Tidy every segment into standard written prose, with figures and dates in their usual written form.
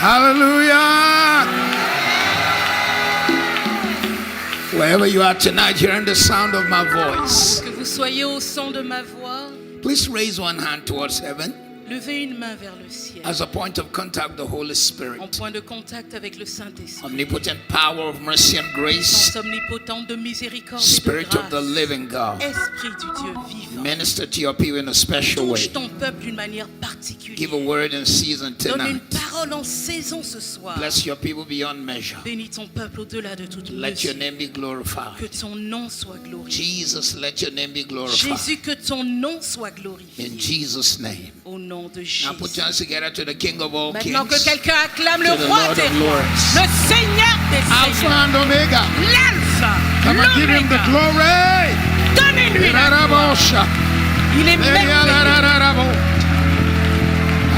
Hallelujah. Wherever you are tonight, hearing the sound of my voice, Que vous soyez au son de ma voix, please raise one hand towards heaven levez une main vers le ciel. as a point of contact with the Holy En Spirit. point de contact avec le Saint-Esprit. Omnipotent power of mercy and grace, Sens omnipotent de miséricorde et de Spirit of the grâce. living God, Esprit du Dieu vivant. minister to your people in a special way. Touche ton peuple d'une manière Give a particulière. word in season Donne une tonight. parole en saison ce soir. Bless your people beyond measure. Bénis ton peuple au-delà de toute Let your mesure. name be Que glorified. ton nom soit glorifié. Jesus, let your name be glorified. Jésus, que ton nom soit glorifié. In Jesus' name. Au nom de Now put Jésus. your hands together to the King of all Maintenant que kings, quelqu'un acclame le To the roi Lord des of rois, lords. le Seigneur des Alpha seigneurs, and Omega. l'Alpha, Come and give him the l'Oméga. glory. Donnez-lui la gloire. Il est merveilleux.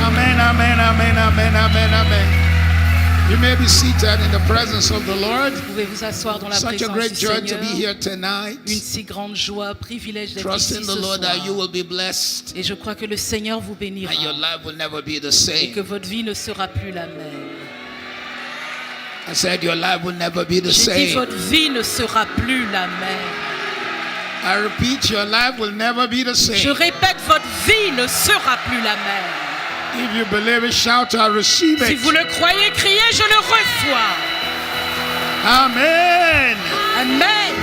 Amen, amen, amen, amen, amen, amen. You may be seated in the presence of the Lord. Vous pouvez vous asseoir dans la Such a présence great du joy to Seigneur. be here tonight. Une si grande joie, privilège d'être Trust ici in ce the Lord that you soir. will be blessed Et je crois que le Seigneur vous bénira and your life will never be the et que same. votre vie ne sera plus la même. I said your life will never be the J'ai dit same. votre vie ne sera plus la même. I repeat, your life will never be the Je same. répète, votre vie ne sera plus la même. If you believe it, shout, I receive Si it. vous le croyez, criez, je le reçois. Amen. Amen.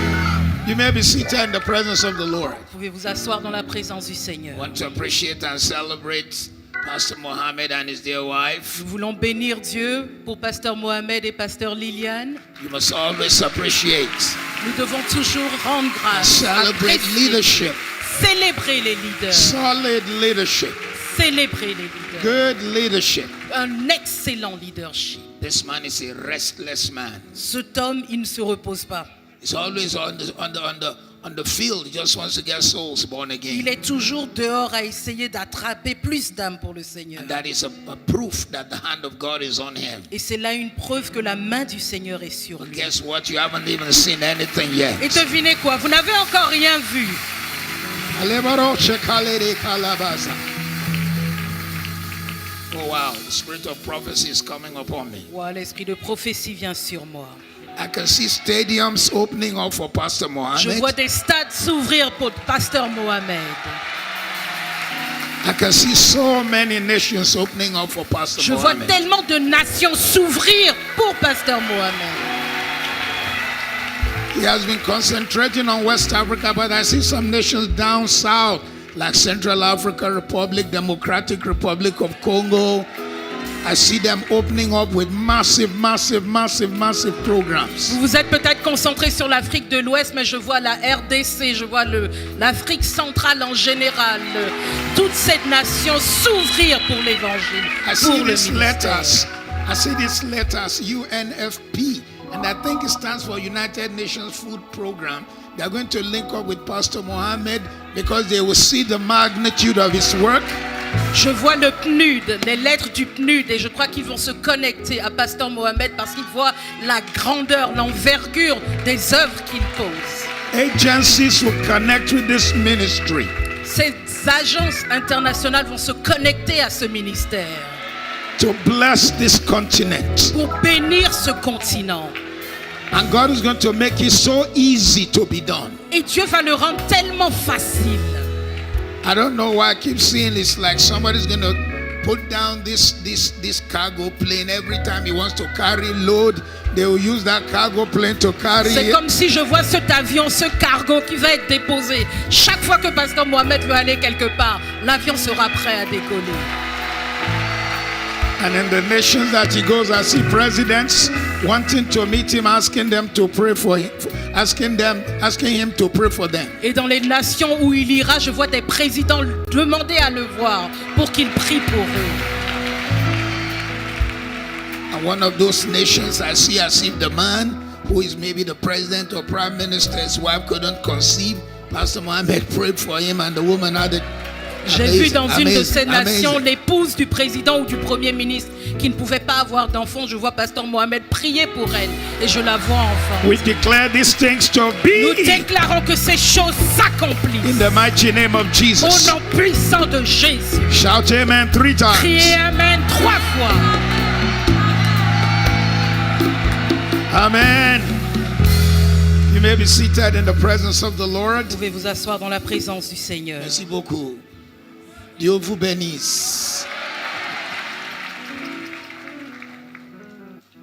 You may be seated in the presence of the Lord. Vous pouvez vous asseoir dans la présence du Seigneur. I want to appreciate and celebrate Pastor Mohammed and his dear wife. Nous voulons bénir Dieu pour Pasteur Mohamed et Pasteur Liliane. You must always appreciate, Nous devons toujours rendre grâce, celebrate apprécier, leadership, célébrer les leaders, solid leadership, célébrer les leaders. good leadership. Un excellent leadership. This man is a restless man. Cet homme, il ne se repose pas. He's always on the field. He just wants to get souls born Il again. est toujours dehors à essayer d'attraper plus d'âmes pour le Seigneur. And that is a proof that the hand of God is on him. Et c'est là une preuve que la main du Seigneur est sur lui. Guess what? You haven't even seen anything yet. Et devinez quoi? Vous n'avez encore rien vu. Oh wow, the spirit of prophecy is coming upon me. Wow, l'esprit de prophétie vient sur moi. I can see stadiums opening up for Pastor Je Mohammed. vois des stades s'ouvrir pour Pasteur Mohamed. I can see so many nations opening up for Pastor Je vois Mohammed. tellement de nations s'ouvrir pour Pasteur Mohamed. He has been concentrating on West Africa, but I see some nations down south, like Central African Republic, Democratic Republic of Congo. I see them opening up with massive programs. Vous vous êtes peut-être concentré sur l'Afrique de l'Ouest, mais je vois la RDC, je vois l'Afrique centrale en général, toute cette nation s'ouvrir pour l'évangile, I pour see le these ministère. letters. I see these letters, UNFP, and I think it stands for United Nations Food Program. They are going to link up with Pastor Mohammed because they will see the magnitude of his work. Je vois le PNUD, les lettres du PNUD, et je crois qu'ils vont se connecter à Pasteur Mohamed parce qu'ils voient la grandeur, l'envergure des œuvres qu'il pose. Agencies will connect with this ministry. Ces agences internationales vont se connecter à ce ministère To bless this continent. pour bénir ce continent. And God is going to make it so easy to be done. Et Dieu va le rendre tellement facile. I don't know why I keep seeing it's like somebody's going to put down this cargo plane every time he wants to carry load. They will use that cargo plane to carry C'est it. comme si je vois cet avion, ce cargo qui va être déposé. Chaque fois que Pasteur Mohamed veut aller quelque part, l'avion sera prêt à décoller. And in the nations that he goes, I see presidents wanting to meet him, asking them to pray for him, asking him to pray for them. Et dans les nations où il ira, je vois des présidents demander à le voir pour qu'il prie pour eux. And one of those nations I see as if the man who is maybe the president or prime minister's wife couldn't conceive. Pastor Mohammed prayed for him and the woman had it. J'ai vu dans une de ces nations l'épouse du président ou du premier ministre qui ne pouvait pas avoir d'enfant. Je vois Pasteur Mohamed prier pour elle et je la vois enfant. We declare these things to Nous be déclarons que ces choses in s'accomplissent the mighty name of au Jesus. nom puissant de Jésus. Shout amen 3 times. Criez Amen 3 fois. Amen. You may be seated in the presence of the Lord. Vous pouvez vous asseoir dans la présence du Seigneur. Merci beaucoup. Dieu vous bénisse.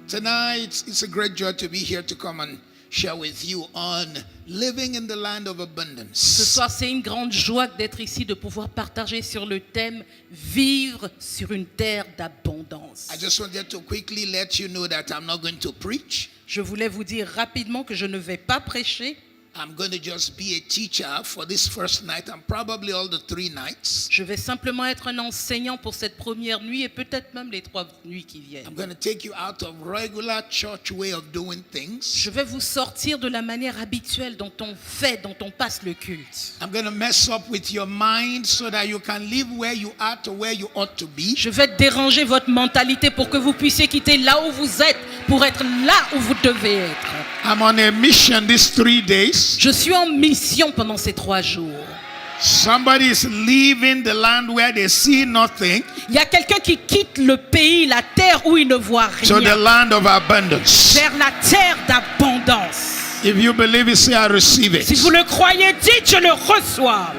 Tonight, it's a great joy to be here to come and share with you on living in the land of Ce abundance. soir, c'est une grande joie d'être ici, de pouvoir partager sur le thème « Vivre sur une terre d'abondance I just wanted to quickly let you know that I'm not going to preach. ». Je voulais vous dire rapidement que je ne vais pas prêcher. I'm going to just be a teacher for this first night and probably all the 3 nights. Je vais simplement être un enseignant pour cette première nuit et peut-être même les 3 nuits qui viennent. I'm going to take you out of regular church way of doing things. Je vais vous sortir de la manière habituelle dont on fait, dont on passe le culte. I'm going to mess up with your mind so that you can live where you are to where you ought to be. Je vais déranger votre mentalité pour que vous puissiez quitter là où vous êtes pour être là où vous devez être. I'm on a mission these 3 days. Je suis en mission pendant ces 3 jours. Somebody is leaving the land where they see nothing Il y a quelqu'un qui quitte le pays, la terre où il ne voit to the rien, land of abundance. vers la terre d'abondance. If you believe it, say I receive it. Si vous le croyez, dites je le reçois.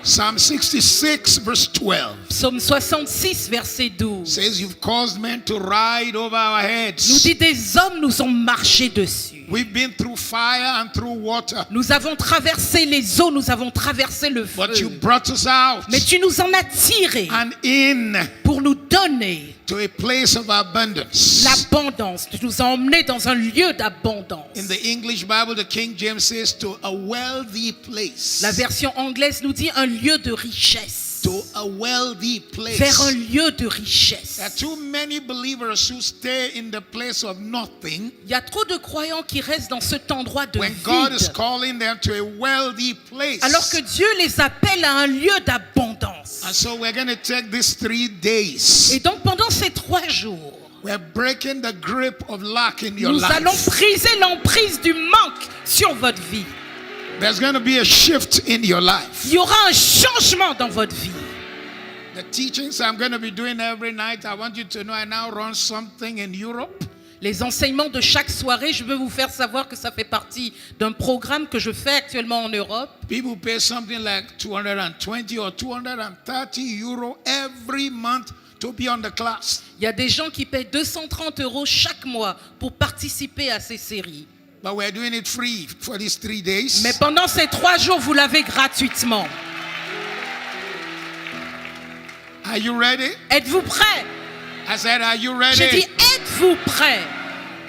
Psalm 66 verse 12 Psaume 66, verset 12. says you've caused men to ride over our Nous heads. dit des hommes nous ont marché dessus. We've been through fire and through water, Nous avons traversé les eaux, nous avons traversé le but you feu. brought us out Mais tu nous en as tirés and in pour nous donner to a place of abundance. l'abondance. Tu nous as emmenés dans un lieu d'abondance. In the English Bible, the King James says to a wealthy place. La version anglaise nous dit un lieu de richesse. To a wealthy place. Vers un lieu de richesse. There are too many believers who stay in the place of nothing Il y a trop de croyants qui restent dans cet endroit de when God is vide, calling them to a wealthy place. alors que Dieu les appelle à un lieu d'abondance. And so we're going to take these 3 days. Et donc pendant ces 3 jours, We're breaking the grip of lack in your nous allons life. briser l'emprise du manque sur votre vie. There's going to be a shift in your life. Il y aura un changement dans votre vie. The teachings I'm going to be doing every night, I want you to know I now run something in Europe. Les enseignements de chaque soirée, je veux vous faire savoir que ça fait partie d'un programme que je fais actuellement en Europe. People pay something like 220 or 230 euro every month to be on the class. Il y a des gens qui paient 230 € chaque mois pour participer à ces séries. But we're doing it free for these 3 days. Mais pendant ces 3 jours, vous l'avez gratuitement. Are you ready? Êtes-vous prêts? I said, are you J'ai dit, ready? êtes-vous prêts?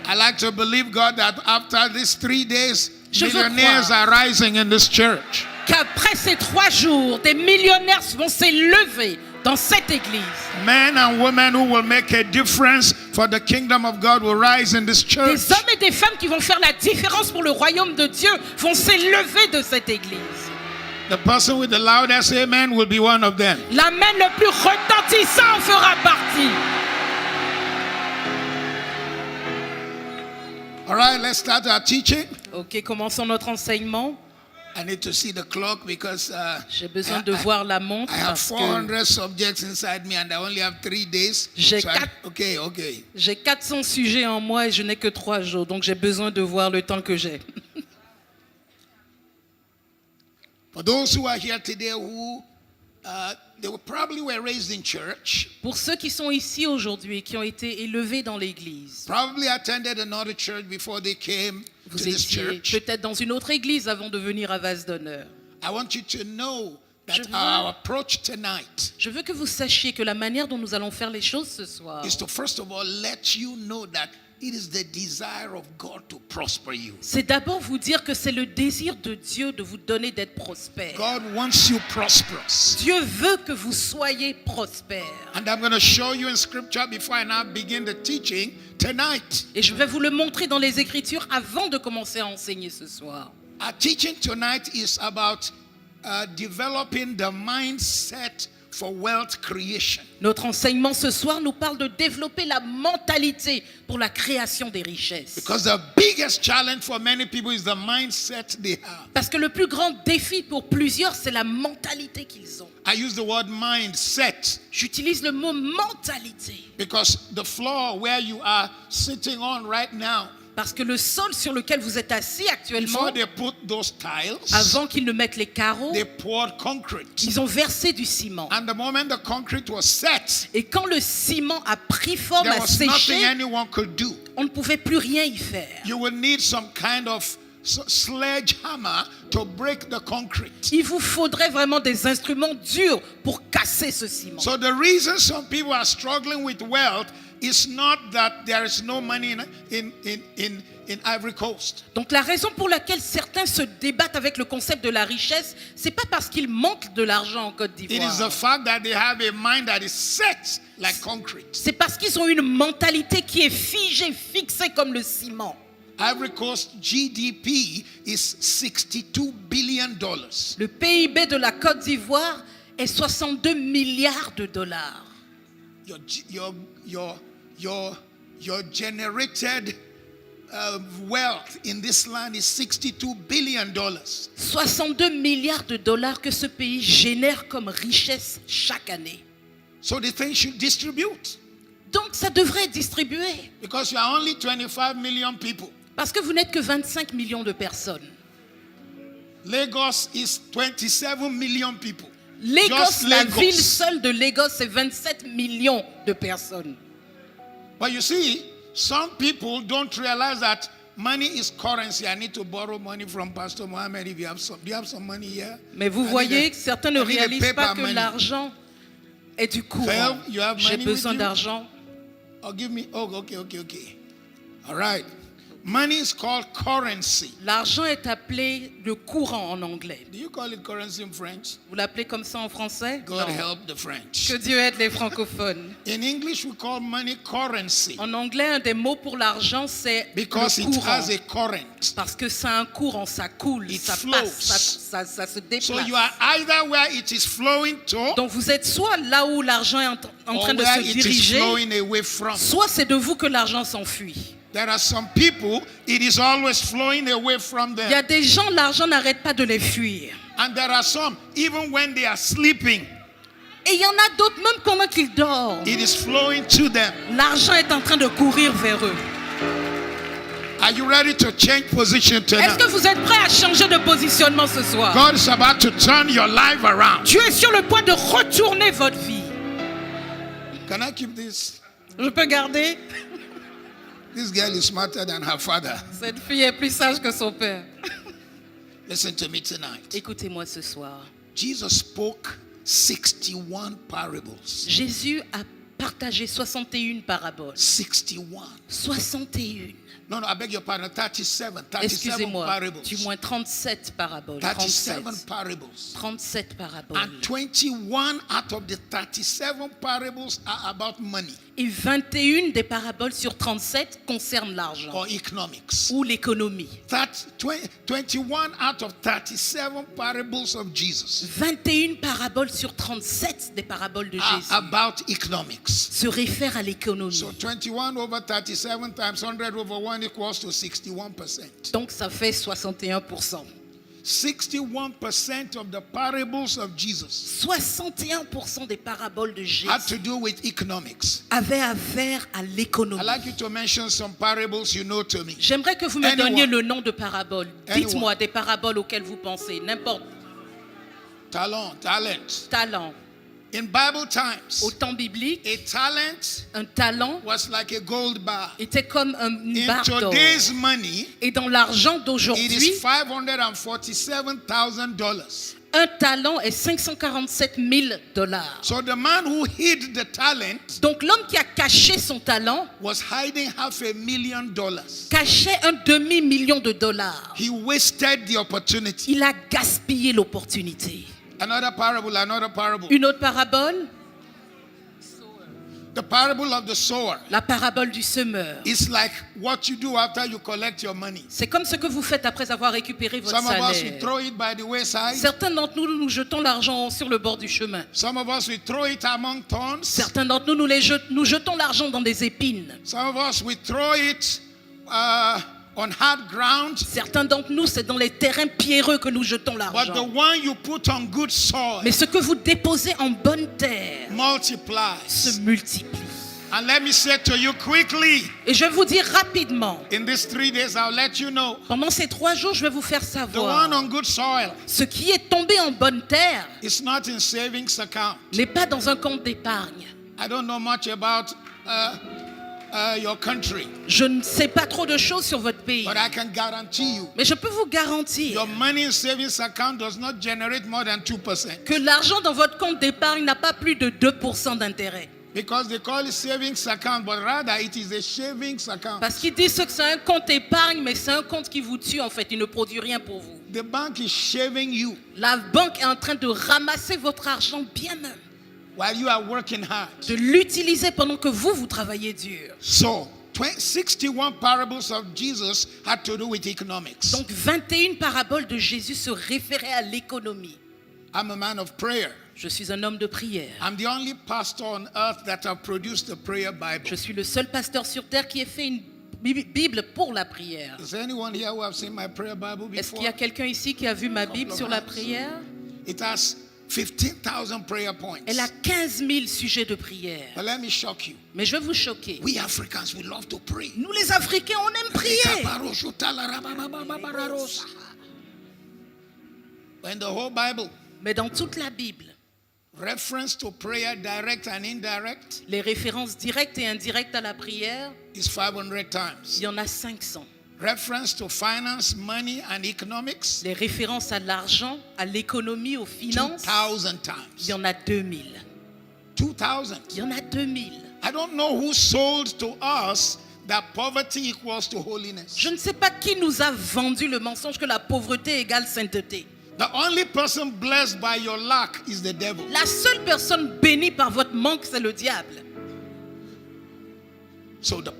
I like to believe, God, that after these 3 days, Je veux millionaires croire. are rising in this church. Qu'après ces 3 jours, des millionnaires vont s'élever dans cette église. Men and women who will make a difference for the kingdom of God will rise in this church. Des hommes et des femmes qui vont faire la différence pour le royaume de Dieu vont s'élever de cette église. The person with the loudest amen will be one of them. L'amen le plus retentissant en fera partie. All right, let's start our teaching. Ok, commençons notre enseignement. I need to see the clock because J'ai besoin de voir la montre I have parce que 400 subjects inside me and I only have 3 days. J'ai So I- quatre- okay. j'ai 400 sujets en moi et je n'ai que 3 jours, donc j'ai besoin de voir le temps que j'ai. For those who are here today who they probably were raised in church, Pour ceux qui sont ici aujourd'hui, qui ont été élevés dans l'église, probably attended another church before they came to vous this étiez church. peut-être dans une autre église avant de venir à Vase d'honneur. I want you to know that Je veux- our approach tonight Je veux que vous sachiez que la manière dont nous allons faire les choses ce soir, is to first of all let you know that it is the desire of God to prosper you. c'est d'abord vous dire que c'est le désir de Dieu de vous donner d'être prospère. God wants you prosperous. Dieu veut que vous soyez prospère. And I'm going to show you in scripture before I now begin the teaching tonight. Et je vais vous le montrer dans les Écritures avant de commencer à enseigner ce soir. Our teaching tonight is about developing the mindset for wealth creation. Notre enseignement ce soir nous parle de développer la mentalité pour la création des richesses. Because the biggest challenge for many people is the mindset they have. Parce que le plus grand défi pour plusieurs, c'est la mentalité qu'ils ont. I use the word mindset J'utilise le mot mentalité. because the floor where you are sitting on right now, Parce que le sol sur lequel vous êtes assis actuellement, before they put those tiles, avant qu'ils ne mettent les carreaux, they poured concrete. ils ont versé du ciment. And the moment the concrete was set, Et quand le ciment a pris forme, there a was nothing séché, anyone could do. on ne pouvait plus rien y faire. You will need some kind of sledgehammer to break the concrete. Il vous faudrait vraiment des instruments durs pour casser ce ciment. So the reason some people are struggling with wealth is not that there is no money in Ivory Coast. Donc la raison pour laquelle certains se débattent avec le concept de la richesse, c'est pas parce qu'il manque de l'argent en Côte It is the d'Ivoire. fact that they have a mind that is set like concrete. C'est parce qu'ils ont une mentalité qui est figée, fixée comme le ciment. Ivory Coast GDP is $62 billion. Le PIB de la Côte d'Ivoire est 62 milliards de dollars. Your generated wealth in this land is $62 billion. 62 milliards de dollars que ce pays génère comme richesse chaque année. So the thing should distribute Donc ça devrait être distribué. because you are only 25 million people. Parce que vous n'êtes que 25 millions de personnes. Lagos is 27 million people. Lagos, Just la Lagos. ville seule de Lagos, c'est 27 millions de personnes. But you see, some people don't realize that money is currency. I need to borrow money from Pastor Mohammed if you have some. Do you have some money here? Mais vous I voyez need a- que certains ne I need a réalisent pas paper que money. l'argent est du courant. Phil, you have J'ai money besoin with you? d'argent. Oh, give me. Oh, okay. All right. Money is called currency. L'argent est appelé le courant en anglais. Do you call it currency in French? Vous l'appelez comme ça en français? God Non. help the French. Que Dieu aide les francophones. In English, we call money currency En anglais, un des mots pour l'argent, c'est because le it courant. has a current. Parce que ça a un courant, ça coule, It ça flows. passe, ça se déplace. So you are either where it is flowing to Donc vous êtes soit là où l'argent est en or train de where se it is diriger, flowing away from. soit c'est de vous que l'argent s'enfuit. There are some people, it is always flowing away from Il y a them. des gens, l'argent n'arrête pas de les fuir. And there are some, even when they are sleeping, Et il y en a d'autres, même pendant qu'ils dorment, it is flowing to them. l'argent est en train de courir vers eux. Are you ready to change position Est-ce tonight? que vous êtes prêts à changer de positionnement ce soir? God is about to turn your life around. Dieu est sur le point de retourner votre vie. Can I keep this? Je peux garder? This girl is smarter than her father. Cette fille est plus sage que son père. Listen to me tonight. Écoutez-moi ce soir. Jesus spoke 61 parables. Jésus a partagé 61 paraboles. 61. 61. No, I beg your pardon. 37 Excusez-moi, parables. du moins 37 paraboles. 37 37, parables. 37 paraboles. And 21 out of the 37 parables are about money Et 21 des paraboles sur 37 concernent l'argent or economics. ou l'économie. 21 out of 37 parables of Jesus 21 paraboles sur 37 des paraboles de are Jésus about economics. se réfèrent à l'économie. So 21 over 37 times 100 over 1 equals to 61%. Donc ça fait 61%. 61% of the parables of Jesus 61% des paraboles de Jésus had to do with economics. avaient affaire à l'économie. I'd like you to mention some parables you know to me. J'aimerais que vous me Anyone. donniez le nom de paraboles. Anyone. Dites-moi des paraboles auxquelles vous pensez. N'importe. Talent. Talent. In Bible times, Au temps biblique, a talent un talent was like a gold bar. était comme une In barre d'or. today's money, Et dans l'argent it d'aujourd'hui, is $547,000. un talent est 547 000 dollars. So the man who hid the talent Donc l'homme qui a caché son talent was hiding $500,000. cachait un demi-million de dollars. He wasted the opportunity. Il a gaspillé l'opportunité. Another parable. Une autre parabole, The parable of the sower La parabole du semeur. is like what you do after you collect your money. C'est comme ce que vous faites après avoir récupéré votre Some of us, we salaire. throw it by the wayside. Certains d'entre nous, nous jetons l'argent sur le bord du chemin. Some of us, we throw it among thorns. Certains d'entre nous, nous jetons l'argent dans des épines. Some of us, we throw it on hard ground. Certains d'entre nous, c'est dans les terrains pierreux que nous jetons But the l'argent. one you put on good soil Mais ce que vous déposez en bonne terre multiplies. se multiplie. And let me say to you quickly, Et je vais vous dire rapidement, in these 3 days, I'll let you know. pendant ces 3 jours, je vais vous faire The one savoir. on good soil Ce qui est tombé en bonne terre is not in savings account. n'est pas dans un compte d'épargne. I don't know much about your country, Je ne sais pas trop de choses sur votre pays, but I can guarantee you, mais je peux vous garantir your money in savings account does not generate more than 2%. que l'argent dans votre compte d'épargne n'a pas plus de 2% d'intérêt. Because they call it savings account, but rather it is a savings account. Parce qu'ils disent que c'est un compte épargne, mais c'est un compte qui vous tue en fait. Il ne produit rien pour vous. The bank is shaving you La banque est en train de ramasser votre argent bien même, while you are working hard. de l'utiliser pendant que vous travaillez dur. So, 61 parables of Jesus had to do with economics. Donc 21 paraboles de Jésus se référaient à l'économie. I'm a man of prayer. Je suis un homme de prière. I'm the only pastor on earth that have produced a prayer Bible. Je suis le seul pasteur sur terre qui ait fait une Bible pour la prière. Is there anyone here who have seen my prayer Bible Est-ce qu'il before? y a quelqu'un ici qui a vu ma Bible sur la prière? It has 15,000 prayer points. Elle a 15 000 sujets de prière. But let me shock you. Mais je vais vous choquer. We Africans, we love to pray. Nous les Africains, on aime prier. In the whole Bible, Mais dans toute la Bible, reference to prayer, direct and indirect, les références directes et indirectes à la prière, is 500 il times. y en a 500. Reference to finance, money, and economics, Les références à l'argent, à l'économie, aux finances, 2,000 il y times. en a 2000. 2,000. Il y en a 2000. I don't know who sold to us that poverty equals to holiness. Je ne sais pas qui nous a vendu le mensonge que la pauvreté égale sainteté. The only person blessed by your lack is the devil. La seule personne bénie par votre manque, c'est le diable. So the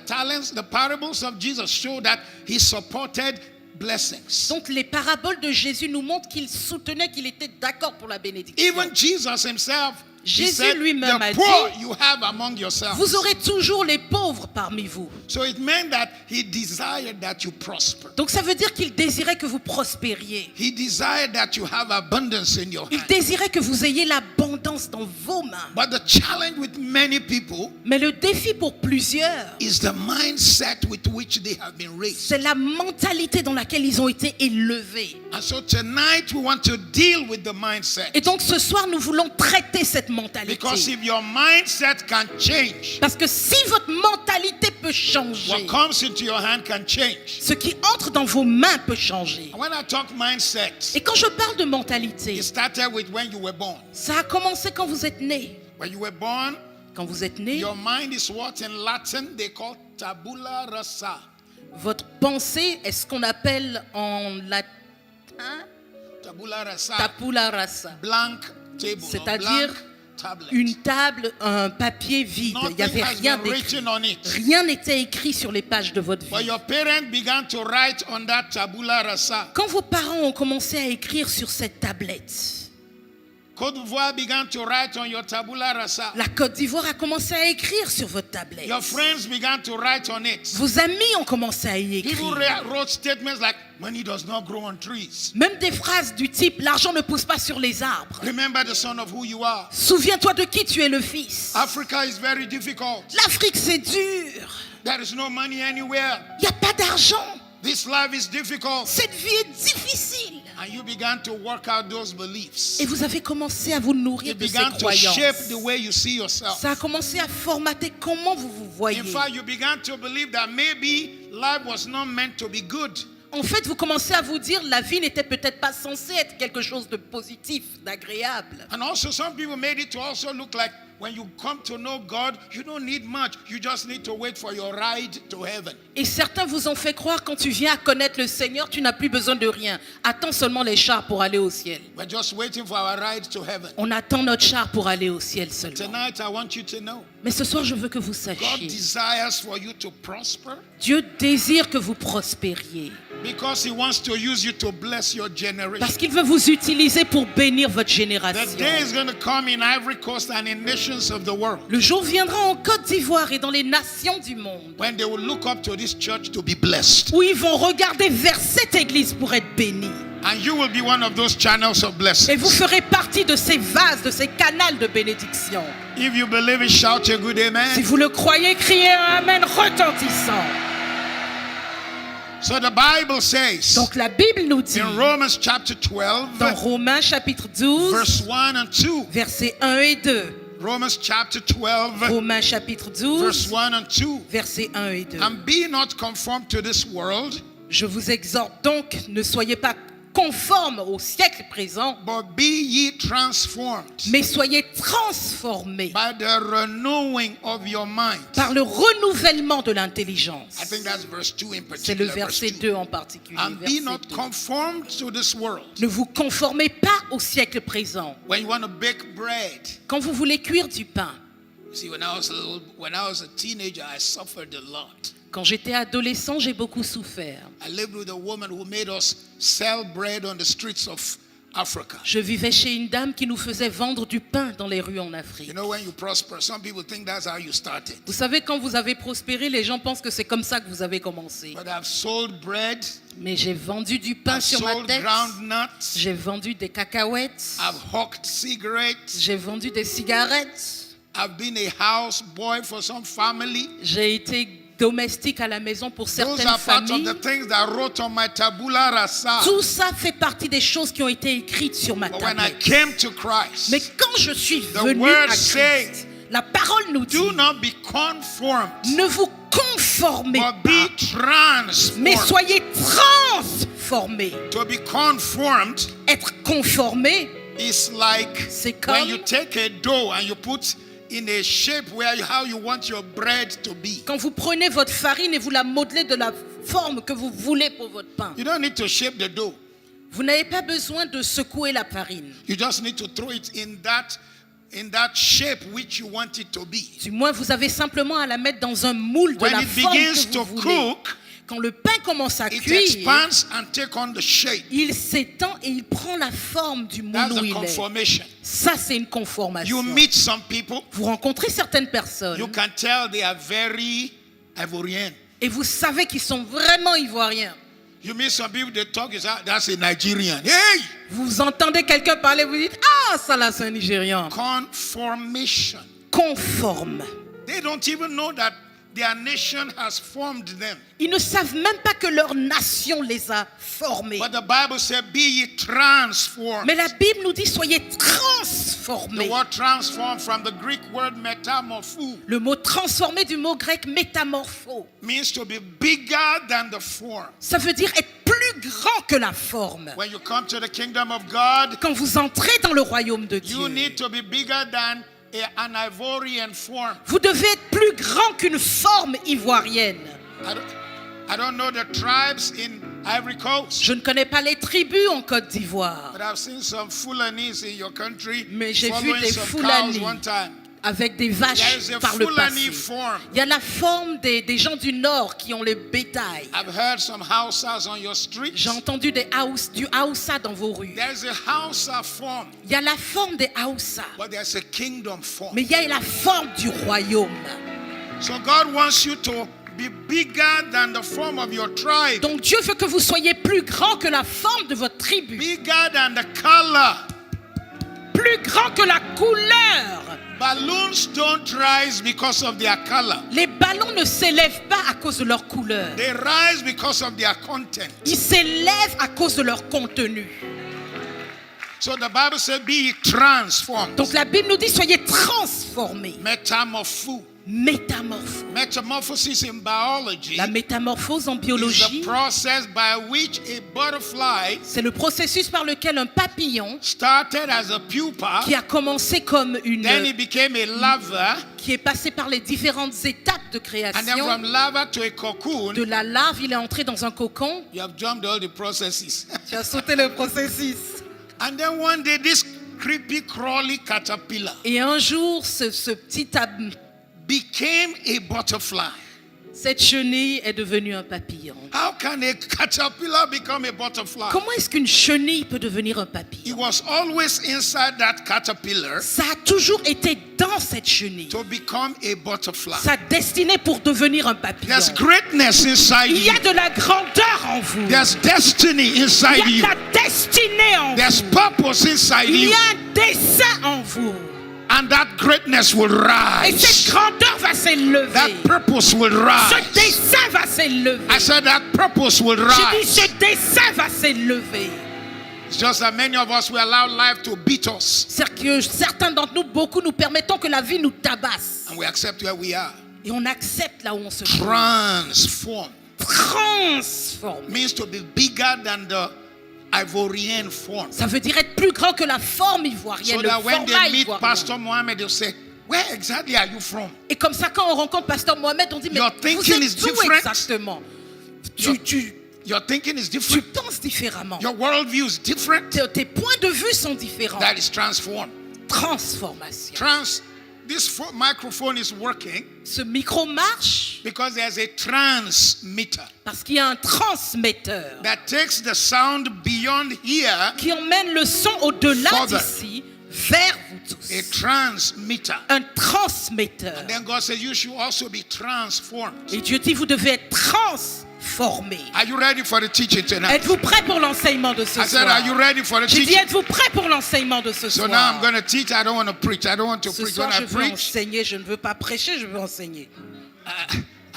talents, the parables of Jesus show that he supported blessings. Donc les paraboles de Jésus nous montrent qu'il soutenait, qu'il était d'accord pour la bénédiction. Even Jesus himself, he Jésus said, lui-même a the poor dit, you have among yourselves. Vous aurez toujours les pauvres parmi vous. So it meant that he desired that you prosper. Donc ça veut dire qu'il désirait que vous prospériez. He desired that you have abundance in your Il hand. désirait que vous ayez l'abondance dans vos mains. But the challenge with many people Mais le défi pour plusieurs, is the mindset with which they have been raised. c'est la mentalité dans laquelle ils ont été élevés. And so tonight we want to deal with the mindset. Et donc ce soir, nous voulons traiter cette mentalité. Because if your mindset can change, Parce que si votre mentalité peut changer, what comes into your hand can change. ce qui entre dans vos mains peut changer. And when I talk mindset, Et quand je parle de mentalité, it started with when you were born. ça a commencé quand vous êtes né. When you were born, Quand vous êtes né, your mind is what in Latin they call tabula rasa. votre pensée est ce qu'on appelle en latin Tabula rasa. tabula rasa. Blank table. or C'est-à-dire blank tablet. une table, un papier vide. Il n'y avait Nothing has rien been d'écrit. written on it. Rien n'était écrit sur les pages de votre But vie. your parents began to write on that tabula rasa. Quand vos parents ont commencé à écrire sur cette tablette, Côte d'Ivoire began to write on your tabula rasa. la Côte d'Ivoire a commencé à écrire sur votre tablette. Your friends began to write on it. Vos amis ont commencé à y People écrire. wrote statements like, money does not grow on trees. Même des phrases du type « l'argent ne pousse pas sur les arbres ». Remember the son of who you are. Souviens-toi de qui tu es le fils. Africa is very difficult. L'Afrique, c'est dur. There is no money anywhere. Il n'y a pas d'argent. This life is difficult. Cette vie est difficile. And you began to work out those beliefs. Et vous avez commencé à vous nourrir It de ces began to croyances. shape the way you see yourself. Ça a commencé à formater comment vous vous voyez. In fact, you began to believe that maybe life was not meant to be good. En fait, vous commencez à vous dire la vie n'était peut-être pas censée être quelque chose de positif, d'agréable. And also some people made it to also look like when you come to know God, you don't need much. You just need to wait for your ride to heaven. Et certains vous ont fait croire quand tu viens à connaître le Seigneur, tu n'as plus besoin de rien. Attends seulement les chars pour aller au ciel. We're just waiting for our ride to heaven. On attend notre char pour aller au ciel seulement. Tonight, I want you to know, Mais ce soir, je veux que vous God sachiez, desires for you to prosper Dieu désire que vous prospériez. because He wants to use you to bless your Parce generation. qu'il veut vous utiliser pour bénir votre The génération. day is going to come in Ivory Coast and in nations of the world Le jour viendra en Côte d'Ivoire et dans les nations du monde when they will look up to this church to be blessed. où ils vont regarder vers cette église pour être bénis. And you will be one of those channels of Et vous blessings. ferez partie de ces vases, de ces canals de bénédiction. If you believe it, shout a good Si amen. vous le croyez, criez un amen retentissant. So the Bible says Donc la Bible nous dit in Romans chapter 12, dans Romains chapitre 12, verse 1 and 2. versets 1 et 2. Romans chapter 12, Romains chapitre verse 12, 1 and 2. versets 1 et 2. And be not conformed to this world, Je vous exhorte donc, ne soyez pas conformes au siècle présent, but be ye transformed mais soyez transformés by the renewing of your mind. par le renouvellement de l'intelligence. I think that's verse 2 in C'est le particular. verset Verse 2. 2 en particulier. And be verset not 2. conformed to this world. Ne vous conformez pas au siècle présent. When you want to bake bread, Quand vous voulez cuire du pain, see, when I was a teenager, I suffered a lot. quand j'étais adolescent, j'ai beaucoup souffert. I lived with a woman who made us sell bread on the streets of Africa. Je vivais chez une dame qui nous faisait vendre du pain dans les rues en Afrique. You know, when you prosper, some people think that's how you started. Vous savez, quand vous avez prospéré, les gens pensent que c'est comme ça que vous avez commencé. But I've sold bread, Mais j'ai vendu du pain I've sur ma sold tête. groundnuts, J'ai vendu des cacahuètes. I've hawked cigarettes, J'ai vendu des cigarettes. I've been a house boy for some family. J'ai été domestique à la maison pour Those certaines are part of familles. the things that I wrote on my tabula rasa. Tout ça fait partie des choses qui ont été écrites sur ma But when I tablette. came to Christ, Mais quand je suis The venu word à says, Christ, la parole nous dit, do not be conformed, ne vous conformez but pas, be mais transformed. soyez transformés. To be conformed Être conformé, is like c'est when comme you take a dough and you put in a shape how you want your bread to be. quand vous prenez votre farine et vous la modelez de la forme que vous voulez pour votre pain. You don't need to shape the dough. Vous n'avez pas besoin de secouer la farine. You just need to throw it in that shape which you want it to be. Du moins, vous avez simplement à la mettre dans un moule de When la it forme begins que to vous voulez. cook, Quand le pain commence à it cuire, expands and take on the shape. il s'étend et il prend la forme du moule That's où the il est. conformation. Ça, c'est une conformation. You meet some people, Vous rencontrez certaines personnes you can tell they are very Ivorian. et vous savez qu'ils sont vraiment ivoiriens. You meet some people, they talk, you say, that's a Nigerian. Hey! Vous entendez quelqu'un parler, vous dites, ah, ça là, c'est un Nigérian. Conformation. Conforme. They don't even know that their nation has formed them. Ils ne savent même pas que leur nation les a formés. But the Bible said, be ye transformed. Mais la Bible nous dit, soyez The transformés. word transform from the Greek word metamorpho Le mot transformé du mot grec métamorpho, means to be bigger than the form. ça veut dire être plus grand que la forme. When you come to the kingdom of God, Quand vous entrez dans le royaume de you Dieu, need to be bigger than an Ivorian form. vous devez être plus grand qu'une forme ivoirienne. I don't know the tribes in Ivory Coast, Je ne connais pas les tribus en Côte d'Ivoire, but I've seen some Fulanis in your country Mais j'ai vu following des some Fulani. cows one time. avec des vaches There's a par le Fulani passé. form. Il y a la forme des gens du Nord qui ont le bétail. I've heard some Hausas on your streets. J'ai entendu du Haoussa dans vos rues. There's a Hausa form, Il y a la forme des Haoussa, but there's a kingdom form. mais il y a la forme du royaume. So God wants you to be bigger than the form of your tribe, Donc Dieu veut que vous soyez plus grand que la forme de votre tribu, bigger than the color. plus grand que la couleur. Balloons don't rise because of their color. Les ballons ne s'élèvent pas à cause de leur couleur. They rise because of their content. Ils s'élèvent à cause de leur contenu. So the Bible said, be ye transformed. Donc la Bible nous dit, soyez transformés. Metamorpho. métamorphose. Metamorphosis in biology La métamorphose en is biologie, the process by which a butterfly c'est le processus par lequel un papillon started as a pupa, qui a commencé comme then he became a larva, qui est passé par les différentes étapes de and then création. from larva to a cocoon. De la larve, il est entré dans un cocon. You have jumped all the processes. Tu as sauté le processus. And then one day, this creepy, crawly caterpillar Et un jour, ce petit became a butterfly. cette chenille est devenue un papillon. How can a caterpillar become a butterfly? Comment est-ce qu'une chenille peut devenir un He papillon? was always inside that caterpillar Ça a toujours été dans cette chenille. to become a butterfly. Sa destinée pour devenir un papillon. There's greatness inside Il y you. a de la grandeur en vous. There's destiny Il inside y a you. de la destinée en There's vous. purpose inside Il you. y a un dessein en vous. And that greatness will Et cette rise. grandeur va s'élever. That purpose will Ce rise. dessein va s'élever. I said that purpose will J'ai dit, rise. ce dessein va s'élever. It's just that many of us, we allow life to beat us. C'est que certains d'entre nous, beaucoup, nous permettons que la vie nous tabasse. And we accept where we are. Et on accepte là où on se trouve. Transform Transforme. means to be bigger than the Ivorian form. Ça veut dire être plus grand que la forme ivoirienne, So le that when format they meet ivoirien. Pastor Mohammed, they'll say, where exactly are you from? Et comme ça, quand on rencontre Pasteur Mohamed, on dit, mais Your vous thinking is êtes d'où different. exactement? Your- Tu Your thinking is tu different. penses différemment. Your worldview is different. Tes points de vue sont différents. That is transformed. Transformation. This microphone is working Ce micro marche because there's a transmitter parce qu'il y a un transmetteur that takes the sound beyond here. qui emmène le son au-delà Further. d'ici vers vous A tous. transmitter. Un transmetteur. Then God says you should also be transformed. Et Dieu dit, vous devez être transformés. Are you ready for the teaching tonight? Êtes-vous prêts pour l'enseignement de ce I said, are you soir? ready for the J'ai dit, teaching? êtes-vous prêts pour l'enseignement de ce So now I'm soir? going to teach. I don't want to preach. I don't want to Ce preach. When soir, I je veux preach, enseigner. Je ne veux pas prêcher, je veux enseigner.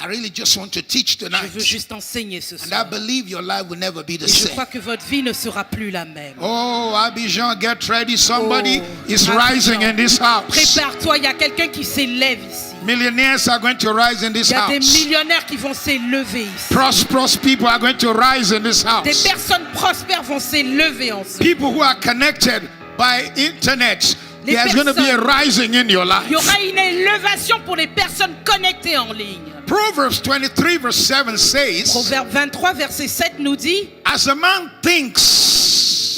I really just want to teach Je tonight. veux juste enseigner ce And I soir. believe your life will never be the Et je same. crois que votre vie ne sera plus la même. Oh, Abidjan, get ready. Somebody Oh, is Abidjan. rising in this house. Prépare-toi, il y a quelqu'un qui s'élève ici. Millionaires are going to rise in this Il y a des house. millionnaires qui vont s'élever ici. Prosperous people are going to rise in this Des house. personnes prospères vont s'élever en ce. People who are connected by internet. Les There's going to be a personnes- rising in your Il y life. aura une élévation pour les personnes connectées en ligne. Proverbs 23 verse 7 says, Proverbe 23, verset 7 nous dit, as a man thinks,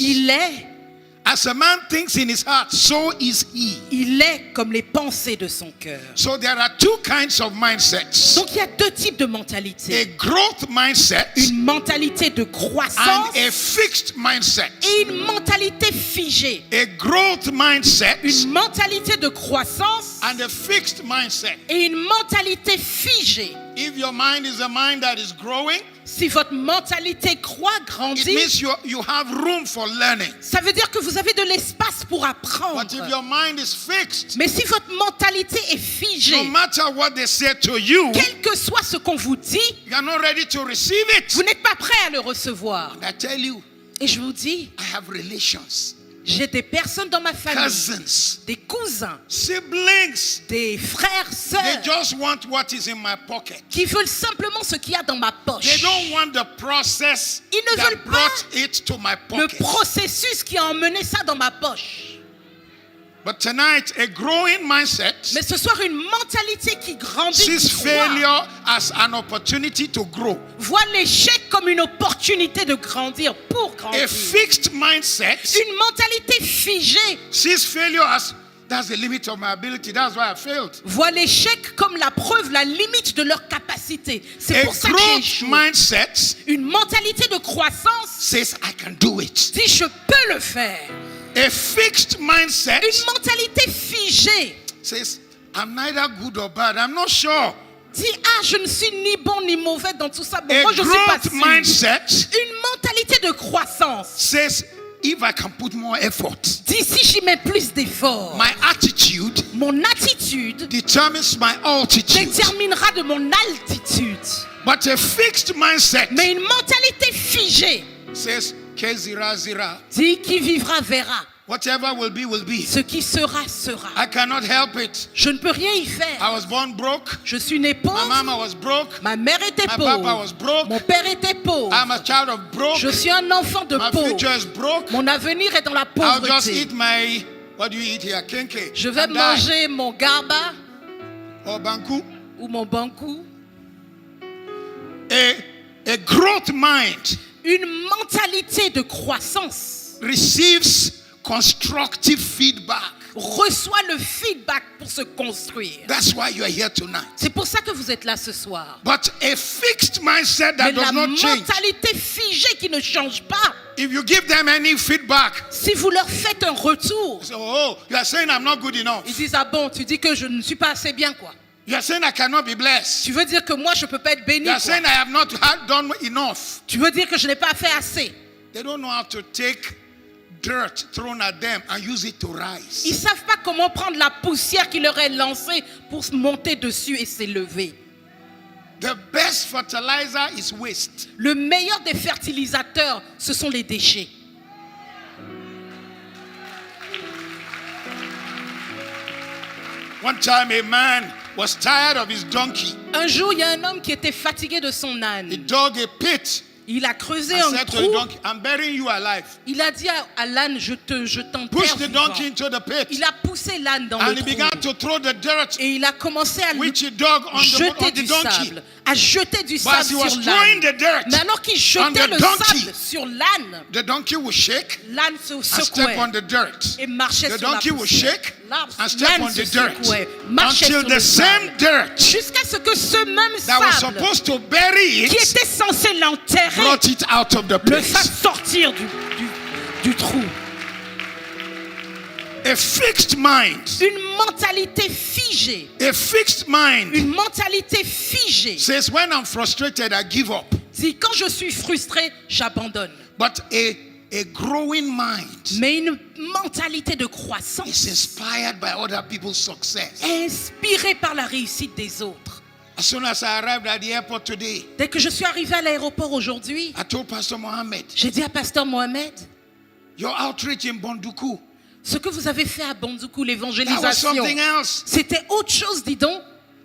as a man thinks in his heart, so is he. il est comme les pensées de son cœur. So there are two kinds of mindsets. Donc il y a deux types de A mentalités. growth mindset Une mentalité de and croissance a fixed mindset. et une mentalité figée. A growth mindset Une mentalité de croissance and a fixed mindset. et une mentalité figée. If your mind is a mind that is growing, Si votre mentalité croît, it grandit, means you have room for learning. ça veut dire que vous avez de l'espace pour apprendre. But if your mind is fixed, Mais si votre mentalité est no figée, matter what they say to you, quel que soit ce qu'on vous dit, you are not ready to receive it. vous n'êtes pas prêt à le recevoir. I tell you, Et je vous dis, I have relations, j'ai des personnes dans ma famille, cousins, des cousins, siblings. des frères, They sœurs, just want what is in my pocket. qui veulent simplement ce qu'il y a dans ma They poche. don't want the process Ils ne that veulent pas brought it to my Le pocket. processus qui a emmené ça dans ma poche. But tonight, a growing mindset Mais ce soir, une mentalité qui grandit, sees qui croît, failure as an opportunity to grow. voit l'échec comme une opportunité de grandir, pour A grandir. fixed mindset Une mentalité figée sees failure as that's the limit of my ability. That's why I failed. voit l'échec comme la preuve, la limite de leur capacité. C'est A pour ça que growth j'échoue. mindset Une mentalité de croissance says I can do it. dit je peux le faire. A fixed mindset Une mentalité figée says I'm neither good or bad. I'm not sure. dit je ne suis ni bon ni mauvais dans tout ça. Bon, A moi je suis pas growth sûr. mindset Une mentalité de croissance says if I can put more effort, dit si j'y mets plus d'efforts, my attitude mon attitude determines my altitude. déterminera de mon altitude. But a fixed mindset Mais une mentalité figée says K0 dit qui vivra verra. Whatever will be, will be. Ce qui sera, sera. I cannot help it. Je ne peux rien y faire. I was born broke. Je suis né My pauvre. mama was broke. Ma mère était My papa pauvre. was broke. Mon père était pauvre. I'm a child of broke. Je suis un enfant de My pauvre. future is broke. Mon avenir est dans la I'll just pauvreté. eat my, what do you eat here? Kenke. Je vais and die. manger mon garba Or banku. ou mon bankou. A growth mind Une mentalité de croissance receives constructive feedback. reçoit le feedback pour se construire. That's why you are here tonight. C'est pour ça que vous êtes là ce soir. But a fixed mindset Mais that la does not change. mentalité figée qui ne change pas, If you give them any feedback, si vous leur faites un retour, so, oh, you are saying I'm not good enough. ils disent ah bon, tu dis que je ne suis pas assez bien quoi. You are saying I cannot be blessed. Tu veux dire que moi je peux pas être béni You are quoi. saying I have not done enough. Tu veux dire que je n'ai pas fait assez. They don't know how to take dirt thrown at them and use it to rise. Ils savent pas comment prendre la poussière qui leur est lancée pour monter dessus et s'élever. The best fertilizer is waste. Le meilleur des fertilisateurs, ce sont les déchets. One time a man was tired of his donkey. Un jour, il y a un homme qui était fatigué de son He âne. dug a pit Il a creusé and un said to the trou. donkey, I'm burying you alive. Il a dit à l'âne, je t'enterre Push the vivant. donkey into the pit. Il a poussé l'âne dans And le he began trou. to throw the dirt Et il a commencé à lui which he dug on jeter the du donkey. sable. À jeter du But as sable he was sur throwing l'âne. the dirt, Mais alors qu'il on jetait the le donkey, sable sur l'âne, the donkey would shake l'âne se and step secouait on the dirt. et marchait The sur la donkey would poussière. shake and step L'âne on se the dirt secouait, marchait until sur the le same sable. dirt Jusqu'à ce que ce même that was sable supposed to bury qui it était censé l'enterrer brought it out of the le place. fasse sortir du trou. A fixed mind, Une mentalité figée. a fixed mind Une mentalité figée. says when I'm frustrated, I give up. Dit quand je suis frustré, j'abandonne. But a growing mind Mais une mentalité de is croissance inspired by other people's success. inspirée par la réussite des autres. As soon as I arrived at the airport today, Dès que je suis arrivé à l'aéroport aujourd'hui, I told Pastor Mohammed, j'ai dit à Pasteur Mohamed, your outreach in Bonduku, ce que vous avez fait à Bondoukou, that was l'évangélisation, something else. c'était autre chose, dis donc.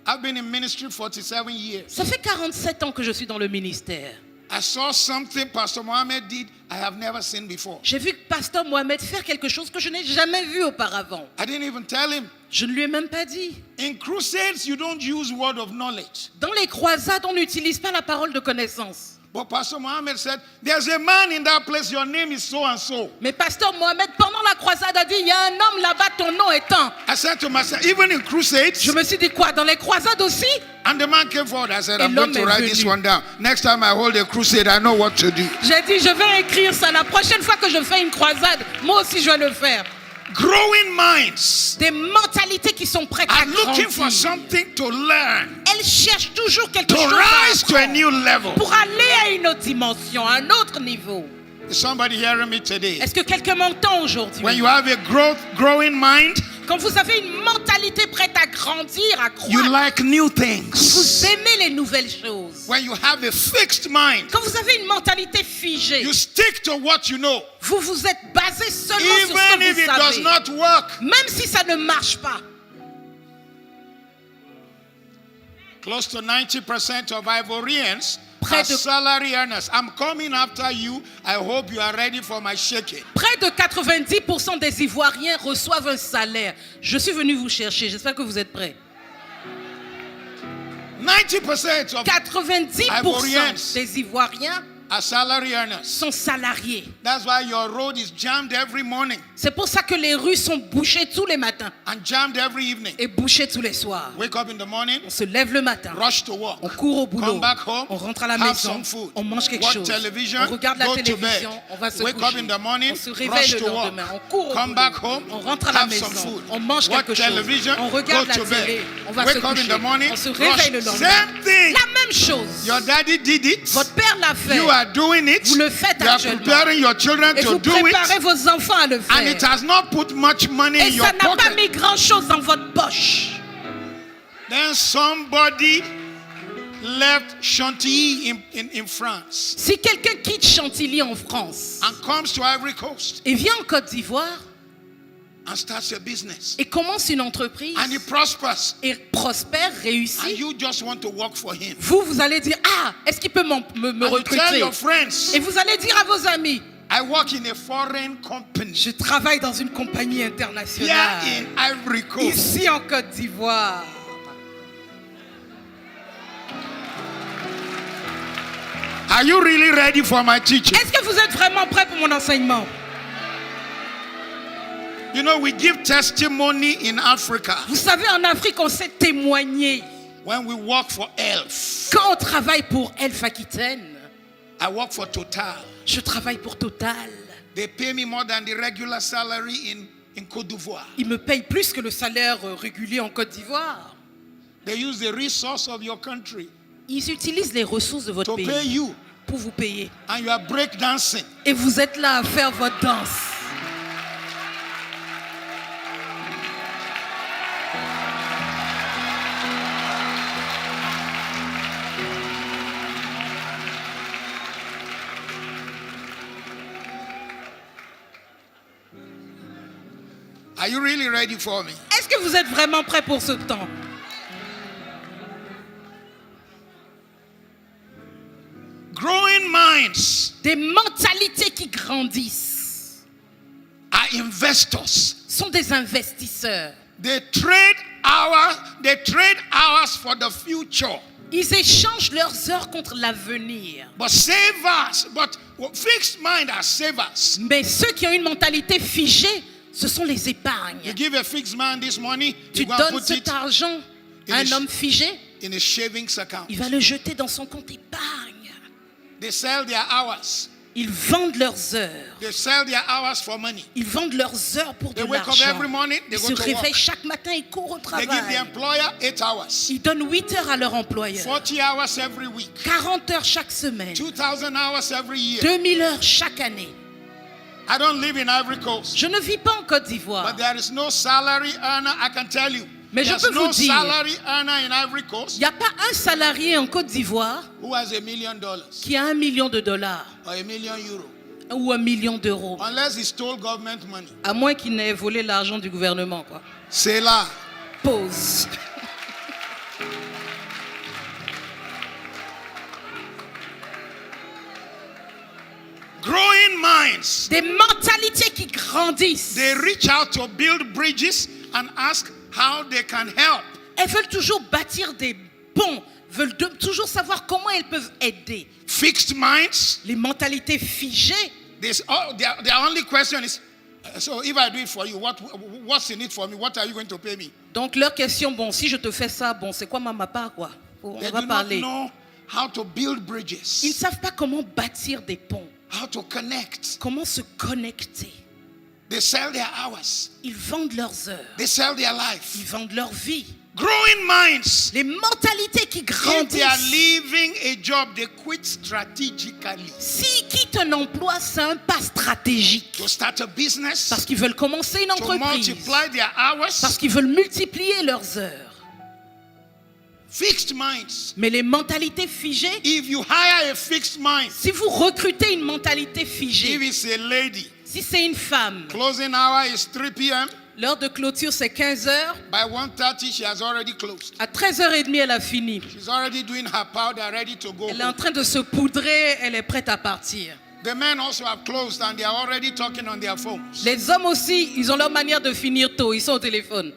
I've been in ministry 47 years. Ça fait 47 ans que je suis dans le ministère. I saw something Pastor Mohammed did I have never seen before. J'ai vu Pasteur Mohamed faire quelque chose que je n'ai jamais vu auparavant. I didn't even tell him. Je ne lui ai même pas dit. In crusades, you don't use word of knowledge. Dans les croisades, on n'utilise pas la parole de connaissance. But Pastor Mohammed said, there's a man in that place, your name is so and so. Mais Pasteur Mohamed, pendant la croisade, a dit, il y a un homme là-bas, ton nom est un. I said to myself, even in crusades, Je me suis dit quoi, dans les croisades aussi? and the man came forward. I said, Et I'm going l'homme to est write venu. this one down. Next time I hold a crusade, I know what to do. J'ai dit, je vais écrire ça. La prochaine fois que je fais une croisade, moi aussi je vais le faire. Growing minds Des mentalités qui sont prêtes à are looking for grandir. something to learn, Elles cherchent toujours quelque to chose rise à to a apprendre new level. pour aller à une autre dimension, à un autre niveau. Is somebody hearing me today? Est-ce que quelqu'un m'entend aujourd'hui? When you have a growing mind, Quand vous avez une mentalité prête à grandir, à you croître, like new vous things. aimez les nouvelles choses. When you have a fixed mind, Quand vous avez une mentalité figée, you stick to what you know. vous vous êtes basé seulement sur ce Even que if vous it does savez. not work. Même si ça ne marche pas. Close to 90% of Ivorians Près are de- salary earners. I'm coming after you. I hope you are ready for my shaking. Près de 90% des Ivoiriens reçoivent un salaire. Je suis venu vous chercher. J'espère que vous êtes prêts. 90% of 90% Ivorians des Ivoiriens are salary earners. sont salariés. That's why your road is jammed every morning C'est pour ça que les rues sont bouchées tous les matins and jammed every evening. et bouchées tous les soirs. Wake up in the morning, On se lève le matin. rush to work, On court au boulot, come back home, on rentre à la have maison, some food, on mange quelque watch chose, television, on regarde la go to télévision, bed. on va se Wake coucher, up in the morning, on se réveille rush le to work, lendemain, on court au come boulot, back home, on rentre à la have some maison, food, on mange watch quelque chose, television, on go regarde la to télé, bed. on va Wake se up in coucher, the morning, on se rush. réveille le lendemain. Same thing. La même chose. Your daddy did it. Votre père l'a fait You are doing it. Vous le faites You are actuellement. preparing your children et to vous do préparez it. vos enfants à le And it faire. has not put much money Et in your ça n'a pas pocket. mis grand-chose dans votre poche. Then somebody left Chantilly in France Si quelqu'un quitte Chantilly en France and comes to Ivory Coast. et vient en Côte d'Ivoire, and starts a business. et commence une entreprise And he prospers. et prospère, And réussit, you just want to work for him. vous allez dire, ah, est-ce qu'il peut me And you tell recruter? your friends, Et vous allez dire à vos amis, I work in a foreign company je travaille dans une compagnie here internationale, in Ivory Coast. ici en Côte d'Ivoire. Are you really ready for my teaching? Est-ce que vous êtes vraiment prêts pour mon enseignement? You know, we give testimony in Africa Vous savez, en Afrique, on sait témoigner. when we work for ELF. Quand on travaille pour Elf Aquitaine, I work for Total. je travaille pour Total. They pay me more than the regular salary in Côte d'Ivoire. Ils me payent plus que le salaire régulier en Côte d'Ivoire. They use the resource of your country Ils utilisent les ressources de votre to pay pays you. pour vous payer. And you are breakdancing. Et vous êtes là à faire votre danse. Are you really ready for me? Est-ce que vous êtes vraiment prêts pour ce temps? Growing minds Des mentalités qui grandissent are investors. sont des investisseurs. They trade hours for the future. Ils échangent leurs heures contre l'avenir. But savers, fixed mind are savers. Mais ceux qui ont une mentalité figée, ce sont les épargnes. You give a fixed man this money, Tu you go and donnes put cet it argent à un homme figé, in a savings account. il va le jeter dans son compte épargne. They sell their hours. Ils vendent leurs heures. They sell their hours for money. Ils vendent leurs heures pour de They wake up l'argent. every morning, they Ils go se to réveillent work. chaque matin et courent au They give the travail. employer 8 hours. Ils donnent 8 heures à leur employeur. 40 hours every week. 40 heures chaque semaine. 2,000 hours every year. 2000 heures chaque année. I don't live in Ivory Coast. Je ne vis pas en Côte d'Ivoire. But there is no salary earner, I can tell you. Mais je There's peux no vous dire, salary earner in Ivory il Coast n'y a pas un salarié en Côte d'Ivoire who has $1 million qui a $1 million or €1 million ou $1 million, unless he stole government money. à moins qu'il n'ait volé l'argent du gouvernement, quoi. C'est là. Pause. Growing minds. Des mentalités qui grandissent. They reach out to build bridges and ask how they can help. Elles veulent toujours bâtir des ponts, veulent toujours savoir comment elles peuvent aider. Fixed minds. Les mentalités figées, Their only question is, so if I do it for you, what's in it for me? What are you going to pay me? donc leur question, bon, si je te fais ça, bon, c'est quoi ma part, quoi? On They va do not parler. know how to build Ils ne bridges, savent pas comment bâtir des ponts, how to connect. comment se connecter. They sell their hours. Ils vendent leurs heures, They sell their ils life. vendent leur vie. Growing minds. Les mentalités qui If they are grandissent. leaving a job, they quit strategically S'ils quittent un emploi, c'est un pas stratégique. to start a business, Parce qu'ils veulent commencer une to entreprise. multiply their hours. Parce qu'ils veulent multiplier leurs heures. Fixed minds. Mais les mentalités figées, If you hire a fixed mind, si vous recrutez une mentalité if figée, it's a lady, si c'est une femme, closing hour is 3 p.m. l'heure de clôture c'est 15 heures, By 1:30, she has already closed. à 13h30 elle a fini. She's already doing her powder, ready to go. Elle est en train de se poudrer, elle est prête à partir. The men also have closed and they are already talking on their phones. Les hommes aussi, ils ont leur manière de finir tôt, ils sont au téléphone.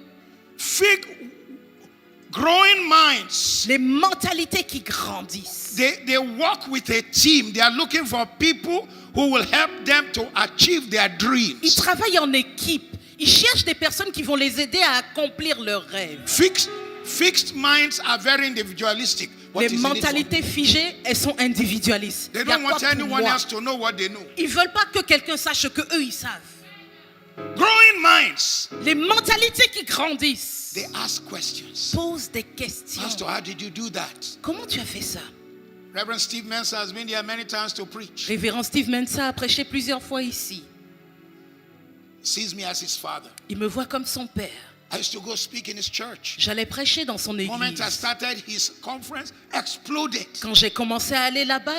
Growing minds. Les mentalités qui grandissent. They work with a team. They are looking for people who will help them to achieve their Ils dreams. travaillent en équipe. Ils cherchent des personnes qui vont les aider à accomplir leurs rêves. Fixed minds are very individualistic. What Les is in it for me? mentalités figées, elles sont individualistes. They Il y a don't quoi want pour anyone moi? else to know what they know. Ils veulent pas que quelqu'un sache ce que eux ils savent. Growing minds. Les mentalités qui grandissent They ask questions. posent des questions. Pastor, how did you do that? Comment tu as fait ça? Reverend Steve Mensah has been there many times to preach. Révérend Steve Mensah a prêché plusieurs fois ici. He sees me as his father. Il me voit comme son père. I used to go speak in his church. J'allais prêcher dans son The moment I église. started, his conference exploded. Quand j'ai commencé à aller là-bas,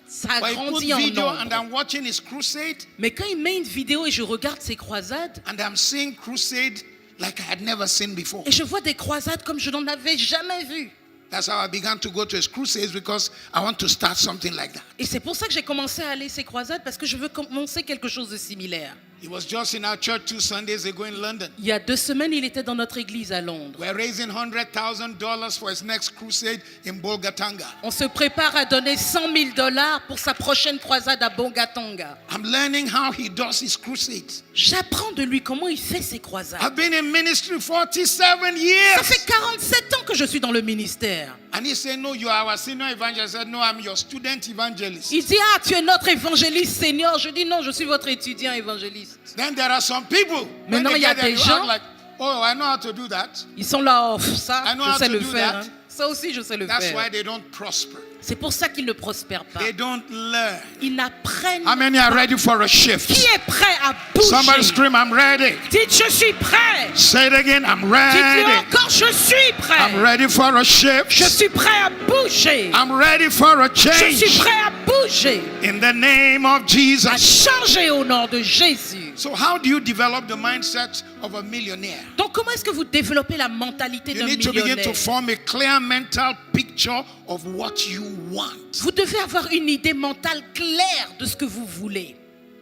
ça a But he put grandi en video and nombre. I'm watching his crusade Mais quand il met une vidéo et je regarde ses croisades, and I'm seeing crusade like I had never seen before. et je vois des croisades comme je n'en avais jamais vu. That's how I began to go to his crusades because I want to start something like that. Et c'est pour ça que j'ai commencé à aller ces croisades, parce que je veux commencer quelque chose de similaire. He was just in our church 2 Sundays ago in London. Il y a 2 semaines, il était dans notre église à Londres. We're raising $100,000 for his next crusade in Bolgatanga. On se prépare à donner $100,000 pour sa prochaine croisade à Bongatanga. I'm learning how he does his crusades. J'apprends de lui comment il fait ses croisades. I've been in ministry 47 Ça years. fait 47 ans que je suis dans le ministère. And he said, no, you are our senior evangelist. I said, no, I'm your student evangelist. Il dit, ah, tu es notre évangéliste senior. Je dis, non, je suis votre étudiant évangéliste. Then there are some people. When Maintenant, they il y a get there, des you gens- act like, oh, I know how to do that. Ils sont là, oh, ça, I know je how sais to le do faire. that. Hein. Ça aussi, je sais le That's why faire. they don't prosper. C'est pour ça qu'ils ne prospèrent pas. They don't learn. Ils n'apprennent How many are pas. ready for a shift? Qui est prêt à bouger? Somebody scream, I'm ready. Dites, je suis prêt. Say it again, I'm Dites-le ready. encore, je suis prêt. I'm ready for a Je shift. suis prêt à bouger. I'm ready for a Je suis change. prêt à bouger. In the name of À Jesus. changer au nom de Jésus. So how do you develop the mindset of a millionaire? Donc, comment est-ce que vous développez la mentalité You d'un need to begin millionnaire? to form a clear mental picture of what you want. Vous devez avoir une idée mentale claire de ce que vous voulez.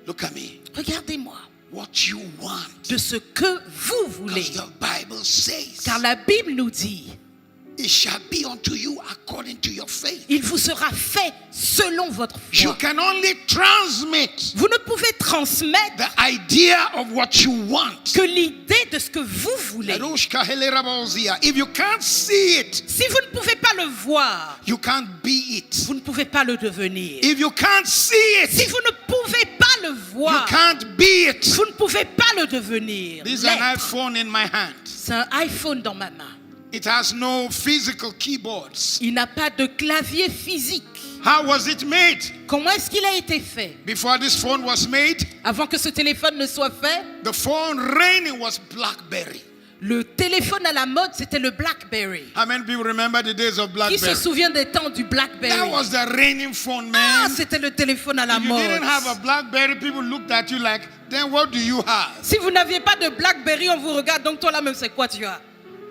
Look at me. Regardez-moi. What you want. De ce que vous voulez. Because the Bible says, Car la Bible nous dit, it shall be unto you according to your faith. il vous sera fait selon votre You foi. can only transmit Vous ne pouvez transmettre the idea of what you want. que l'idée de ce que vous voulez. If you can't see it, Si vous ne pouvez pas le voir, you can't be it. vous ne pouvez pas le devenir. If you can't see Si it, vous ne pouvez pas le you voir, can't be it. vous ne pouvez pas le devenir. This is an L'être. iPhone in my hand. C'est un iPhone dans ma main. It has no physical keyboards. Il n'a pas de clavier physique. How was it made? Comment est-ce qu'il a été fait? Before this phone was made, Avant que ce téléphone ne soit fait, the phone reigning was BlackBerry. le téléphone à la mode, c'était le BlackBerry. How many people remember the days of Qui se BlackBerry? souvient des temps du BlackBerry? That was the reigning phone, Ah, man. c'était le téléphone à la If you mode. didn't have a BlackBerry, people looked at you like, then what do you have? Si vous n'aviez pas de BlackBerry, on vous regarde, donc toi là-même, c'est quoi tu as?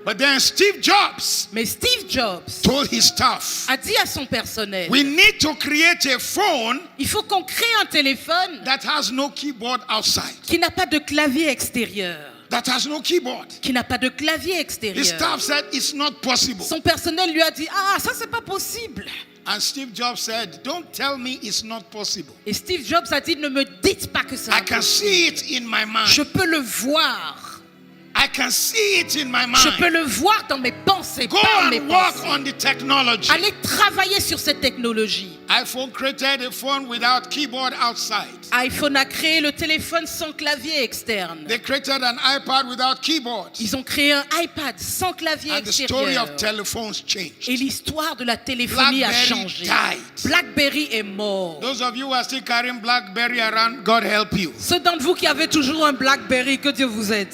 But then Steve Jobs Mais Steve Jobs told his staff, a dit à son personnel, we need to create a phone il faut qu'on crée un téléphone that has no keyboard outside. qui n'a pas de clavier extérieur. That has no keyboard. Qui n'a pas de clavier His extérieur. staff said it's not possible. Son personnel lui a dit, ah, ça c'est pas possible. And Steve Jobs said, don't tell me it's not possible. Et Steve Jobs a dit, ne me dites pas que c'est I can see it in my mind. Je peux le voir. I can see it in my Je peux mind. le voir dans mes pensées, Go par mes and work pensées. on the technology. Allez travailler sur cette technologie. iPhone created a phone without keyboard outside. iPhone a créé le téléphone sans clavier externe. They created an iPad without keyboard. Ils ont créé un iPad sans clavier And the story extérieur. of telephones changed. Et l'histoire de la téléphonie a BlackBerry changé. died. BlackBerry est mort. Those of you who are still carrying BlackBerry around, God help you. Ceux d'entre vous qui avez toujours un BlackBerry, que Dieu vous aide.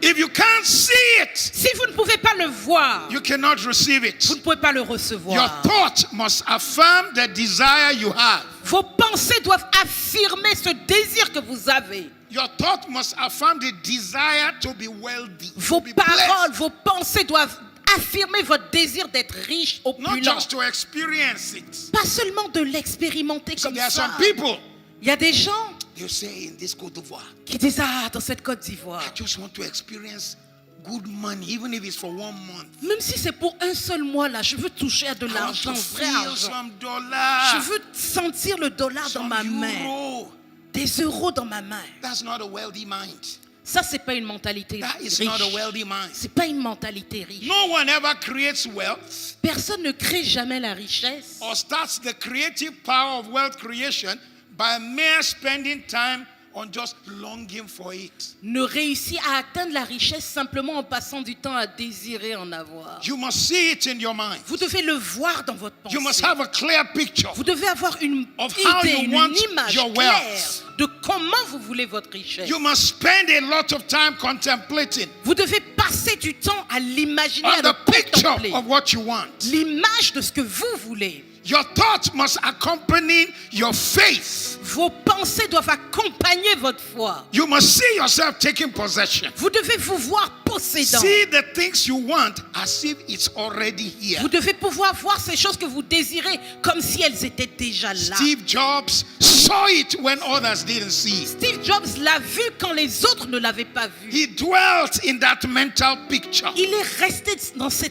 If you can't see it, Si vous ne pouvez pas le voir, you cannot receive it. vous ne pouvez pas le Your recevoir. thought must affirm the desire you have. Vos pensées doivent affirmer ce désir que vous avez. Your thought must affirm the desire to be wealthy. Vos to be paroles, blessed. vos pensées doivent affirmer votre désir d'être riche, Not opulent. just to experience it. Pas seulement de l'expérimenter So comme there are ça. some people, Il y a des gens they say in this Côte d'Ivoire, qui disent, ah, dans cette Côte d'Ivoire, I just want to experience good money, even if it's for 1 month. même si c'est pour un seul mois là, je veux toucher à de I want l'argent, to vrai feel argent. some Je dollar, veux sentir le dollar dans some ma main, euro. des euros dans ma main. That's not a wealthy mind. Ça, c'est pas une mentalité That is riche. not a wealthy mind. C'est pas une mentalité riche. No one ever creates wealth Personne ne crée jamais la richesse or starts the creative power of wealth creation by mere spending time on just longing for it. ne réussit à atteindre la richesse simplement en passant du temps à désirer en avoir. You must see it in your mind. Vous devez le voir dans votre You must pensée. have a clear picture Vous devez avoir une of how idée, you une want image your claire wealth. de comment vous voulez votre richesse. You must spend a lot of time contemplating Vous devez passer du temps à l'imaginer, à on le the picture contempler. of what you want. L'image de ce que vous voulez. Your thoughts must accompany your faith. Vos pensées doivent accompagner votre foi. You must see yourself taking possession. Vous devez vous voir possédant. See the things you want as if it's already here. Vous devez pouvoir voir ces choses que vous désirez comme si elles étaient déjà là. Steve Jobs saw it when others didn't see it. Steve Jobs l'a vu quand les autres ne l'avaient pas vu. He dwelt in that mental picture. Il est resté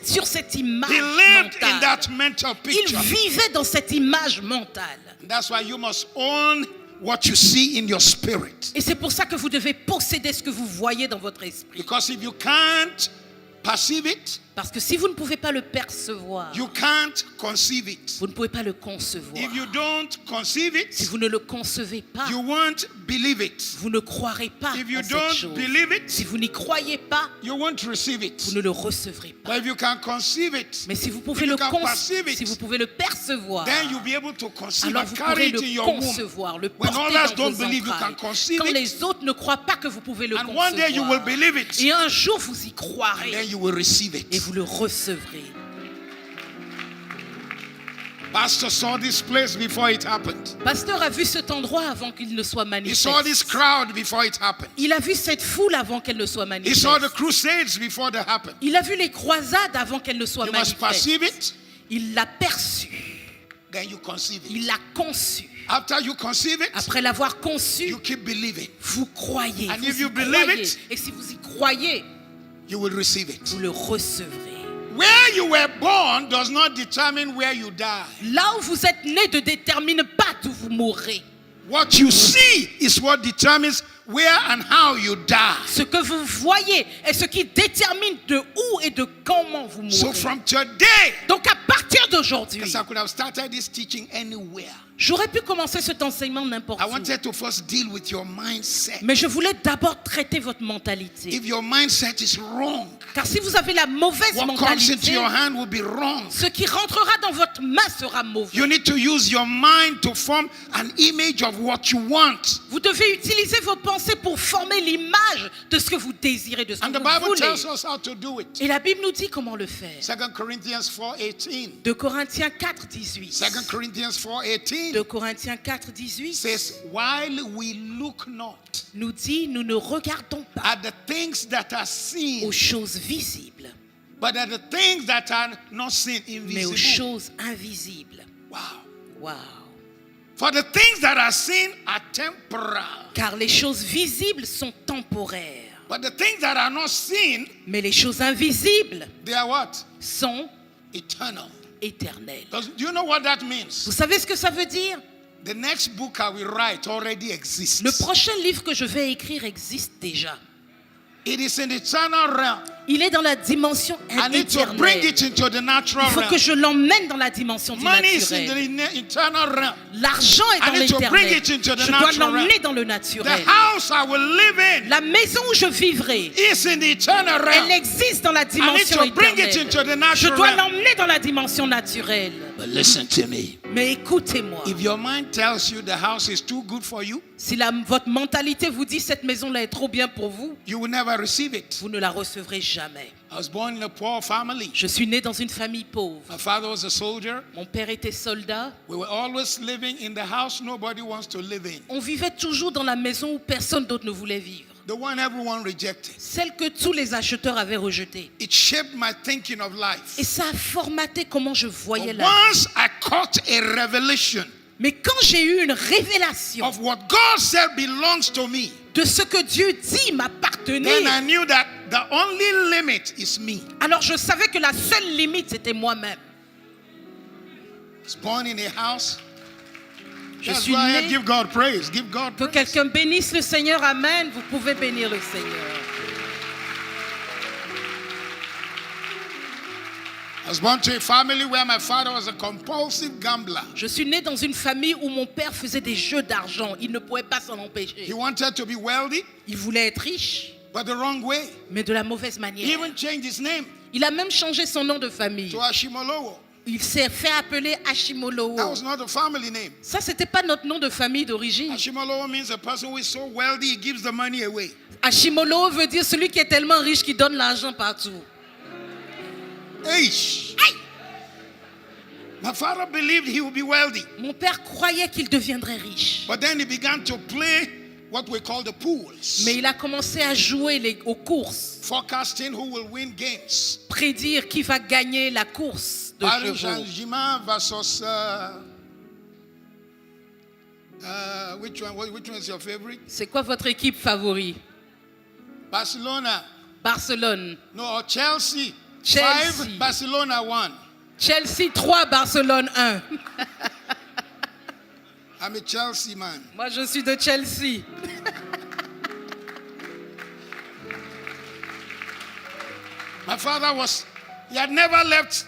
sur cette image He lived in mentale. that mental Il picture. vivait dans cette image mentale. That's why you must own what you see in your spirit. Et c'est pour ça que vous devez posséder ce que vous voyez dans votre esprit. Because if you can't perceive it, Parce que si vous ne pouvez pas le percevoir, you can't conceive it. vous ne pouvez pas le concevoir. If you don't conceive Si it, vous ne le concevez pas, you won't believe it. vous ne croirez pas If you en cette don't chose. believe Si it, vous n'y croyez pas, you won't receive vous it. ne le recevrez pas. But if you can conceive it, Mais si vous pouvez if le you can perceive si vous it, pouvez le percevoir, then you'll be able to conceive alors and vous carry pourrez it in le your womb. concevoir, le When porter others dans don't vos believe you can entrailles. conceive Quand it, les autres ne croient pas que vous pouvez le and one day you will concevoir. believe it, Et un jour vous y and then croirez you will receive et it. vous le recevrez. Pastor saw this place before it happened. Pasteur a vu cet endroit avant qu'il ne soit He saw this manifeste. crowd before it happened. Il a vu cette foule avant qu'elle ne soit He saw the manifeste. crusades before they happened. Il a vu les croisades avant qu'elles ne soient You must manifestes. perceive it, Il l'a perçu. then you conceive it. Il l'a conçu. After you conceive it, Après l'avoir conçu, you keep believing. vous croyez. And Vous if you y believe croyez. it, Et si vous y croyez, You will receive it. vous le recevrez. Where you were born does not determine where you die. Là où vous êtes né ne détermine pas d'où vous mourrez. What you see is what determines where and how you die. Ce que vous voyez est ce qui détermine de où et de comment vous So mourrez. from today, Donc à partir d'aujourd'hui, because I could have started this teaching anywhere. j'aurais pu commencer cet enseignement n'importe I où. wanted to first deal with your mindset. Mais je voulais d'abord traiter votre mentalité. If your mindset is wrong, Car si vous avez la mauvaise what comes into mentalité, your hand will be wrong. ce qui rentrera dans votre main sera mauvais. You need to use your mind to form an image of what you want. Vous devez utiliser vos pensées pour former l'image de ce que vous désirez, de ce que And the vous Bible voulez. tells us how to do it. Et la Bible nous dit comment le faire. 2 Corinthians 4:18. De Corinthiens 4, 18. 2 Corinthians 4:18 De Corinthiens 4, 18 says, while we look not nous dit, nous ne regardons pas at the things that are seen, aux choses visibles, but at the things that are not seen, mais aux invisible. choses invisibles. Wow. Wow. For the things that are seen are temporal, Car les choses visibles sont temporaires, but the things that are not seen, mais les choses invisibles they are what? sont Eternal. éternelles. Do you know what that means? Vous savez ce que ça veut dire? The next book I will write already exists. Le prochain livre que je vais écrire existe déjà. It is in the eternal realm. Il est dans la dimension I need to bring éternelle. it into the natural Il faut que realm. je l'emmène dans la dimension du Money is in naturel. the eternal realm. L'argent est I dans need to bring l'éternel. it into the Je dois natural l'emmener realm. dans le The naturel. house I will live in La maison où je vivrai, is in the eternal realm. elle existe dans la dimension to bring it éternelle. into the Je natural dois realm. l'emmener dans la dimension naturelle. But listen to me. Mais écoutez-moi. If your mind tells you the house is too good for you, Si votre mentalité vous dit cette maison-là est trop bien pour vous, you will never receive it. vous ne la recevrez jamais. I was born in a poor family. Je suis né dans une famille pauvre. My father was a soldier. Mon père était soldat. We were always living in the house nobody wants to live in. On vivait toujours dans la maison où personne d'autre ne voulait vivre. The one everyone rejected. Celle que tous les acheteurs avaient rejetée. It shaped my thinking of life. Et ça a formaté comment je voyais But la vie. once I caught a revelation Mais quand j'ai eu une révélation of what God said belongs to me, de ce que Dieu dit then I m'appartenait, knew that the only limit is me. alors je savais que la seule limite c'était moi-même. I was born in a house. Je That's suis why I né. give God praise. Give God Que praise. quelqu'un bénisse le Seigneur, amen. Vous pouvez bénir le Seigneur. I was born to a family where my father was a compulsive gambler. Je suis né dans une famille où mon père faisait des jeux d'argent. Il ne pouvait pas s'en empêcher. He wanted to be wealthy, Il voulait être riche, but the wrong way. mais de la mauvaise He manière. even changed his name Il a même changé son nom de famille to Ashimolowo. Il s'est fait appeler That Ashimolowo. was not a family name. Ça, c'était pas notre nom de famille d'origine. Ashimolowo means a person who is so wealthy he gives the money away. Ashimolowo veut dire celui qui est tellement riche qu'il donne l'argent partout. Eish. My father believed he would be wealthy. Mon père croyait qu'il deviendrait riche. But then he began to play what we call the pools. Mais il a commencé à jouer aux courses. Forecasting who will win games. Prédire qui va gagner la course de Paris chevaux. Saint-Germain versus which one is your favorite? C'est quoi votre équipe favorite? Barcelona. Barcelone. No, or Chelsea. Chelsea. 5, Barcelona 1. Chelsea 3, Barcelone 1. I'm a Chelsea man. Moi, je suis de Chelsea. My father he had never left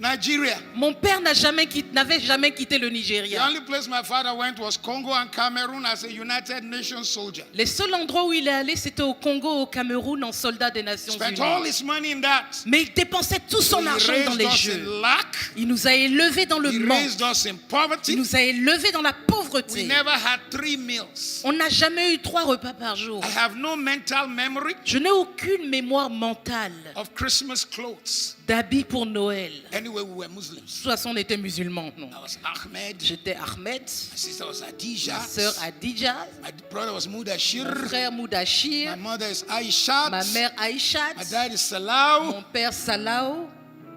Nigeria. Mon père n'avait jamais quitté le The Nigeria. only place my father went was Congo and Cameroon as a United Nations soldier. Les seuls endroits où il est allé, c'était au Congo, au Cameroun, en soldat des Nations Spent all Unies. his money in that. Mais il dépensait tout son He argent dans raised les us jeux. in lack. Il nous a élevés dans le He manque. raised us in Il poverty. nous a élevés dans la We pauvreté. never had 3 meals. On n'a jamais eu 3 repas par jour. I have no mental memory Je n'ai aucune mémoire mentale of Christmas clothes. d'habits pour Noël. Anyway, we were Muslims. De toute façon, on était musulmans, non. I was Ahmed. J'étais Ahmed, My sister was Adija. ma sœur Adija, My brother was Mudashir. mon frère Moudachir, My mother is Aishat. ma mère My Aïchat, dad is Salau. mon père Salao.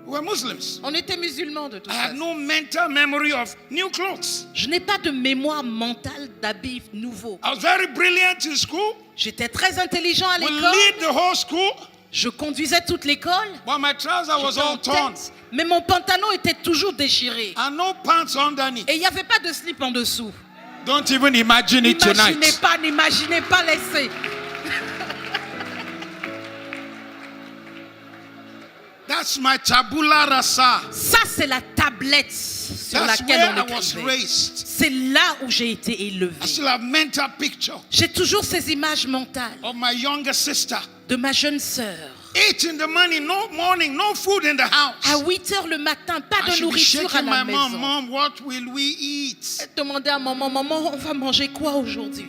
We were Muslims. On était musulmans de toute I had façon. no mental memory of new clothes. Je n'ai pas de mémoire mentale d'habits nouveaux. I was very brilliant in school. J'étais très intelligent à We l'école. lead the whole school. Je conduisais toute l'école. But my trouser was J'étais en all torn. tête. Mais mon pantalon était toujours déchiré. And no pants underneath. Et il n'y avait pas de slip en dessous. Don't even imagine it tonight. N'imaginez pas laisser. That's my tabula rasa. Ça, c'est la tablette sur That's laquelle where on I was écrivait. raised. C'est là où j'ai été élevé. I still have mental picture J'ai toujours ces images mentales of my younger sister. de ma jeune sœur. 8 in the morning, no food in the À house. 8 heures le matin, pas I de should be nourriture à shaking la my mom, maison. Mom, what will we eat? Elle demandait à maman, on va manger quoi aujourd'hui?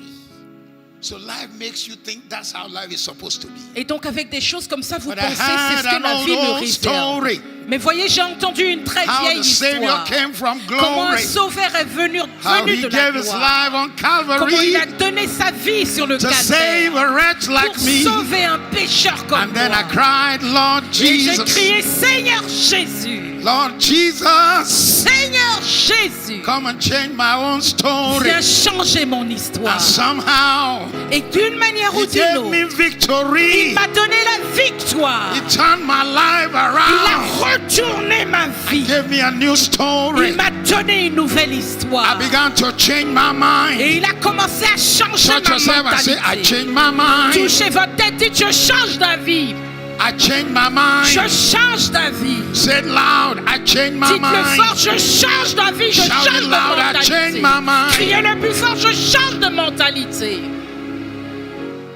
So life makes you think that's how life is supposed to be. Et donc avec des choses comme ça, vous But I pensez c'est ce had que an la vie me old réserve. story. Mais voyez, j'ai entendu une très How vieille the Savior histoire. came from Comment un glory. sauveur est venu How he de la gave his gloire. life on Comment il Calvary a donné sa vie sur le to calvaire save a wretch like pour me. sauver un pécheur comme And then I moi. cried, Lord Et j'ai Jesus, crié, Seigneur Jésus, Lord Jesus, Seigneur Jésus, come and change my own story. viens changer mon histoire. And somehow Et d'une manière ou he d'une gave autre, me il victory. m'a donné la victoire. He turned my life Il a around. retourné ma vie. Gave me a new story. Il m'a donné une nouvelle I histoire. began to change my mind. Et il a commencé à changer Touch ma yourself and say, I mentalité. changed my mind. Touchez votre tête, dites, je change d'avis. I changed my mind. Je change d'avis. Say it loud, I changed my Dites-le fort, mind. je change d'avis, je Shout change it de loud, I mentalité. changed my mind. Criez le plus fort, je change de mentalité.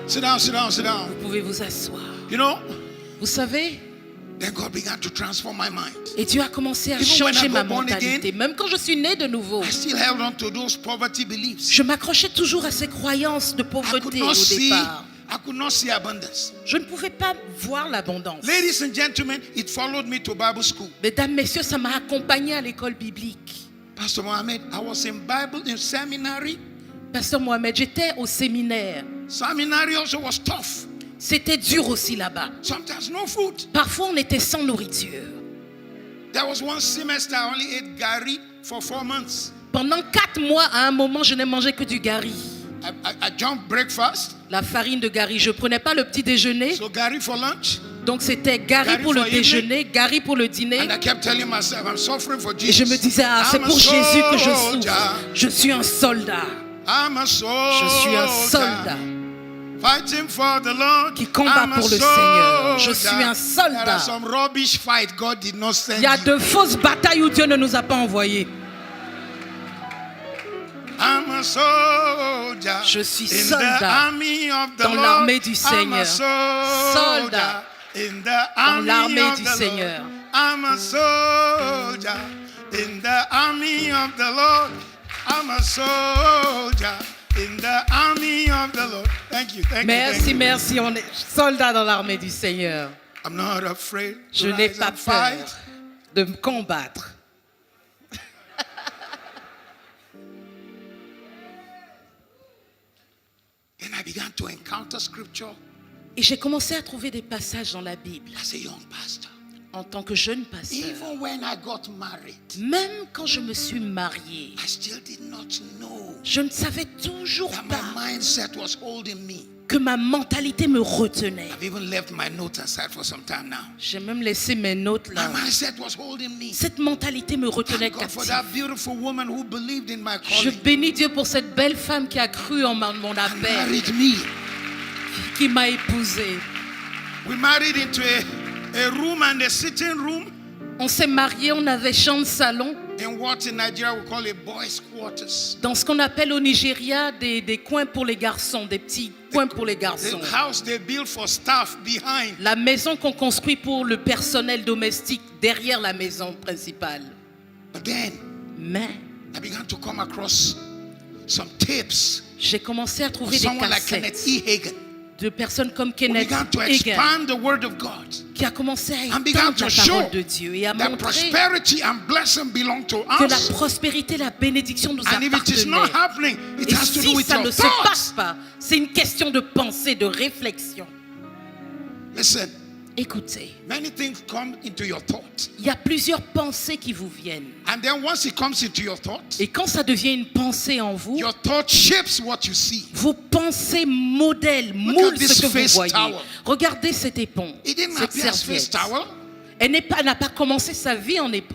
Sit down, sit down, sit down. Vous pouvez vous asseoir. You know, Vous savez, then God began to transform my mind. et Dieu a commencé à Even when I changer got ma born mentalité. Même quand je suis né de nouveau, I still held on to those poverty beliefs. je m'accrochais toujours à ces croyances de I could pauvreté not au see, départ. I could not see abundance. Je ne pouvais pas voir l'abondance. Ladies and gentlemen, it followed me to Bible school. Mesdames, messieurs, ça m'a accompagné à l'école biblique. Pastor Mohammed, I was in Bible in seminary. Pasteur Mohamed, j'étais au séminaire. Seminary also was tough. C'était dur aussi là-bas. Sometimes no food. Parfois, on était sans nourriture. There was one semester I only ate gari for 4 months. Pendant 4 mois, à un moment, je n'ai mangé que du gari. I jumped breakfast, La farine de gari. Je ne prenais pas le petit déjeuner. so gari for lunch. Donc, c'était gari Gari pour le for evening. déjeuner, gari pour le dîner. And I kept telling myself, I'm suffering for Et je me Jesus. disais, ah, c'est I'm a pour Jésus que je soldier. souffre. Je suis un soldat. I'm a soldier. Je suis un soldat Fighting for the Lord. qui combat I'm a pour le Seigneur. Je soldier. suis un There soldat. are some rubbish fight God did not send Il y a you. de fausses batailles où Dieu ne nous a pas envoyés. I'm a soldier. Je suis in the soldat army of the dans Lord. l'armée du I'm Seigneur. a soldier Soldat in the dans army l'armée of du the Seigneur. Lord. I'm a soldier in the army of the Lord. I'm a soldier in the army of the Lord. Thank you, thank Merci, you. merci. On est soldats dans l'armée du Seigneur. I'm not afraid Je to n'ai rise pas and fight. peur de me combattre. Then I began to encounter scripture Et j'ai commencé à trouver des passages dans la Bible as a young pastor. en tant que jeune pasteur. Even when I got married, Même quand je me suis mariée, I still did not know je ne savais toujours that pas my mindset was holding me. que ma mentalité me retenait. I've even left my notes aside for some time now. J'ai même laissé mes notes là. My mindset was holding me. Cette mentalité me retenait Thank God for captive. that beautiful woman who believed in my Je calling bénis Dieu pour cette belle femme qui a cru en mon and appel, married me. qui m'a épousée. We married into a room and a sitting room On s'est mariés, on avait chambre salon in what in Nigeria we call a boys' quarters. dans ce qu'on appelle au Nigeria des coins pour les garçons, des petits coins pour les garçons. The house they built for staff behind. La maison qu'on construit pour le personnel domestique derrière la maison principale. But then Mais I began to come across some tapes j'ai commencé à of trouver des someone like Kenneth cassettes E. Hagin de personnes comme who Kenneth began to Hagin expand the word of God. qui a commencé à And began étendre to la show parole de Dieu et à That montrer prosperity and blessing belong to que la us. prospérité, la bénédiction nous And if it is not appartenait. happening, it Et has to do si with ça your ne se passe thoughts. pas, c'est une question de pensée, de réflexion. Listen, Écoutez, many things come into your thoughts. il y a plusieurs pensées qui vous viennent. And then once it comes into your thoughts, Et quand ça devient une pensée en vous, your thought shapes what you see. vos pensées modèlent, Look moulent at this ce que vous face voyez. towel. Regardez cette éponge, It didn't cette appear as face serviette. towel. Elle n'a pas commencé sa vie en It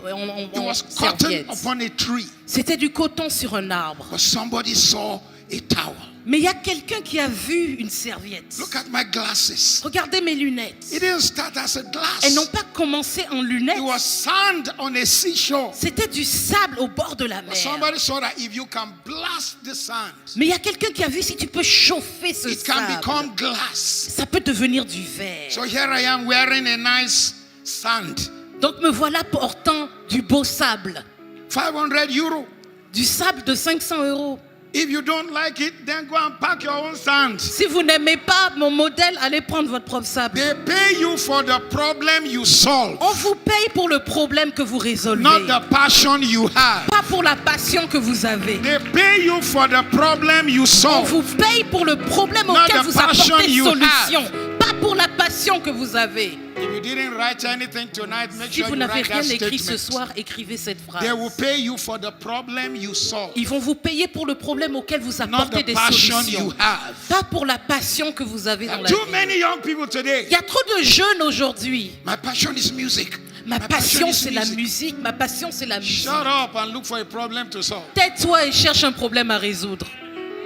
was cotton serviette. upon a tree. C'était du coton sur un arbre. But somebody saw a towel. Mais il y a quelqu'un qui a vu une serviette. Look at my glasses. Regardez mes lunettes. It didn't start as a glass. Elles n'ont pas commencé en lunettes. It was sand on a seashore. C'était du sable au bord de la But mer. somebody saw that if you can blast the sand, Mais il y a quelqu'un qui a vu si tu peux chauffer ce it can sable, become glass. ça peut devenir du verre. So here I am wearing a nice sand. Donc me voilà portant du beau sable, 500 euros. du sable de 500 €. If you don't like it, then go and pack your own sand. Si vous n'aimez pas mon modèle, allez prendre votre propre sable. They pay you for the problem you solve, On vous paye pour le problème que vous résolvez, not the passion you have. pas pour la passion que vous avez. They pay you for the problem you On solve. vous paye pour le problème Not auquel the vous passion apportez you solution, pas pour la passion que vous avez. If you didn't write anything tonight, make Si sure vous you n'avez write that rien écrit ce statement. soir, écrivez cette phrase. They will pay you for the problem you solve, Ils vont vous payer pour le problème auquel vous not apportez the des passion solutions, you have. pas pour la passion que vous avez dans la Too vie. many young people today. Il y a trop de jeunes aujourd'hui. My passion is music. Ma My passion, is c'est la music. musique. Ma passion, c'est la musique. Shut up and look for a problem to solve. Tais-toi et cherche un problème à résoudre.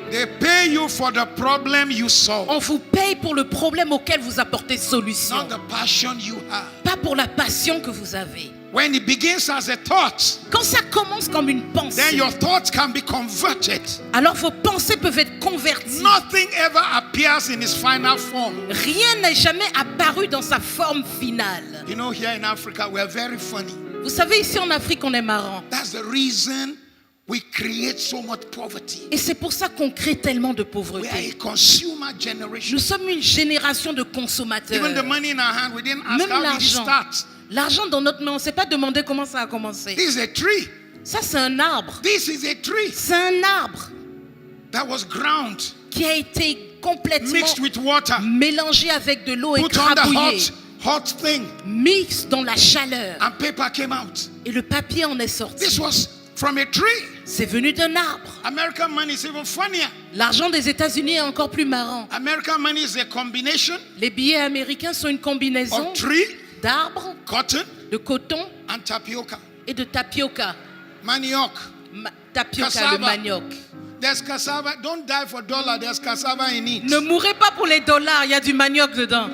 They pay you for the problem you solve, On vous paye pour le problème auquel vous apportez solution, not the passion you have. pas pour la passion que vous avez. When it begins as a thought, Quand ça commence comme une then pensée, your thoughts can be converted. alors vos pensées peuvent être converties. Nothing ever appears in its final form. Rien n'est jamais apparu dans sa forme finale. You know, here in Africa, we're very funny. Vous savez, ici en Afrique, on est marrant. That's the reason we create so much poverty. Et c'est pour ça qu'on crée tellement de We are pauvreté. a consumer generation. Nous sommes une génération de Even the consommateurs. money in our hand, we didn't ask Même how did it l'argent. start. L'argent dans notre main, on ne s'est pas demandé comment ça a commencé. This is a tree. Ça, c'est un arbre. This is a tree C'est un arbre that was ground, qui a été complètement mixed with water, mélangé avec de l'eau put on the écrabouillée, hot thing, mixte dans la chaleur. and paper came out. Et le papier en est This sorti. was from a tree. C'est venu d'un arbre. American money is even funnier. L'argent des États-Unis est encore plus marrant. American money is a combination Les billets américains sont une combinaison of tree, d'arbres, cotton, de coton and tapioca. et de tapioca. Manioc. Tapioca, Cassava. le manioc. There's cassava. Don't die for dollar. There's cassava in it. Ne mourrez pas pour les dollars, il y a du manioc dedans.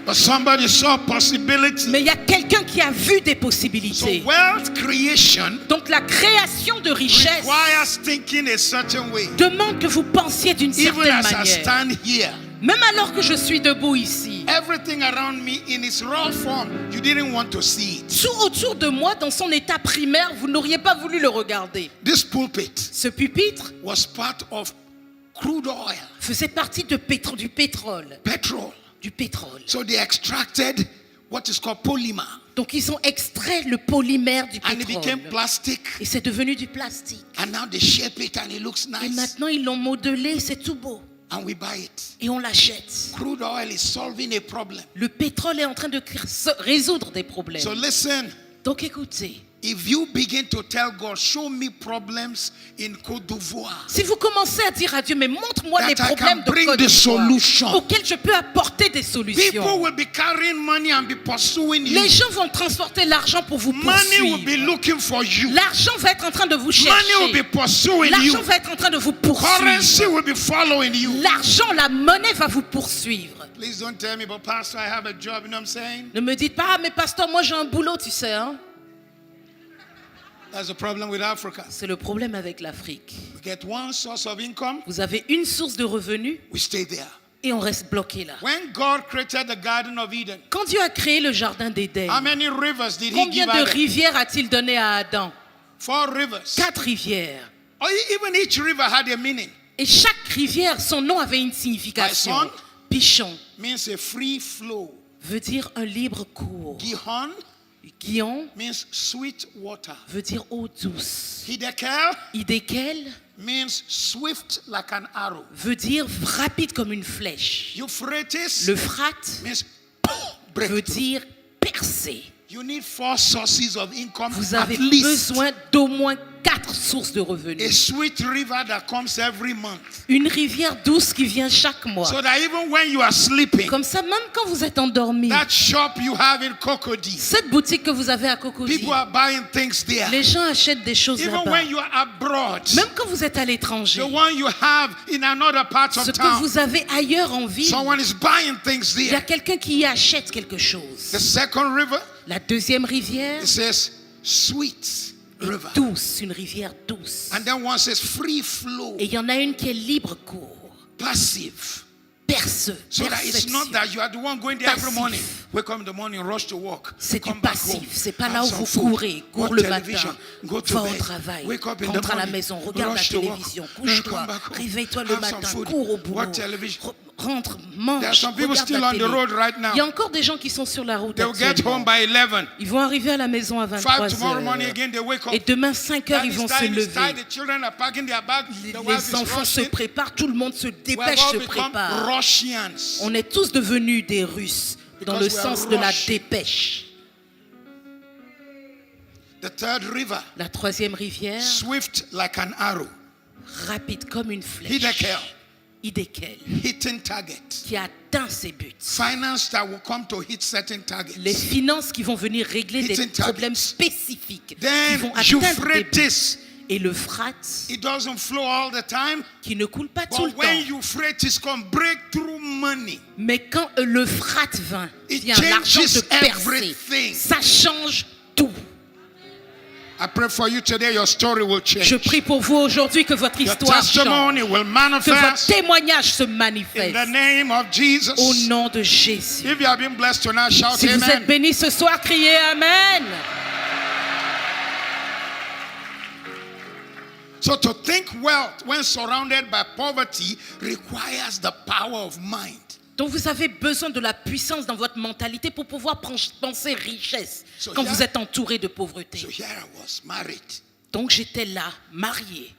But somebody saw possibility. Mais il y a quelqu'un qui a vu des So possibilités. wealth creation Donc la création de richesse requires thinking a certain way. demande que vous pensiez d'une Even certaine as I manière. stand here, Même alors que je suis debout ici, everything around me in its raw form, you didn't want to see it. tout autour de moi, dans son état primaire, vous n'auriez pas voulu le regarder. This pulpit Ce pupitre was part of crude oil, faisait partie du pétrole. petrol. Du pétrole. So they extracted what is called polymer, Donc ils ont extrait le polymère du and it became pétrole. plastic. Et c'est devenu du plastique. And now they shape it and it looks Et nice, maintenant ils l'ont modelé, c'est tout beau. and we buy it. Et on l'achète. Crude oil is solving a problem. Le pétrole est en train de résoudre des problèmes. So listen, Donc écoutez, if you begin to tell God, show me problems in Côte d'Ivoire, si vous commencez à dire à Dieu, mais montre-moi That les I can problèmes de bring Côte the d'Ivoire solution. auxquels je peux apporter des people solutions. will be carrying money and be pursuing you. Les gens vont transporter l'argent pour vous Money will be poursuivre. looking for you. L'argent va être en train de vous Money will be chercher. pursuing you. L'argent va être en train de vous Currency poursuivre. will be following you. L'argent, la monnaie va vous poursuivre. Please don't tell me, but Pastor, I have a job. You know what I'm saying? Ne me dites pas, ah, mais pasteur, moi j'ai un boulot, tu sais. Hein? That's the problem with Africa. C'est le problème avec l'Afrique. We get one source of income, Vous avez une source de revenus we stay there. et on reste bloqué là. When God created the Garden of Eden, Quand Dieu a créé le jardin d'Éden, how many rivers did He combien give de Adam? rivières a-t-il donné à Adam? 4 rivers. 4 rivières. Or even each river had a meaning. Et chaque rivière, son nom avait une signification. Pison. Pichon Means a free flow. veut dire un libre cours. Gihon Guion means sweet water. veut dire eau douce. Hidekel Idékel means swift like an arrow. veut dire rapide comme une flèche. Euphrates L'Euphrate means veut breakthrough. dire percer. You need 4 sources of income Vous at avez least. besoin d'au moins 4 sources de A revenus. sweet river that comes every month. Une rivière douce qui vient chaque mois. So that even when you are sleeping, Comme ça, même quand vous êtes endormi, that shop you have in Cocody, cette boutique que vous avez à Cocody, people are buying things there. les gens achètent des choses Even là-bas. when you are abroad, Même quand vous êtes à l'étranger, the one you have in another part ce of que town, vous avez ailleurs en ville, someone is buying things il y a there. quelqu'un qui y achète quelque chose. The second river, La deuxième rivière it says sweet river. est douce, une rivière douce. And then one says free flow, Et il y en a une qui est libre cours, passive. So that it's not perception. that you are the one going there every Passif. morning. Wake up in the morning, rush to work. C'est du come back home, passif, c'est pas là have où some vous food, courez, cours watch le television, matin, go to va au bed, travail, wake up in the rentre à la morning, maison, regarde la rush to work, télévision, then couche-toi, come back home, réveille-toi le have some matin, food, cours au boulot, watch television. rentre, There are mange, some people regarde still la on the télé. road right now. Il y a encore des gens qui sont sur la route They will get home actuellement. by 11. Ils vont arriver à la maison à 5 23 tomorrow morning heures. again, they wake up. Et demain, 5 heures, ils Daddy's vont se time is lever. tired, the children are packing their bag, the wife Les is enfants se rushing. préparent, tout le monde se We have dépêche, all se become prépare. Russians. On est tous devenus des Russes dans Because le we are sens de la rushing. dépêche. The third river, La troisième rivière, swift like an arrow, rapide comme une flèche. Hidekel, Idékel, hitting target. qui atteint ses buts. Finance that will come to hit certain targets. Les finances qui vont venir régler des Hitting problèmes targets. spécifiques, qui Then vont atteindre des buts. Euphrates, Et l'Euphrate, it doesn't flow all the time, qui ne coule pas tout le but when temps. Euphrates come, breakthrough money. Mais quand l'Euphrate It vient, l'argent changes de percer, everything. ça change tout. I pray for you today, your story will change. Je prie pour vous aujourd'hui que votre Your histoire change, testimony will que votre manifest témoignage se in the manifeste name of Jesus. au nom de Jésus. If you have been blessed tonight, shout Si vous êtes amen. bénis ce soir, criez Amen. So to think wealth when surrounded by poverty requires the power of mind. Donc vous avez besoin de la puissance dans votre mentalité pour pouvoir penser richesse So quand here- vous êtes entouré de pauvreté. So here I was married. Donc j'étais là, marié.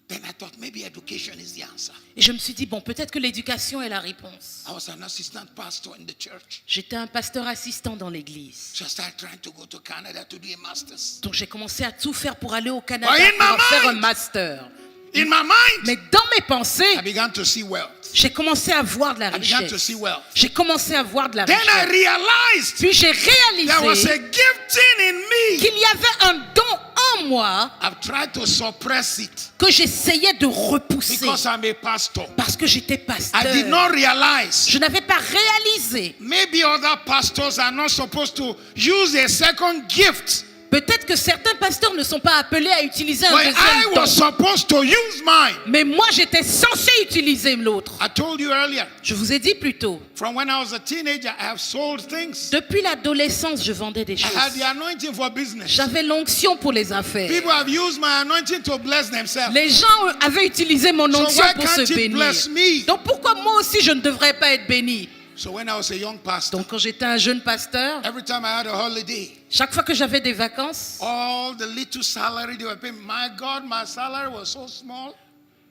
Then I thought maybe education is the answer. Et je me suis dit, bon, peut-être que l'éducation est la réponse. I was an assistant pastor in the church. J'étais un pasteur assistant dans l'église. So I started trying to go to Canada to do a master's. Donc j'ai commencé à tout faire pour aller au Canada Oh, in pour my faire un mind. master. In my mind, Mais dans mes pensées, I began to see wealth. j'ai commencé à voir de la I began to richesse. see wealth. J'ai commencé à voir de la Then I richesse. realized Puis j'ai there was a réalisé gifting in me qu'il y avait un don pendant moi I've tried to suppress it que j'essayais de repousser because I'm a pastor. parce que j'étais pasteur. I did not realize Je n'avais pas réalisé. maybe other pastors are not supposed to use a second gift, Peut-être que certains pasteurs ne sont pas appelés à utiliser un but I deuxième was don. supposed to use mine. Mais moi, j'étais censé utiliser l'autre. I told you earlier, Je vous ai dit plus tôt. from when I was a teenager, I have sold things. Depuis l'adolescence, je vendais des I had choses. the anointing for business. J'avais l'onction pour les affaires. People have used my anointing to bless themselves. Les gens avaient utilisé mon So onction why pour se can't it bénir. bless me? Donc pourquoi moi aussi je ne devrais pas être béni? So when I was a young pastor, Donc quand j'étais un jeune pasteur, every time I had a holiday, chaque fois que j'avais des vacances, all the little salary they were paying, my God, my salary was so small.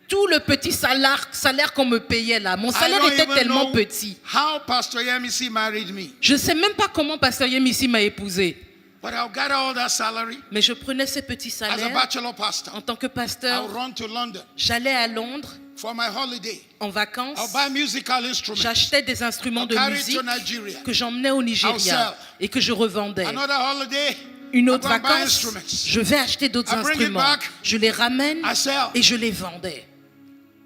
tout le petit salaire qu'on me payait là, mon I salaire don't était even tellement know petit. how Pastor Yemisi married me. Je ne sais même pas comment Pasteur Yemisi m'a épousé. But I'll gather all that salary Mais je prenais ces petits as a salaires. bachelor pastor. En tant que I'll pasteur, run to London j'allais à Londres for my holiday. en I'll vacances. buy musical instruments. J'achetais des instruments I'll de carry it musique to Nigeria. que j'emmenais au I'll Nigeria sell. et que je revendais. Another holiday, Une I'll autre go and buy vacance, instruments. je vais acheter d'autres I bring it instruments. back. Je les ramène I sell. et je les vendais.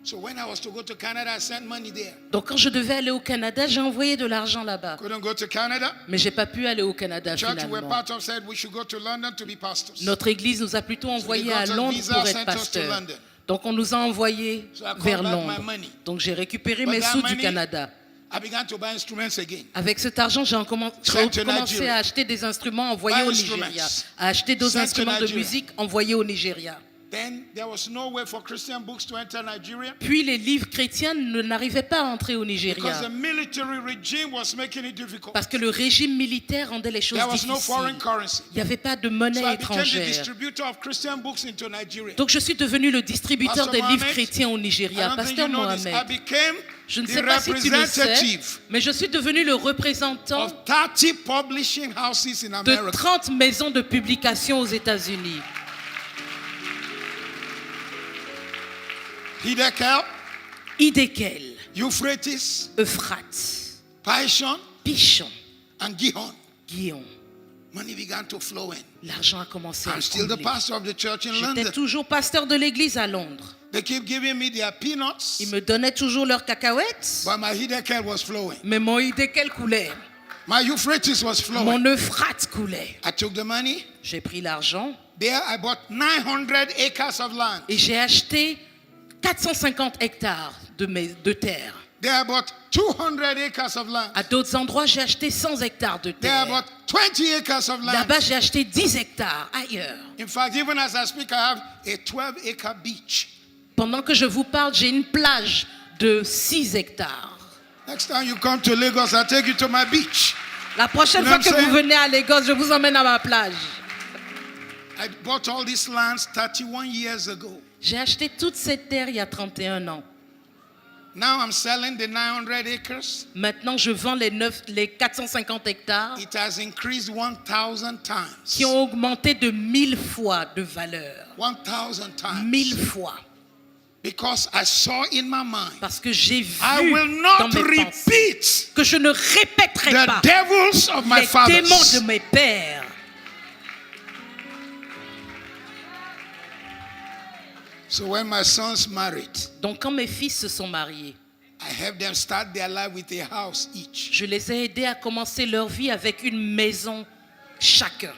So when I was to go to Canada, I sent money there. Donc quand je devais aller au Canada, j'ai envoyé de l'argent là-bas. Couldn't go to Canada. Mais j'ai pas pu aller au Canada Church we were finalement. part of said we should go to London to be pastors. Notre église nous a plutôt envoyés à got a Londres visa, pour sent être us to pasteurs. London. Donc on nous a envoyés So I called vers back my Londres. money. Donc j'ai récupéré But mes that sous du money- Canada. I began to buy instruments again. Avec cet argent, j'ai Sent to commencé Nigeria. à acheter des instruments envoyés Buy au instruments. Nigeria, à acheter d'autres Sent to instruments de Nigeria. musique envoyés au Nigeria. Then there was no way for Christian books to enter Nigeria Puis les livres chrétiens n'arrivaient pas à entrer au because Nigeria the military regime was making it difficult. parce que le régime militaire rendait les choses There was no foreign difficiles. currency. Il n'y avait pas de So monnaie I became the étrangère. distributor of Christian books into Nigeria. Donc je suis devenu le distributeur Pastor des livres Mohammed, chrétiens au I Nigeria. don't think Pasteur you know this. I Mohamed, became je ne the sais pas si tu le sais, representative mais je suis devenu le représentant of 30 publishing houses in de America. 30 maisons de publication aux États-Unis. Hiddekel, Hiddekel, Euphrates, Euphrate, Pishon, Pichon, and Gihon. Guillaume. Money began to flow in. L'argent a commencé à I'm still the couler. pastor of the church in J'étais London. toujours pasteur de l'église à Londres. They keep giving me their peanuts, Ils me donnaient toujours leurs cacahuètes, but my Hiddekel was flowing. mais mon Hiddekel coulait. My Euphrates was flowing. Mon Euphrate coulait. I took the money. J'ai pris l'argent There I bought 900 acres of land. et j'ai acheté 450 hectares de terre. There I bought 200 acres of land. À d'autres endroits, j'ai acheté 100 hectares de There I terre. bought 20 acres of land. Là-bas, j'ai acheté 10 hectares ailleurs. In fact, even as I speak, I have a 12-acre beach. Pendant que je vous parle, j'ai une plage de 6 hectares. Next time you come to Lagos, I'll take you to my beach. La prochaine You know fois que what I'm vous venez à Lagos, je vous emmène à ma plage. I bought all these lands 31 years ago. J'ai acheté toute cette terre il y a 31 ans. Now I'm selling the 900 acres. Maintenant, je vends les 450 hectares It has increased 1,000 qui times. ont augmenté de 1000 fois de valeur. 1,000 times. 1000 fois. Because I saw in my mind, Parce que j'ai vu I will dans not mes pensées repeat que je ne répéterai the pas devils of my les démons de fathers. mes pères. So when my sons married, Donc quand mes fils se sont mariés, I helped them start their life with a house each. je les ai aidés à commencer leur vie avec une maison chacun.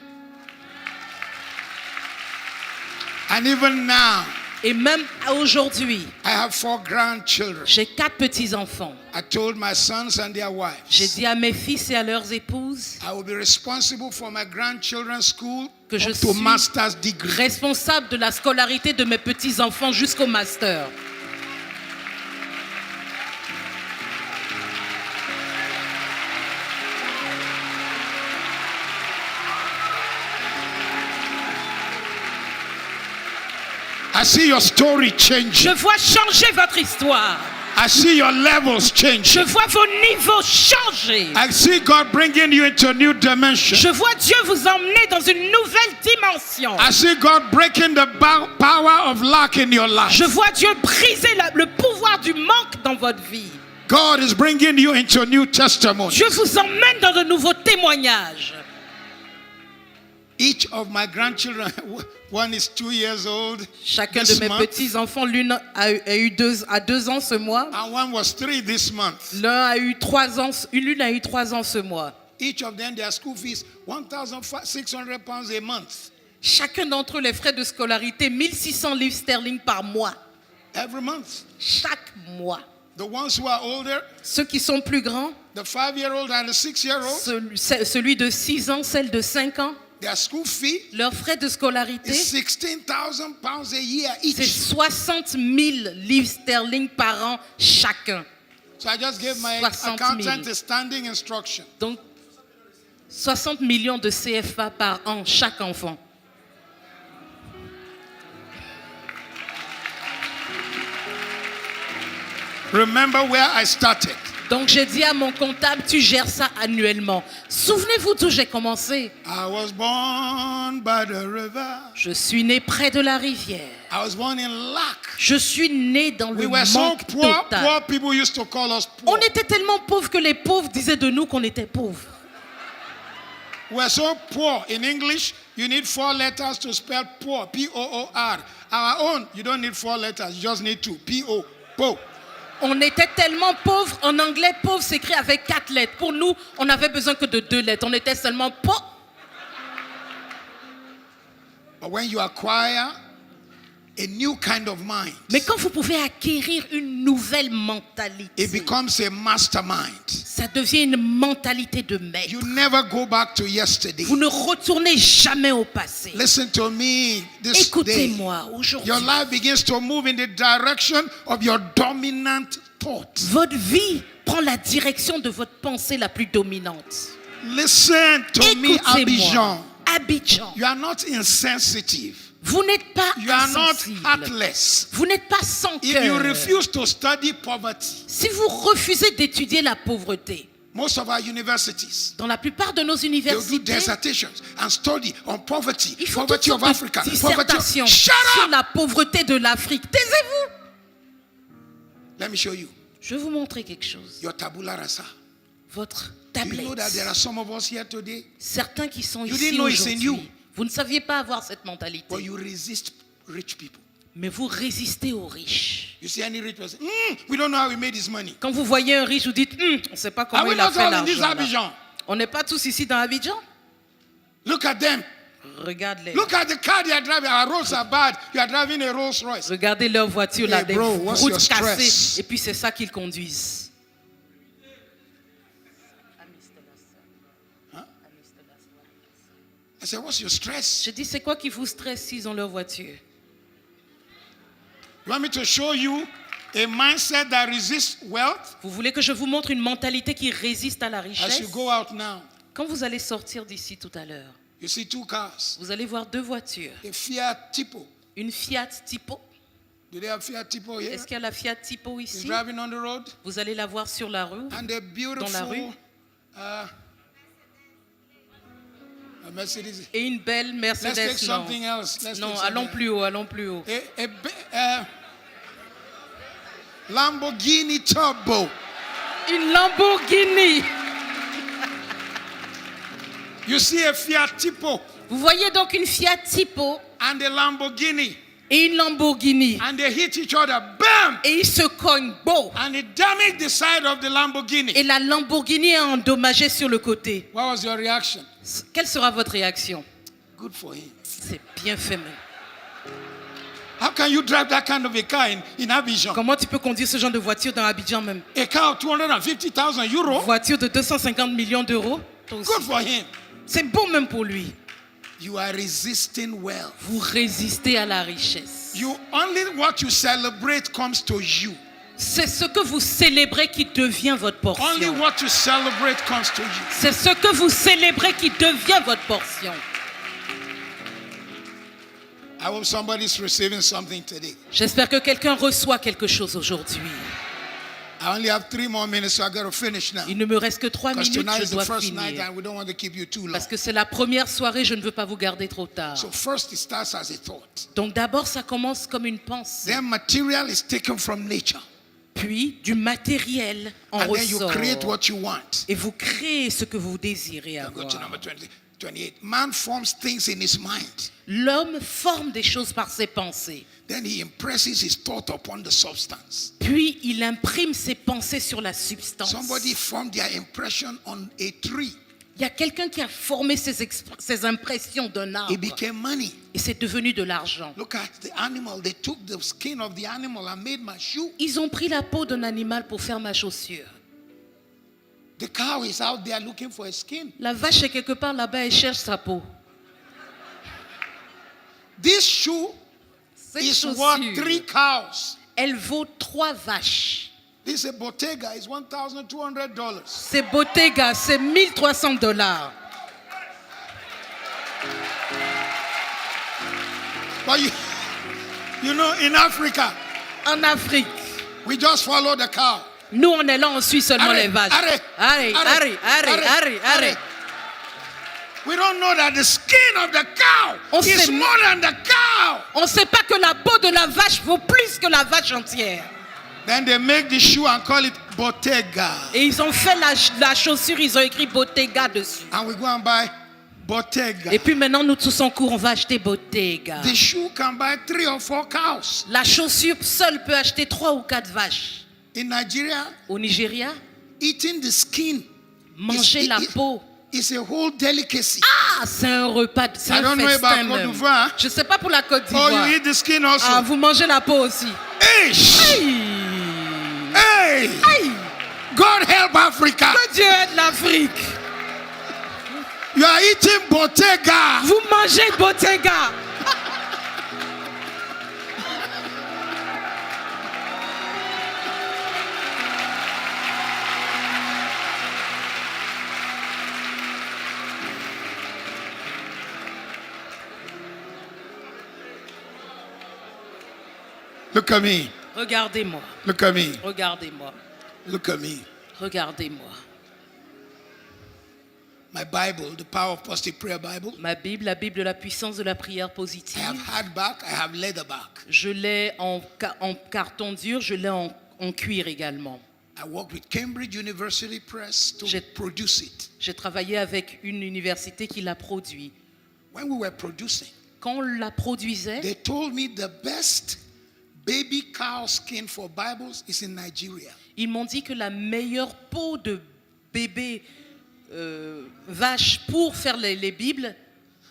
And even now, Et même aujourd'hui, I have 4 grandchildren. j'ai 4 petits-enfants. I told my sons and their J'ai wives, dit à mes fils et à leurs épouses I will be responsible for my grandchildren's school que je up to suis master's degree. responsable de la scolarité de mes petits-enfants jusqu'au master. I see your story changing. Je vois changer votre histoire. I see your levels changing. Je vois vos niveaux changer. I see God bringing you into a new dimension. Je vois Dieu vous emmener dans une nouvelle dimension. I see God breaking the power of lack in your life. Je vois Dieu briser le pouvoir du manque dans votre vie. God is bringing you into a new testimony. Dieu vous emmène dans de nouveaux témoignages. Each of my grandchildren, one is 2 years old Chacun de this mes month, petits-enfants, l'une a 2 ans ce mois. and one was 3 this month. L'un a eu 3 ans, l'une a eu 3 ans ce mois. Each of them, their school fees, £1,600 a month. Chacun d'entre eux, les frais de scolarité, 1600 livres sterling par mois. Every month. Chaque mois. The ones who are older, Ceux qui sont plus grands, the 5-year-old and the 6-year-old, celui de 6 ans, celle de 5 ans, their school fee leurs frais de scolarité, is £16,000 a year c'est each. 60 000 livres sterling par an chacun. So I just gave my 60 000. accountant a standing instruction. Donc, 60 millions de CFA par an chaque enfant. Remember where I started. Donc j'ai dit à mon comptable, tu gères ça annuellement. Souvenez-vous d'où j'ai commencé. I was born by the river. Je suis né près de la rivière. I was born in lack. Je suis né dans le We were so manque poor, total. poor people used to call us poor. On était tellement pauvres que les pauvres disaient de nous qu'on était pauvres. We were so poor. In English, you need 4 letters to spell poor. P-O-O-R. Our own, you don't need 4 letters. You just need 2. P-O. Po. On était tellement pauvres. En anglais, pauvre s'écrit avec 4 lettres. Pour nous, on n'avait besoin que de 2 lettres. On était seulement pauvres. But when you acquire a new kind of mind, Mais quand vous pouvez acquérir une nouvelle it mentalité, becomes a mastermind. ça devient une mentalité de maître. You never go back to yesterday. Vous ne retournez jamais au passé. Listen to me this day. Écoutez-moi, aujourd'hui, Your life begins to move in the direction of your dominant thought. votre vie prend la direction de votre pensée la plus dominante. Listen to me, Écoutez-moi, Abidjan. Abidjan, You are not insensitive. vous n'êtes pas You are not insensible. heartless. Vous n'êtes pas sans If you cœur. refuse to study poverty, Si vous refusez d'étudier la pauvreté, most of our universities, dans la plupart de nos they will do universités, dissertations and study on poverty, ils font poverty toutes of sortes Africa, de poverty of... dissertations Shut sur up! la pauvreté de l'Afrique. Taisez-vous. Let me show you Je vais vous montrer quelque chose. your tabula rasa. Votre Do you know that there tablette. are some of us here today, Certains qui sont You ici didn't know it's in you. aujourd'hui, vous ne saviez pas avoir cette mentalité. but you resist rich people. Mais vous résistez aux riches. You see any rich person, we don't know how he made his money. Quand vous voyez un riche, vous dites, on ne sait pas Are comment we il a not fait all in this l'argent. là. Abidjan? On n'est pas tous ici dans Abidjan. Look at them. Regarde-les. Look at the car they are driving. Our roads are bad. You are driving a Rolls Royce. Regardez leur voiture là, Hey, des bro, what's your routes stress? cassées. Et puis c'est ça qu'ils conduisent. I said, what's your stress? Je dis, c'est quoi qui vous stresse s'ils ont leur voiture? You want me to show you a mindset that resists wealth? Vous voulez que je vous montre une mentalité qui résiste à la As richesse? you go out now, Quand vous allez sortir d'ici tout à l'heure, you see 2 cars. vous allez voir 2 voitures. A Fiat Tipo. Une Fiat Tipo. Do they have Fiat Tipo here? Est-ce qu'il y a la Fiat Tipo It's ici? driving on the road. Vous allez la voir sur la rue. And a Dans la rue. beautiful a Mercedes. Et une belle Let's take Mercedes. Non, something else. Let's non, take allons something plus haut, allons plus haut. Lamborghini Turbo. Une Lamborghini. You see a Fiat Tipo Vous voyez donc une Fiat Tipo and a Lamborghini. et une Lamborghini. And they hit each other. Bam! Et ils se cognent beau. And it damaged the side of the Lamborghini. Et la Lamborghini est endommagée sur le côté. What was your reaction? Quelle sera votre réaction? Good for him. C'est bien fait même. How can you drive that kind of a car in Abidjan? Comment tu peux conduire ce genre de voiture dans Abidjan même? A car of 250,000 euros? Voiture de 250 millions d'euros. Good for him. C'est beau même pour lui. You are resisting wealth. Vous résistez à la richesse. Only what you celebrate comes to you. C'est ce que vous célébrez qui devient votre Only portion. what you celebrate comes to you. C'est ce que vous célébrez qui devient votre portion. I hope somebody's receiving something today. J'espère que quelqu'un reçoit quelque chose aujourd'hui. I only have 3 more minutes, so I got to finish now. Il ne me reste que 3 Because minutes, tonight je is the dois first night finir. and we don't want to keep you too long. Parce que c'est la première soirée, je ne veux pas vous garder trop tard. So first it starts as a thought. Donc d'abord, ça commence comme une pensée. Then material is taken from nature. Puis du matériel en And then you ressort. create what you want. Et vous créez ce que vous désirez Go to avoir. number 20. 28. Man forms things in his mind. L'homme forme des choses par ses pensées. Then he impresses his thought upon the substance. Puis il imprime ses pensées sur la substance. Somebody formed their impression on a tree. Il y a quelqu'un qui a formé ses impressions d'un arbre. It became money. Et c'est devenu de l'argent. Look at the animal. They took the skin of the animal and made my shoe. Ils ont pris la peau d'un animal pour faire ma chaussure. The cow is out there looking for a skin. La vache est quelque part là-bas et cherche sa peau. This shoe Cette is worth 3 chaussure, cows. elle vaut 3 vaches. This Bottega is $1,200. C'est Bottega, c'est $1,300. But you know, in Africa, En Afrique, we just follow the cow. nous on est là, on suit seulement Arrête, les vaches. arrête, Arrête, arrête, arrête, arrête, arrête. We don't know that the skin of the cow On is sait- more than the cow. On ne sait pas que la peau de la vache vaut plus que la vache entière. Then they make the shoe and call it Bottega. Et ils ont fait la chaussure, ils ont écrit Bottega dessus. And we go and buy Bottega. Et puis maintenant, nous tous en cours, on va acheter Bottega. The shoe can buy 3 or 4 cows. La chaussure seule peut acheter 3 ou 4 vaches. In Nigeria, Au Nigeria, eating the skin manger la peau. is a whole delicacy. Ah, c'est un repas, c'est I un don't know festin about Côte même. d'Ivoire. Je ne sais pas pour la Côte Oh, d'Ivoire. you eat the skin also. Ah, vous mangez la peau aussi. Eish! Aïe! Hey! Aïe! God help Africa. Que Dieu aide l'Afrique. You are eating Bottega. Vous mangez Bottega. Look at me. Regardez-moi. Look at me. Regardez-moi. Look at me. Regardez-moi. My Bible, the Power of Positive Prayer Bible. Ma Bible, la Bible de la puissance de la prière I positive. have hardback, I have leatherback. Je l'ai en carton dur, je l'ai en cuir également. I worked with Cambridge University Press to J'ai- produce it. J'ai travaillé avec une université qui l'a produit. When we were producing, Quand on la produisait, they told me the best baby cow skin for Bibles is in Nigeria. ils m'ont dit que la meilleure peau de bébé vache pour faire les Bibles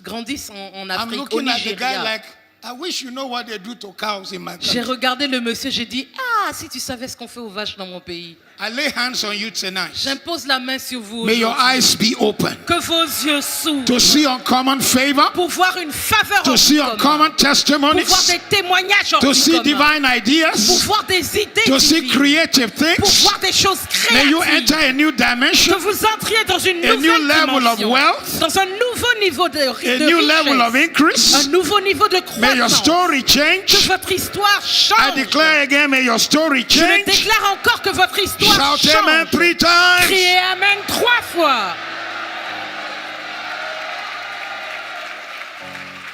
grandissent en I'm Afrique, au looking at the guy Nigeria. like, I wish you know what they do to cows in my J'ai country. regardé le monsieur, j'ai dit, ah, si tu savais ce qu'on fait aux vaches dans mon pays. I lay hands on you tonight. J'impose la main sur vous. May your aujourd'hui. eyes be open Que vos yeux s'ouvrent to see uncommon favor, pour voir une faveur to en see commun, uncommon pour voir testimonies, des témoignages en to see commun, divine pour ideas, voir des idées to see divines, creative pour things. voir des choses May you créatives. enter a new dimension, Que vous entriez dans une a nouvelle new level of dimension, wealth, dans un nouveau niveau de a new level of richesse, increase. un nouveau niveau de May your croissance. story Que change. votre histoire I change. declare again, may your story Je change. déclare encore que votre histoire Shout amen change. 3 times. Criez Amen 3 fois.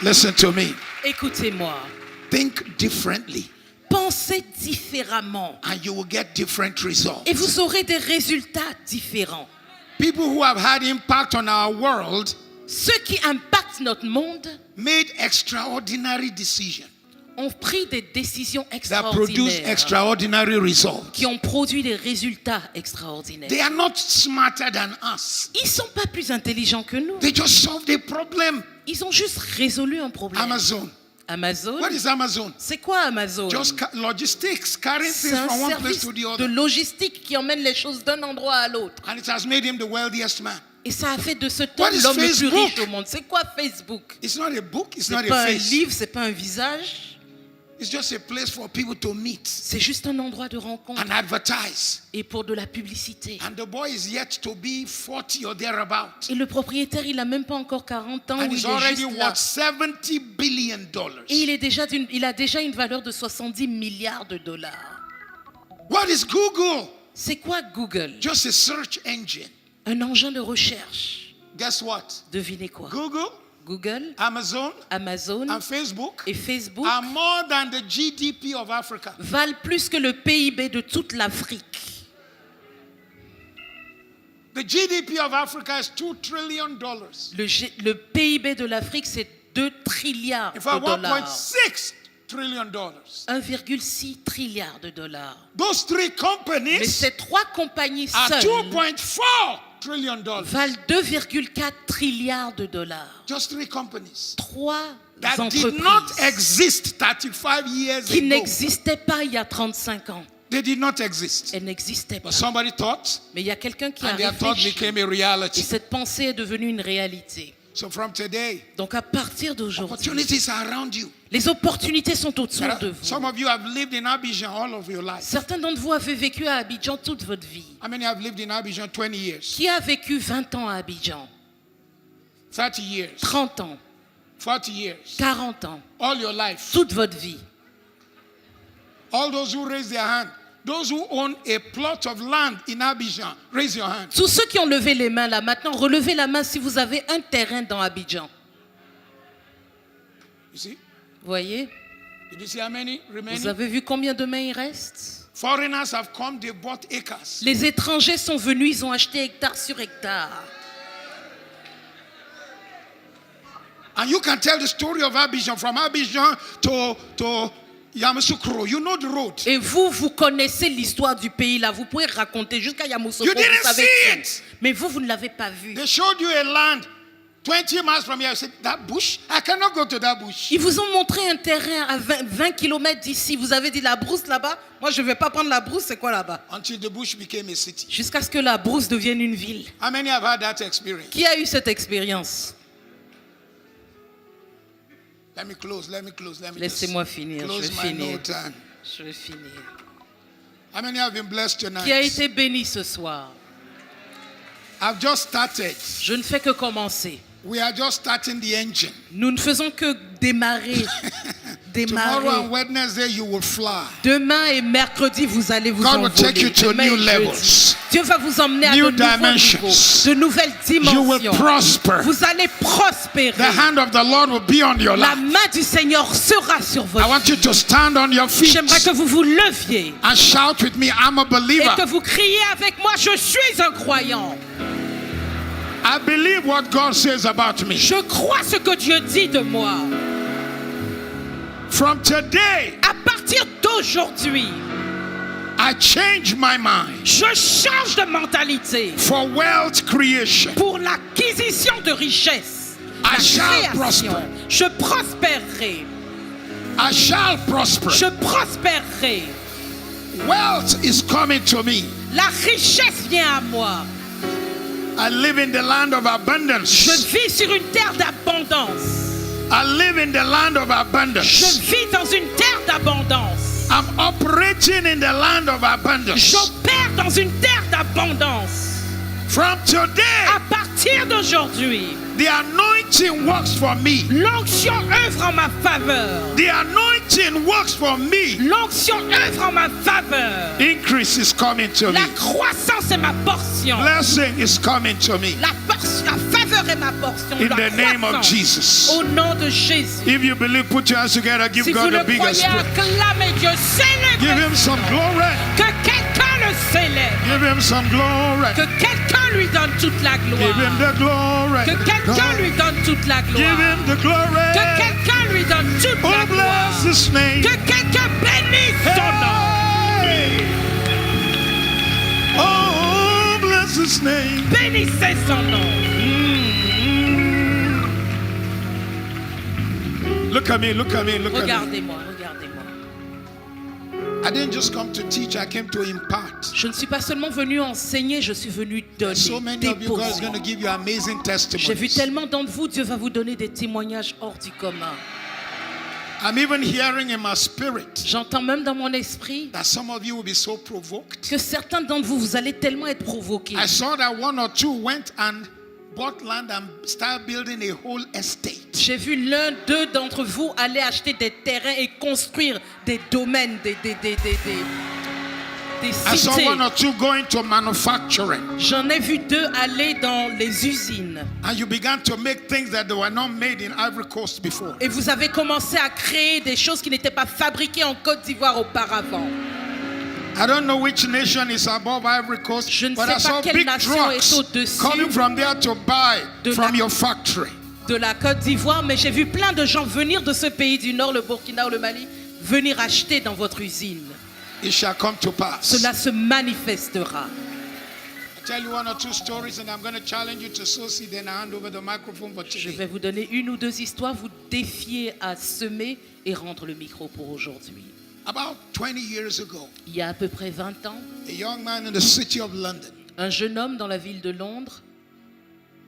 Listen to me. Écoutez-moi. Think differently Pensez différemment. and you will get different results. Et vous aurez des résultats différents. People who have had impact on our world Ceux qui impactent notre monde made extraordinary decisions ont pris des décisions that produce extraordinaires, extraordinary results. qui ont produit des résultats extraordinaires. They are not smarter than us. Ils ne sont pas plus intelligents que nous. They just solved a problem. Ils ont juste résolu un problème. Amazon. Amazon, What is Amazon? c'est quoi Amazon? Just logistics, carrying C'est things un from one place service to the de other. logistique qui emmène les choses d'un endroit à l'autre. And it has made him the wealthiest man. Et ça a fait de ce What homme is l'homme le plus Facebook? riche au monde. C'est quoi Facebook? It's not a book, it's C'est not pas a un face. livre, c'est pas un visage. It's just a place for people to meet C'est juste un endroit de rencontre and advertise. et pour de la publicité. And the boy is yet to be 40 or thereabout. Et le propriétaire, il a même pas encore 40 ans And où he's il est already juste là. worth $70 billion. Et il a déjà une valeur de 70 milliards de dollars. What is Google? C'est quoi Google? Just a search engine. Un engin de recherche. Guess what? Devinez quoi? Google, Google, Amazon, Amazon and Facebook et Facebook are more than the GDP of Africa. valent plus que le PIB de toute l'Afrique. The GDP of Africa is $2 trillion. Le PIB de l'Afrique, c'est 2 trilliards In fact, de dollars. $1.6 trillion. 1,6 trilliard de dollars. Those three Mais companies ces 3 compagnies are seules $2.4 trillion. valent 2,4 trilliards de dollars. Just three companies 3 that did not entreprises exist 35 years qui ago. n'existaient pas il y a 35 ans. They did not exist. Elles n'existaient pas. But somebody thought, Mais il y a quelqu'un qui a and their thought réfléchi. became a Et reality. cette pensée est devenue une réalité. So from today, Donc à partir d'aujourd'hui, opportunities are around you. les opportunités sont autour de vous. Some of you have lived in Abidjan all of your life. Certains d'entre vous avez vécu à Abidjan toute votre vie. How many have lived in Abidjan 20 years, Qui a vécu 20 ans à Abidjan, 30 years, 30 ans, 40 years, 40 ans, all your life? toute votre vie? All those who raise their hand, those who own a plot of land in Abidjan, raise your hand. Tous ceux qui ont levé les mains là, maintenant, relevez la main si vous avez un terrain dans Abidjan. You see? Voyez? Did you see how many Vous remaining? avez vu combien de mains il reste? Foreigners have come, they bought acres. Les étrangers sont venus, ils ont acheté hectare sur hectare. And you can tell the story of Abidjan, from Abidjan to Yamoussoukro. You know the road. Et vous connaissez l'histoire du pays là. Vous pouvez raconter jusqu'à Yamoussoukro. You didn't Vous savez see tout. it. Mais vous ne l'avez pas vu. They showed you a land 20 miles from here. You said, that bush? I cannot go to that bush. Ils vous ont montré un terrain à 20 km d'ici. Vous avez dit la brousse là-bas. Moi, je ne vais pas prendre la brousse. C'est quoi là-bas? Until the bush became a city. Jusqu'à ce que la brousse devienne une ville. How many have had that experience? Qui a eu cette expérience? Let me close. Laissez-moi finir. Je close vais my finir. note. And Je vais finir. how many have been blessed tonight? Qui a été béni ce soir? I've just started. Je ne fais que commencer. We are just starting the engine. Nous ne faisons que démarrer. Tomorrow and Wednesday you will fly. Demain et mercredi, vous allez vous God will take you envoler. to Demain new et jeudi. levels. Dieu va vous emmener à New de nouveaux dimensions. niveaux, de nouvelles You will dimensions. prosper. Vous allez prospérer. The hand of the Lord will be on your La life. main du Seigneur sera sur I votre want you vie. to stand on your feet J'aimerais que vous vous leviez and shout with me, I'm a et believer. que vous criez avec moi, je suis un croyant. I believe what God says about me. Je crois ce que Dieu dit de moi. From today, À partir d'aujourd'hui, I change my mind je change de mentalité for wealth creation. pour l'acquisition de richesses. I La shall création. prosper. Je prospérerai. I shall prosper. Je prospérerai. Wealth is coming to me. La richesse vient à moi. I live in the land of Je abundance. vis sur une terre d'abondance. I live in the land of Je abundance. vis dans une terre d'abondance. I'm operating in the land of abundance. J'opère dans une terre d'abondance. From today, À partir d'aujourd'hui, the anointing works for me. l'onction œuvre en ma faveur. The anointing works for me. L'onction œuvre en ma faveur. Increase is coming to me. La croissance est ma portion. Blessing is coming to me. La faveur est ma portion. In La the name of croissance. Jesus. Au nom de Jésus. If you believe, put your hands together. Give Si vous God le the biggest croyez, praise. acclamez Dieu. Give Célébrez. him some glory. Que quelqu'un le célèbre. Give him some glory. Que quelqu'un lui donne toute la Give him gloire. the glory. Que quelqu'un lui donne toute la Give gloire. him the glory. Que quelqu'un lui donne toute la Oh, gloire. bless his name. Que quelqu'un bénisse son nom. Hey. Oh, bless his name. Bénissez son nom. Look at me, look at me, look at me. Regardez-moi, regardez-moi. I didn't just come to teach, I came to impart. Je ne suis pas seulement venu enseigner, je suis venu donner, So many of you God is déposer. going to give you amazing J'ai vu testimonies. tellement d'entre vous, Dieu va vous donner des témoignages hors du commun. I'm even hearing in my spirit J'entends même dans mon esprit that some of you will be so provoked. que certains d'entre vous, vous allez tellement être provoqués. I saw that one or two went and bought land and started building a whole estate. J'ai vu deux d'entre vous aller acheter des terrains et construire des domaines, des I saw cités. one or two going to manufacturing. J'en ai vu deux aller dans les usines. And you began to make things that were not made in Ivory Coast before. Et vous avez commencé à créer des choses qui n'étaient pas fabriquées en Côte d'Ivoire auparavant. I don't know which nation is above Ivory Coast, Je ne but I sais pas saw quelle big nation est trucks au-dessus coming from there to buy de from la- your factory. de la Côte d'Ivoire, mais j'ai vu plein de gens venir de ce pays du Nord, le Burkina ou le Mali, venir acheter dans votre usine. It shall come to pass. Cela se manifestera. I'll tell you one or two stories and I'm going to challenge you to sow seed and I hand over the microphone for Je today. vais vous donner une ou deux histoires, vous défier à semer et rendre le micro pour aujourd'hui. About 20 years ago, Il y a à peu près 20 ans, a young man in the city of London un jeune homme dans la ville de Londres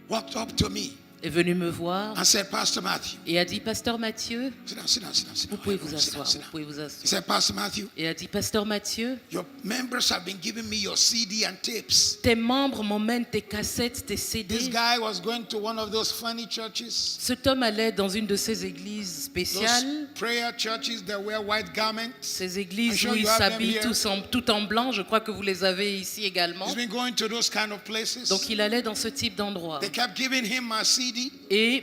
walked up to me est venu me voir and said, Pastor Matthew, et a dit, Pasteur Mathieu, sit down, sit down, sit down, sit vous down. pouvez vous Sit down, asseoir, sit vous down. pouvez vous He asseoir. said, Pastor Matthew, Et a dit, Pasteur Mathieu, your members have been giving me your CD and tapes. tes membres m'emmènent tes cassettes, tes This CD. guy was going to one of those funny churches, Cet homme allait dans une de ces églises spéciales, those prayer churches that wear white garments. ces églises I'm sure où ils you have them s'habillent here. tout en blanc. Je crois que vous les avez ici également. He's been going to those kind of places. Donc il allait dans ce type d'endroit. They kept giving him my CD.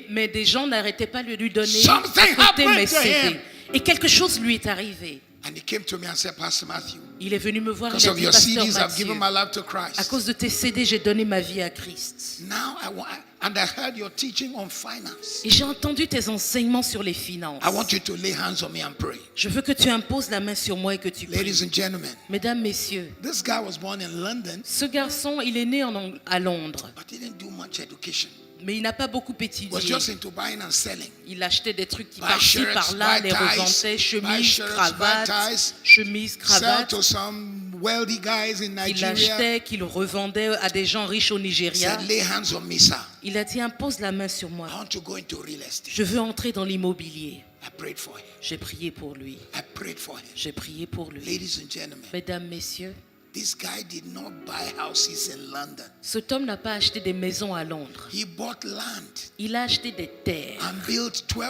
Mais des gens n'arrêtaient pas de lui donner Something à côté happened mes to CD. him. Et quelque chose lui est arrivé. And he came to me and said, Pastor Matthew, Il est venu me voir, because il a of dit, your Pasteur CDs, I've Mathieu, given my life to à Christ. cause de tes CD, j'ai donné ma vie à Christ. Now and I heard your teaching on finance. Et j'ai entendu tes enseignements sur les finances. I want you to lay hands on me and pray. Je veux que tu imposes la main sur moi et que tu pries. Ladies and gentlemen, Mesdames, messieurs, this guy was born in London, ce garçon, il est né à Londres, but he didn't do much education. mais il n'a pas beaucoup He was étudié. just into buying and selling. Il achetait des trucs qui Buy par-ci, shirts, par-là, buy les ties, revendait, buy chemises, shirts, buy cravates, ties, chemises, Sell cravates. to some wealthy guys in Il Nigeria. achetait, qu'il revendait à des gens riches au Nigeria. Said, lay hands on me, sir. Il a dit, impose la main sur moi. I want to go into real estate. Je veux entrer dans l'immobilier. I prayed for him. J'ai prié pour lui. I prayed for him. J'ai prié pour lui. Ladies and gentlemen, Mesdames, messieurs, this guy did not buy houses in London. cet homme n'a pas acheté des maisons à Londres. He bought land Il a acheté des terres and built 12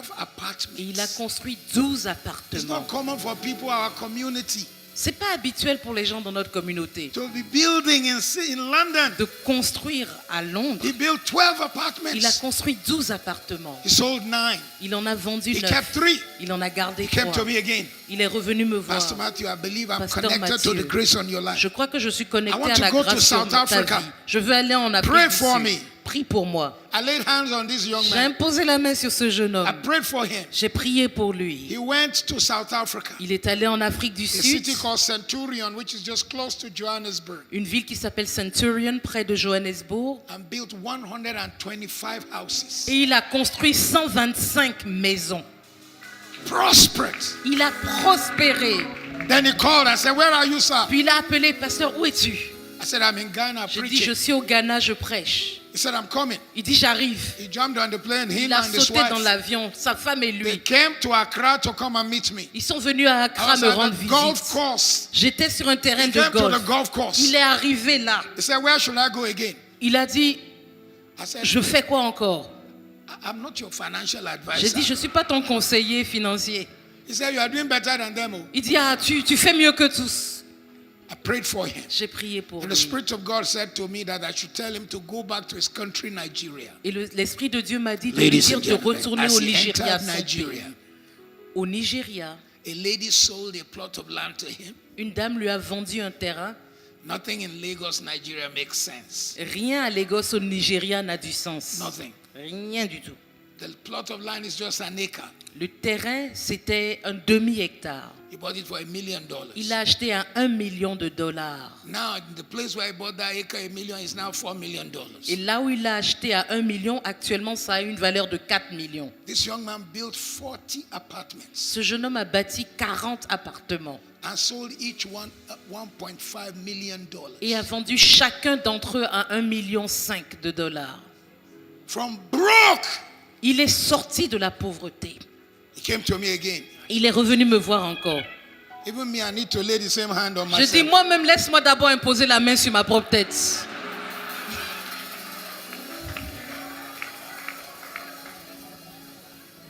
et il a apartments. construit 12 It's not appartements. common for people in our community C'est pas habituel pour les gens dans notre communauté to be building in London. de construire à Londres. He built 12 Il a apartments. construit 12 appartements. He sold 9. Il en a vendu He 9. kept 3. Il en a gardé He came 3. to me again. Il est revenu me voir. Pastor Matthew, I believe I'm Pasteur connected to the Mathieu, grace on your life. Je crois que je suis I connecté want à to la go to grâce sur South ta Africa. vie. Je veux aller en Pray Afrique du for Sud. me. Prie pour moi. I laid hands on this young J'ai man. imposé la main sur ce jeune I homme. prayed for him. J'ai prié pour lui. He went to South Africa, Il est allé en Afrique du a Sud, city called Centurion, which is just close to Johannesburg, une ville qui s'appelle Centurion, près de Johannesburg. and built 125 houses. Et il a construit 125 maisons. Prospered. Il a prospéré. Then he called and said, where are you, sir? Puis il a appelé, pasteur, où es-tu? I said, I'm in Ghana J'ai dit, je preaching. suis au Ghana, je prêche. He said, I'm coming. Il dit, j'arrive. He jumped on the plane, him Il a and his sauté dans wife. l'avion, sa femme et They lui. came to Accra to come and meet me. Ils sont venus à I Accra was me at rendre the golf visite. course. J'étais sur un terrain He de came to the golf. golf course. Il est arrivé là. He said, where should I go again? Il a dit, I said, je fais quoi encore? I'm not your financial J'ai advisor. dit, je ne suis pas ton conseiller financier. He said, you are doing better than them. Oh. Il dit, ah, tu fais mieux que tous. I prayed for him. J'ai prié pour And the lui. Spirit of God said to me that I should tell him to go back to his country, Nigeria. Et l'Esprit de Dieu m'a dit de lui dire de retourner as au he Nigeria. entered Son Nigeria, pays. Au Nigeria, a lady sold a plot of land to him. une dame lui a vendu un terrain. Nothing in Lagos, Nigeria makes sense. Rien à Lagos au Nigeria n'a du sens. Nothing. Rien du tout. The plot of land is just an acre. Le terrain, c'était un demi-hectare. He bought it for $1 million. Il l'a acheté à $1 million. Now, the place where he bought that acre, $1 million, is now $4 million. Et là où il l'a acheté à 1 million, actuellement, ça a une valeur de 4 millions. This young man built 40 apartments Ce jeune homme a bâti 40 appartements and sold each one at $1.5 million. et a vendu chacun d'entre eux à 1,5 million de dollars. From broke, Il est sorti de la pauvreté. he came to me again. Il est revenu me voir encore. Even me, I need to lay the same hand on Je dis, myself. moi-même, laisse-moi d'abord imposer la main sur ma propre tête.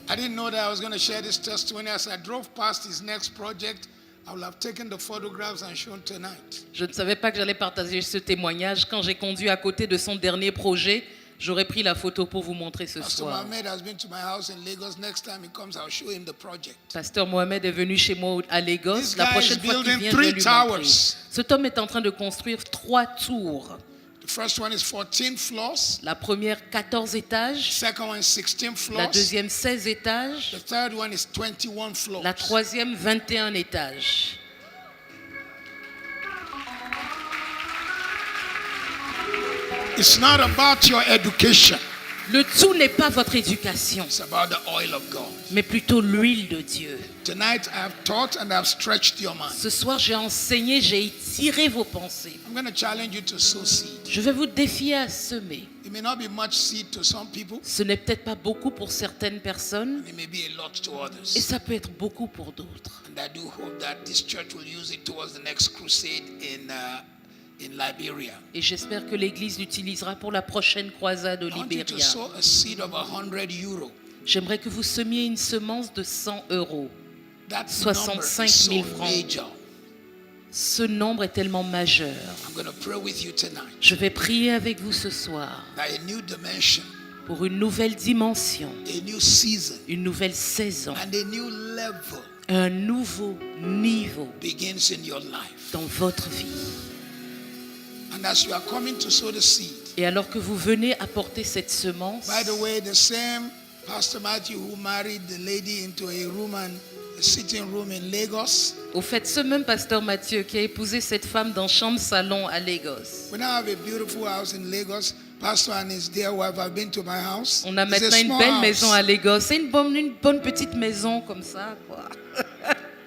I didn't know that I was going to share this testimony. As I drove past his next project, I will have taken the photographs and shown tonight. Je ne savais pas que j'allais partager ce témoignage. Quand j'ai conduit à côté de son dernier projet, J'aurais pris la photo pour vous montrer ce Pastor soir. Mohammed has been to my house in Lagos. Next time he comes, I'll show him the project. Pasteur Mohamed est venu chez moi à Lagos. This La guy prochaine is fois qu'il building vient, je vais 3 lui montrer. towers. Cet homme est en train de construire 3 tours. The first one is 14 floors. La première, 14 étages. Second one is 16 La floors. deuxième, 16 étages. The third one is 21 floors. La troisième, 21 étages. It's not about your education. Le tout n'est pas votre éducation, It's about the oil of God. mais plutôt l'huile de Dieu. Tonight I have taught and I have stretched your mind. Ce soir, j'ai enseigné, j'ai étiré vos pensées. I'm going to challenge you to sow seed. Je vais vous défier à semer. It may not be much seed to some people, Ce n'est peut-être pas beaucoup pour certaines personnes, and it may be a lot to et others. ça peut être beaucoup pour d'autres. And I do hope that this church will use it towards the next crusade in Liberia. Et j'espère que l'Église l'utilisera pour la prochaine croisade au I want you to Libéria. sow a seed of 100 euro. J'aimerais que vous semiez une semence de 100 €. That number 65 is so 000 francs. major. Ce nombre est tellement majeur. I'm going to pray with you tonight Je vais prier avec vous ce soir that a new dimension, pour une nouvelle dimension, a new season, une nouvelle saison, and a new level un nouveau niveau begins in your life. dans votre vie. And as you are coming to sow the seed, Et alors que vous venez apporter cette semence, by the way, the same Pastor Matthew who married the lady into a room and a sitting room in Lagos, au fait, ce même pasteur Mathieu qui a épousé cette femme dans chambre-salon à Lagos. we now have a beautiful house in Lagos. Pastor and his dear wife have been to my house. On a It's a maintenant une small belle house maison à Lagos. C'est une bonne petite maison comme ça, quoi.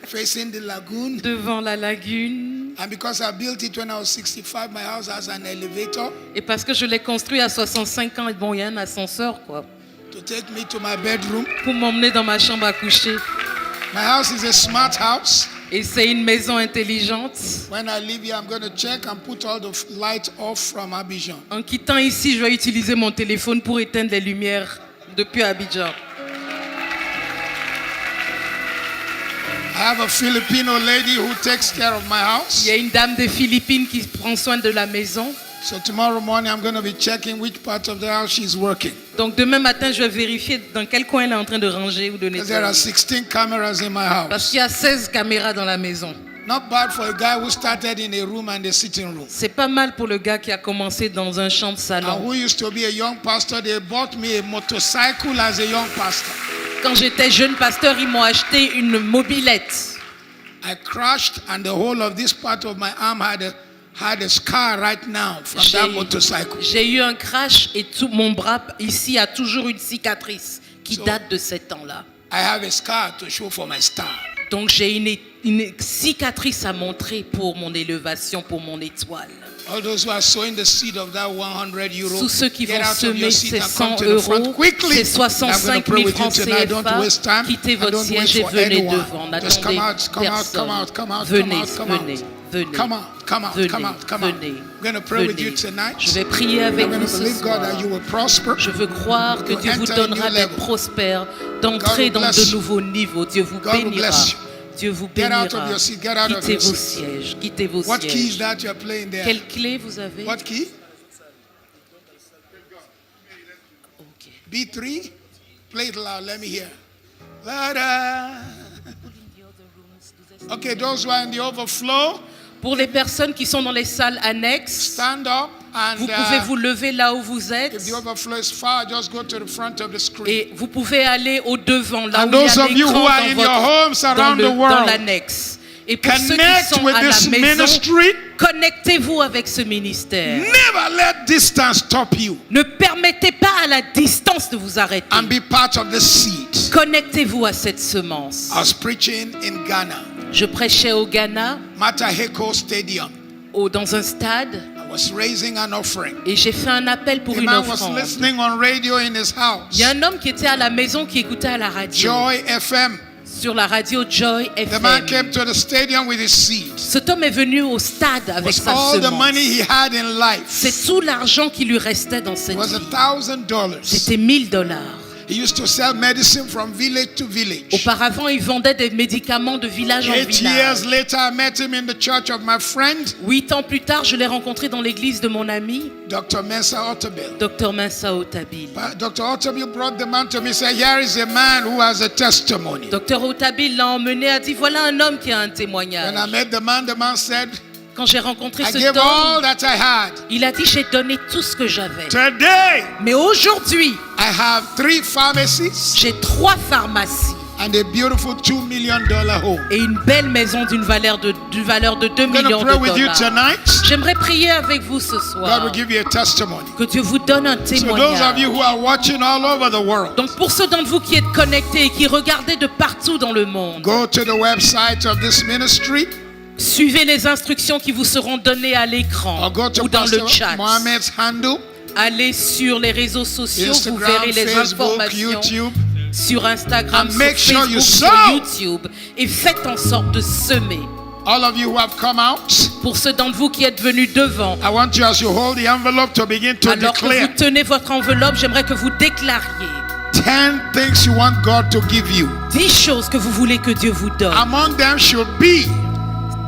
facing the lagoon. Devant la lagune. And because I built it when I was 65, my house has an elevator Et parce que je l'ai construit à 65 ans, bon, il y a un ascenseur, quoi, to take me to my bedroom. pour m'emmener dans ma chambre à coucher. My house is a smart house. Et c'est une maison intelligente. When I leave here, I'm going to check and put all the light off from Abidjan. En quittant ici, je vais utiliser mon téléphone pour éteindre les lumières depuis Abidjan. I have a Filipino lady who takes care of my house. Il y a une dame des Philippines qui prend soin de la maison. So tomorrow morning, I'm going to be checking which part of the house she's working. Donc demain matin, je vais vérifier dans quel coin elle est en train de ranger ou de Because there are nettoyer. 16 cameras in my Parce house. qu'il y a 16 caméras dans la maison. Not bad for a guy who started in a room and a sitting room. C'est pas mal pour le gars qui a commencé dans un champ de And salon. who used to be a young pastor, they bought me a motorcycle as a young pastor. Quand j'étais jeune pasteur, ils m'ont acheté une mobilette. I crashed and the whole of this part of my arm had a scar right now from that motorcycle. J'ai eu un crash et tout mon bras ici a toujours une cicatrice qui date de ces temps-là. I have a scar to show for my star. Donc j'ai une cicatrice à montrer pour mon élévation, pour mon étoile. All those who are sowing the seed of that 100 euro, Tous ceux qui get vont out of your semer seat ces and come 100 to the front euros, quickly. ces I'm going to 65 pray 000 with you francs tonight. Don't CFA, waste time. quittez And votre don't wait siège et for venez anyone. devant. Just come N'attendez out, come out, personne. come out, come out, Venez, come out, come venez, out. venez. Come out, come out, Venez, come out, come out. venez, I'm going to pray with you venez. tonight. Je vais prier avec I'm going vous to ce believe God soir. that you will prosper. Je veux croire que You'll Dieu vous enter a new donnera level. d'être prospère, d'entrer God will dans bless de you. nouveaux niveaux. Dieu vous God will bénira. bless you. Dieu vous Get out of bénira. your seat, get out of Quittez your vos seat. sièges. Quittez vos What key is sièges. that you're playing there? Quelle clé vous avez? What key? Ok. B3? Play it loud, let me hear. La-da. Okay, those who are in the overflow, Pour les personnes qui sont dans les salles annexes, stand up and vous pouvez vous lever là où vous êtes if the overflow is far, just go to the front of the screen. et vous pouvez aller au devant, là And où il y those a of you l'écran who are in your homes around the dans world, l'annexe. Et pour ceux qui connect sont with à la this maison, ministry. connectez-vous avec ce ministère. Never let distance stop you Ne permettez pas à la distance de vous arrêter. and be part of the seed. Connectez-vous à cette semence. I was preaching in Ghana, Je prêchais au Ghana, Mataheko Stadium. dans un stade, I was raising an offering. et j'ai fait un appel pour A une man was offrande. listening on radio in his house. Il y a un homme qui était à la maison qui écoutait à la radio, Joy FM. sur la radio Joy The man FM. came to the stadium with his seed. Cet homme est venu au stade avec Was sa all the semence. money he had in life. C'est tout l'argent qui lui restait dans It cette was vie. $1,000. C'était $1000. He used to sell medicine from village to village. Auparavant, il vendait des médicaments de village en 8 village. years later, I met him in the church of my friend, 8 ans plus tard, je l'ai rencontré dans l'église de mon ami, Dr. Mensa Otabil. Dr Mensa Otabil. Dr. Otabil brought the man to me and said, here is a man who has a testimony. Dr Otabil l'a emmené, a dit, voilà un homme qui a un témoignage. When I met the man said, Quand j'ai rencontré I cet gave all homme, that I had. il a dit, j'ai donné tout ce que j'avais. Today, Mais aujourd'hui, I have 3 pharmacies j'ai 3 pharmacies and a beautiful $2 million home. et une belle maison d'une valeur de 2 I'm millions going to pray de with you dollars. tonight. J'aimerais prier avec vous ce God soir. will give you a testimony. Que Dieu vous donne un So those of témoignage. you who are watching all over the world, Donc pour ceux d'entre vous qui êtes connectés et qui regardez de partout dans le monde, go to the website of this ministry suivez les instructions qui vous seront données à l'écran or go to ou dans le Pastor chat. Mohammed's handle, Allez sur les réseaux sociaux, vous Instagram, verrez les Facebook, informations YouTube. sur Instagram, And sur make sure Facebook, you sur sow. YouTube. Et faites en sorte de semer. All of you who have come out, Pour ceux d'entre vous qui êtes venus devant, I want you, as you hold the envelope, to begin to alors que declare vous tenez votre enveloppe, j'aimerais que vous déclariez 10 things you want God to give you. 10 choses que vous voulez que Dieu vous donne. Among them should be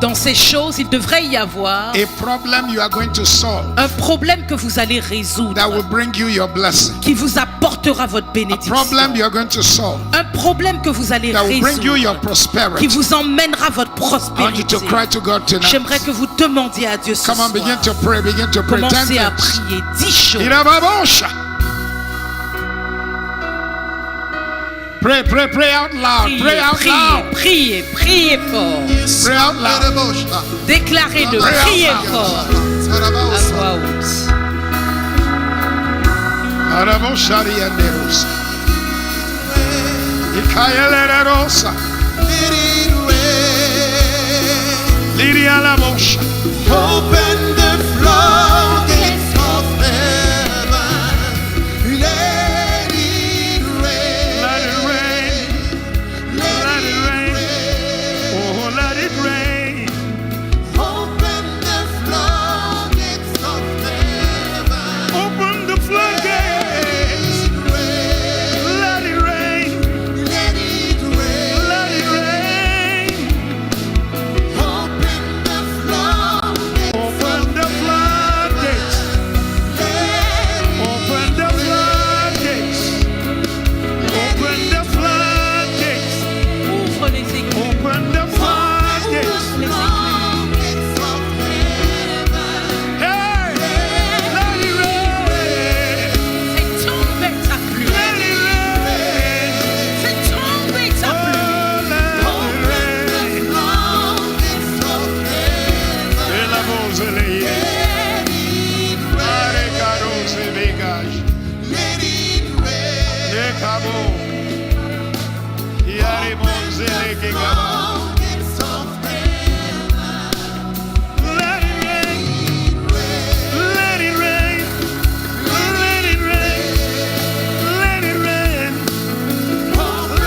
Dans ces choses, il devrait y avoir a problem you are going to solve un problème que vous allez résoudre, that will bring you your blessing. qui vous apportera votre A bénédiction. problem you are going to solve Un problème que vous allez that will bring you your résoudre, qui prosperity. vous emmènera votre I want you prospérité. to cry to God tonight. J'aimerais que vous demandiez à Dieu ce Come on, soir. begin to pray, begin to pray. 10 Commencez à things. prier 10 choses. Irababosha. Pray, pray, pray out loud. Pray out loud. Priez, priez fort. Pray out loud. Déclarez-le, Pray out priez loud. fort à voix haute. Araboshari anderos. Ikayelerosa. Liria la bosha. Open the floodgates of heaven. Let it rain. Let it rain. Let it rain. Oh, let it rain. Open the floodgates of heaven. Open the floodgates. Let it rain. Let it rain. Let it rain. Open the floodgates. Open the floodgates. Open the floodgates. Open the floodgates. Ouvre les églises. Open the floodgates. Les églises. Floodgates of heaven. Hey, let it rain. Fais tomber ta pluie. Let it rain. Fais tomber ta pluie. Oh, let it rain. Floodgates of heaven. Et la mausolée. Let it rain. Mare caro se dégage. Let it rain. Le cabo. Yare mausolée que gaba. Floodgates of heaven. Let it rain. Let it rain. Let it rain. Let it rain.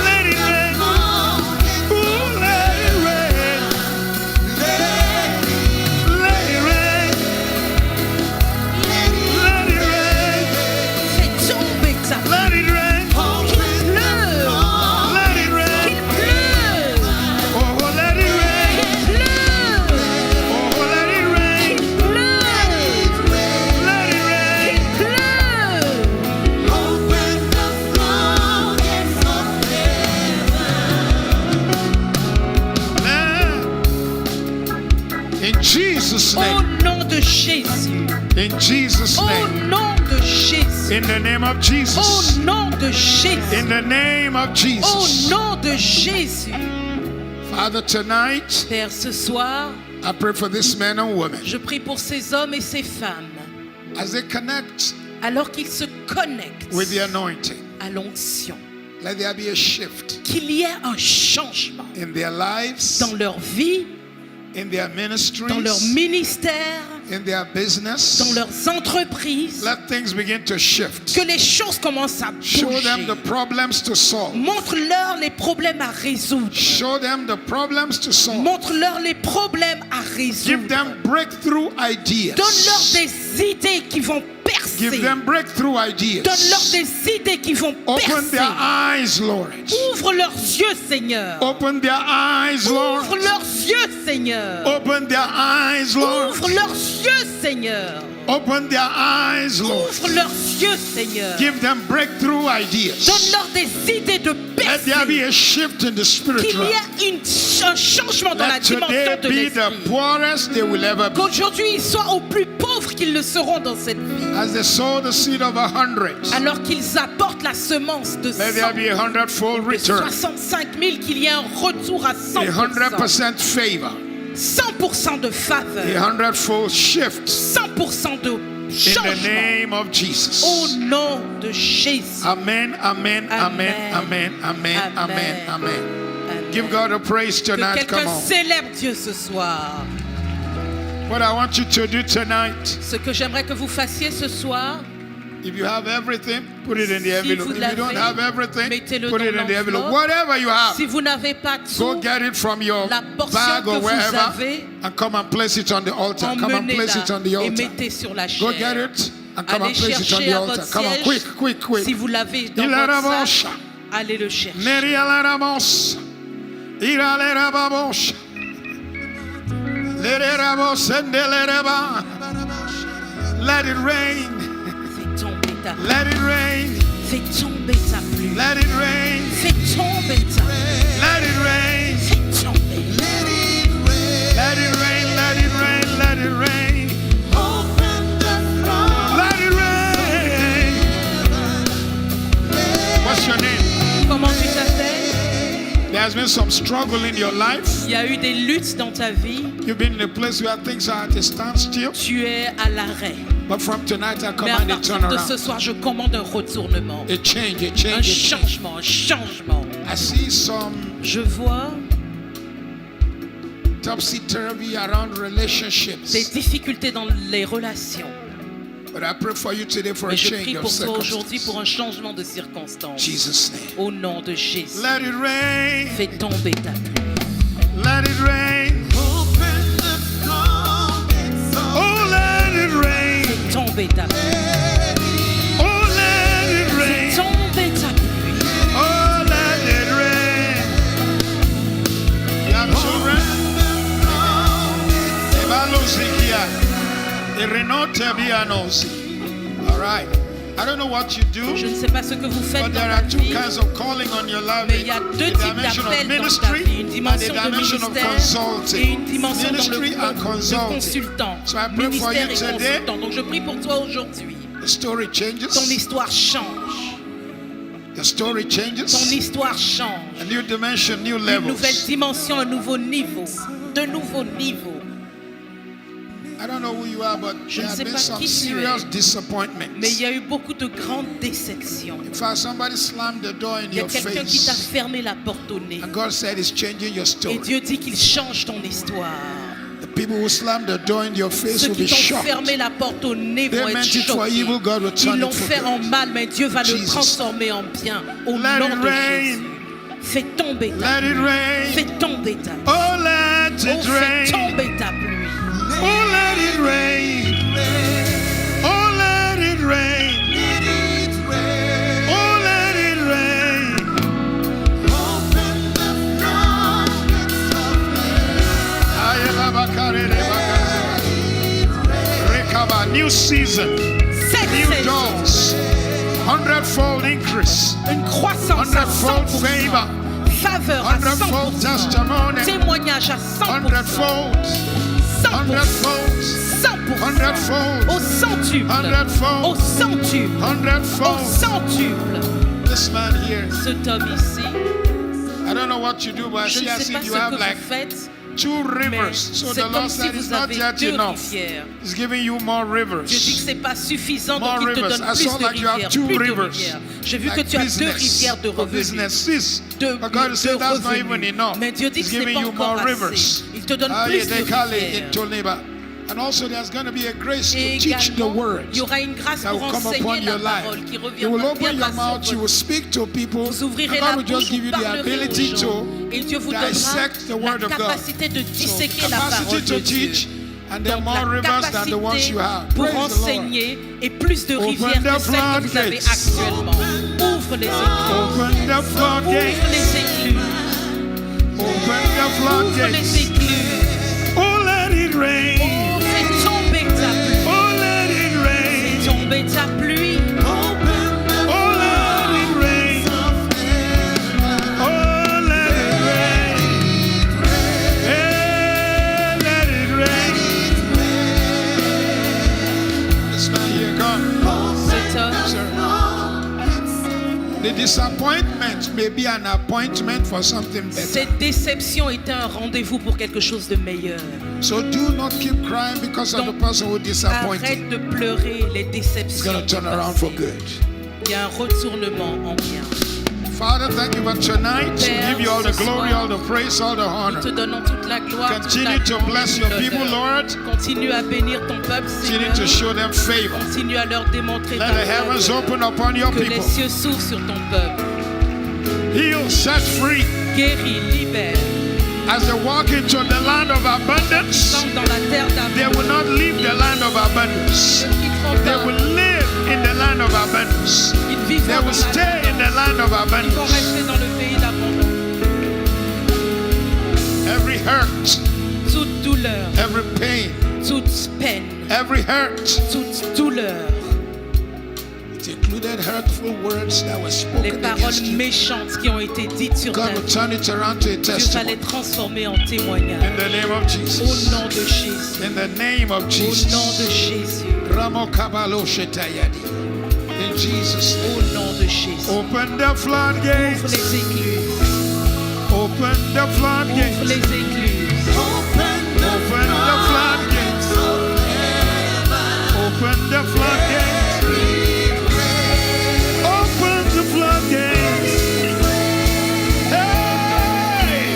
Let it rain. Ooh, let it rain. Let it rain. Let it rain. Fais tomber ta pluie. Let it rain. Qu'il pleuve. Let it rain. Qu'il pleuve. Oh, let it rain. Qu'il pleuve. Oh, let it rain. Qu'il pleuve. Let it rain. Qu'il pleuve. Open the floodgates of In Jesus' Au name. nom de Jésus. In Jesus' Au name. nom de Jésus. In the name of Au Jesus. nom de Jésus. In the name of Au Jesus. nom de Jésus. Father, tonight, Père, ce soir, I pray for this man and woman. je prie pour ces hommes et ces femmes, As they connect alors qu'ils se connectent with the anointing, à l'onction, let there be a shift qu'il y ait un changement in their lives, dans leur vie, in their ministries, dans leur ministère, in their business. dans leurs entreprises, Let things begin to shift. que les choses commencent à Show them the bouger. problems to solve. Montre-leur les problèmes à résoudre. Show them the problems to solve. Montre-leur les problèmes à Give résoudre. them breakthrough ideas. Donne-leur des idées qui vont percer. Give them breakthrough Donne-leur ideas. des idées qui vont Open their percer. eyes, Lord. Ouvre leurs yeux, Seigneur. Open their eyes, Lord. Ouvre leurs yeux, Seigneur. Open their eyes, Lord. Ouvre leurs yeux, Seigneur. Open their eyes, Lord. Ouvre leurs yeux, Seigneur. Give them breakthrough ideas. Donne-leur des idées de Let there be percer. a shift in the Qu'il spiritual. y ait un changement dans la Let today dimension de be the l'esprit. poorest they will ever be. Qu'aujourd'hui, ils soient au plus pauvres qu'ils le seront dans cette vie. As they sow the seed of 100, Alors qu'ils apportent la semence de let there be 100, 100-fold de return. 65 000, qu'il y ait un retour à 100%. 100% favor. 100% de faveur. 100-fold shift 100% de in the changement. name of Jesus. Au nom de Jésus. Amen, amen, amen, amen, amen, amen, amen. Amen. Give God a praise Que tonight. Come quelqu'un on. célèbre Dieu ce soir. What I want you to do tonight, Ce que j'aimerais que vous fassiez ce soir, if you have everything, put it in the Si envelope. vous If you don't l'avez, have everything, mettez-le put dans it in the envelope. l'enveloppe. Whatever you have, si vous n'avez pas go tout, get it from your la portion bag que or vous wherever avez, and come and place it on the altar. Come and place it emmenez-la on the et altar. mettez sur la Go chair. get it and come Allez and place it on chercher the à altar. votre Come on, siège. quick, quick, quick. Si vous l'avez dans Il a la votre bouche. sac, allez le chercher. Neri alaramos. Iralera babos. Lerera bos endelereba. Let it rain. Fais tomber ta pluie. Let it rain. Fais tomber ta pluie. Let it rain. Fais tomber ta pluie. Let it rain. Fais tomber. Let it rain. Let it rain. Let it rain. Let it rain. Open the throne. Let it rain. What's your name? Comment tu t'appelles? There's been some struggle in your life. Il y a eu des luttes dans ta vie. You've been in a place where things are at a standstill. Tu es à l'arrêt. But from tonight, I Mais à command a partir de ce turnaround. soir, je commande un retournement. A change, a Un change, a change. changement, un changement. I see some Je vois topsy-turvy around des relationships. difficultés dans les relations. But I pray for you today for a Mais je change prie of pour toi aujourd'hui circumstances. pour un changement de circonstances. Jesus' name. Au nom de Jésus. Let it rain. Fais tomber ta pluie. Let it rain. Open the throne. It's all Oh, let it rain. Fais tomber ta pluie. Oh, let it Fais rain. tomber ta pluie. Oh, let it rain. You have children? Ebalozikia. Erenote bianosi. All right. I don't know what you do, Je ne sais pas ce que vous faites but dans there la are two vie, kinds of calling on your life. mais il y a deux A types dimension of d'appels dans ta ministry vie. Une and dimension a de dimension of ministère et consulting. une dimension dans Ministry and le consulting. consultant. So I pray for Ministère you et today. consultant. Donc je prie pour toi aujourd'hui. The story Ton changes. histoire change. The story Ton changes. histoire change. A new dimension, new Une nouvelle levels. dimension, un nouveau niveau. De nouveaux niveaux. I don't know who you are, but Je there ne have sais been pas some qui tu serious es. disappointments. Mais il y a eu beaucoup de grandes déceptions. In fact, somebody slammed the door in Il y a your quelqu'un qui t'a face. fermé la porte au nez. And God said He's changing your Et story. Dieu dit qu'il change ton histoire. The people who slammed the door in your face Ceux will qui be t'ont shocked. fermé la porte au nez They vont être meant it for choqués. evil, God will turn Ils l'ont it for fait en good. mal, mais Dieu va le Jesus. transformer en bien. Au Let nom it de rain. Jésus. Fais tomber ta Let it pluie. rain. Fais tomber ta pluie. Oh, let Oh, it fais rain. tomber ta pluie. Oh, let it rain. Oh, let it rain. Let it rain. Oh, let it rain. Open the floodgates of Recover, new season, Cette new saison, doors, 100-fold increase, une croissance à 100-fold 100%. favor, Faveur à 100-fold 100%. testimony, Témoignage à 100%. 100-fold, 100-fold, 100%. Au centuple. 100-fold, Au centuple. Au 100-fold. centuple. This man here, Cet homme ici, I don't know what you do, but I je see ne as sais pas if ce you que have vous like faites, 2 mais rivers. So c'est the comme Lord si said it's vous not avez yet 2 enough. rivières. He's giving you more Dieu dit que rivers. c'est pas suffisant, More donc il te rivers. donne I plus saw de like you have rivières, 2 plus de rivers. rivières. J'ai vu que Like tu as 2 business, rivières de of revenus. businesses. De, But God said that's not even revenus. enough. Mais Dieu dit He's que ce n'est giving pas you encore more assez. rivers. Il te donne Ah, plus yeah, de they call it rivières. into neighbor. And also there's going to be a grace Et to teach the également, word il y aura une grâce that pour will come upon enseigner la your life. parole qui You will reviendra open your viendra mouth, sur you will speak to people, Vous and ouvrirez God la will just bouche, give vous you the parlerez ability aux gens. to Et Dieu vous donnera dissect the la word of God. capacité de So disséquer la parole capacity de to Dieu. teach And there are Donc more la rivers than the ones capacité you have. pour Praise the Lord. enseigner et plus de Open rivières the que celles que vous avez floodgates. actuellement. Ouvre les écluses. Open the Ouvre floodgates. les écluses. Open the Ouvre les floodgates. écluses. Oh, let it rain. Oh, fais tomber ta pluie. Oh, let it rain. Fais tomber ta pluie. Oh, let it rain. Oh, let it rain. Hey, let it rain. This man here, come. Cet homme, Sir. The disappointment may be an appointment for something better. cette déception était un rendez-vous pour quelque chose de meilleur. So do not keep crying because of the person who disappointed. Arrête de pleurer les It's déceptions. going to turn du around passé. for good. Il y a un retournement en bien. Father, thank you for tonight. We Père, give you all the ce glory, soir, all the praise, all the Nous honor. te donnons toute la gloire, toute la Continue to louange, bless toute your l'honneur. people, Lord. Continue à bénir ton peuple, Continue Seigneur. to show them favor. Continue à leur démontrer Let ta the heavens faveur. open upon your Que les people. cieux s'ouvrent sur ton peuple. Heal, set free. Guéris, libère. As they walk into the land of abundance, Entre dans la terre they will d'abondance. not leave the land of abundance. Ils ne quitteront They pas. will live in the land of abundance. Ils They vivront will dans stay in the land of Ils vont abundance. rester dans le pays d'abondance. Every hurt, Toute douleur, every pain, toute peine, every hurt. toute douleur, It included hurtful words that were les spoken paroles against you. méchantes qui ont été dites sur ta God will vie, turn it around to a Dieu va testimony. les transformer en In témoignages. the name of Au Jesus. nom de Jésus. In the name of Au nom de Jesus. Jésus. Ramo Kabalo Shetayadi. In Jesus' name. Au nom de Jésus. Open the Ouvre floodgates. les écluses. Open the Ouvre floodgates. les écluses. Open the floodgates. Open the floodgates. Open the floodgates. Hey!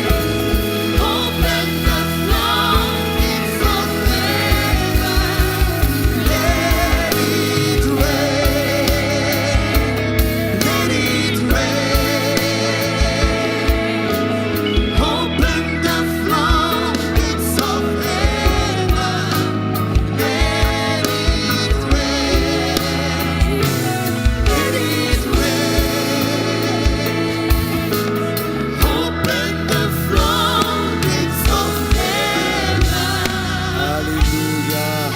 Alléluia.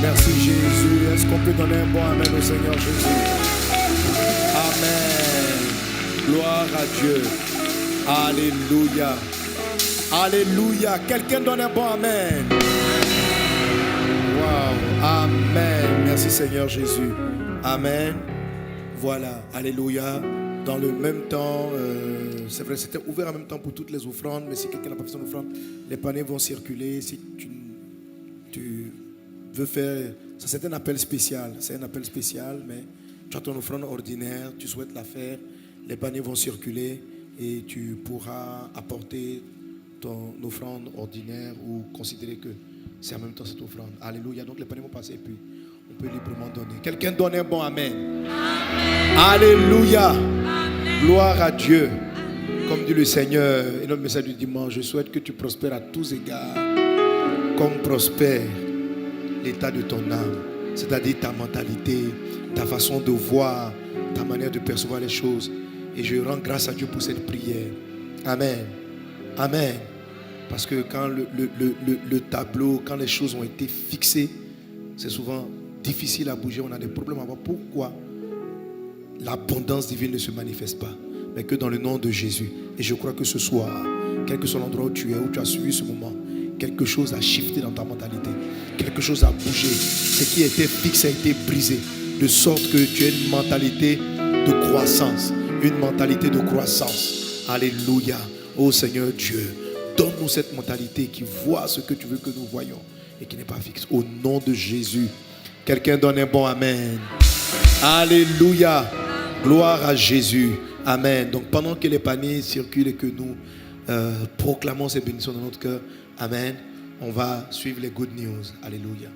Merci Jésus. Est-ce qu'on peut donner un bon amen au Seigneur Jésus? Amen. Gloire à Dieu. Alléluia. Alléluia. Quelqu'un donne un bon amen. Wow. Amen. Merci Seigneur Jésus. Amen. Voilà. Alléluia. Dans le même temps, c'est vrai, c'était ouvert en même temps pour toutes les offrandes, mais si quelqu'un n'a pas fait son offrande, les paniers vont circuler. Si tu veux faire, ça c'est un appel spécial, c'est un appel spécial, mais tu as ton offrande ordinaire, tu souhaites la faire, les paniers vont circuler et tu pourras apporter ton offrande ordinaire ou considérer que c'est en même temps cette offrande. Alléluia. Donc les paniers vont passer et puis on peut librement donner. Quelqu'un donne un bon amen. Alléluia. Gloire à Dieu. Comme dit le Seigneur, et notre message du dimanche, je souhaite que tu prospères à tous égards, comme prospère l'état de ton âme, c'est-à-dire ta mentalité, ta façon de voir, ta manière de percevoir les choses. Et je rends grâce à Dieu pour cette prière. Amen. Amen. Parce que quand le tableau, quand les choses ont été fixées, c'est souvent difficile à bouger, on a des problèmes à voir. Pourquoi l'abondance divine ne se manifeste pas? Mais que dans le nom de Jésus. Et je crois que ce soir, quel que soit l'endroit où tu es, où tu as suivi ce moment, quelque chose a shifté dans ta mentalité. Quelque chose a bougé. Ce qui était fixe a été brisé. De sorte que tu as une mentalité de croissance. Une mentalité de croissance. Alléluia. Oh Seigneur Dieu, donne-nous cette mentalité qui voit ce que tu veux que nous voyons et qui n'est pas fixe. Au nom de Jésus. Quelqu'un donne un bon amen. Alléluia. Gloire à Jésus. Amen. Donc pendant que les paniers circulent et que nous proclamons ces bénédictions dans notre cœur, amen, on va suivre les good news. Alléluia.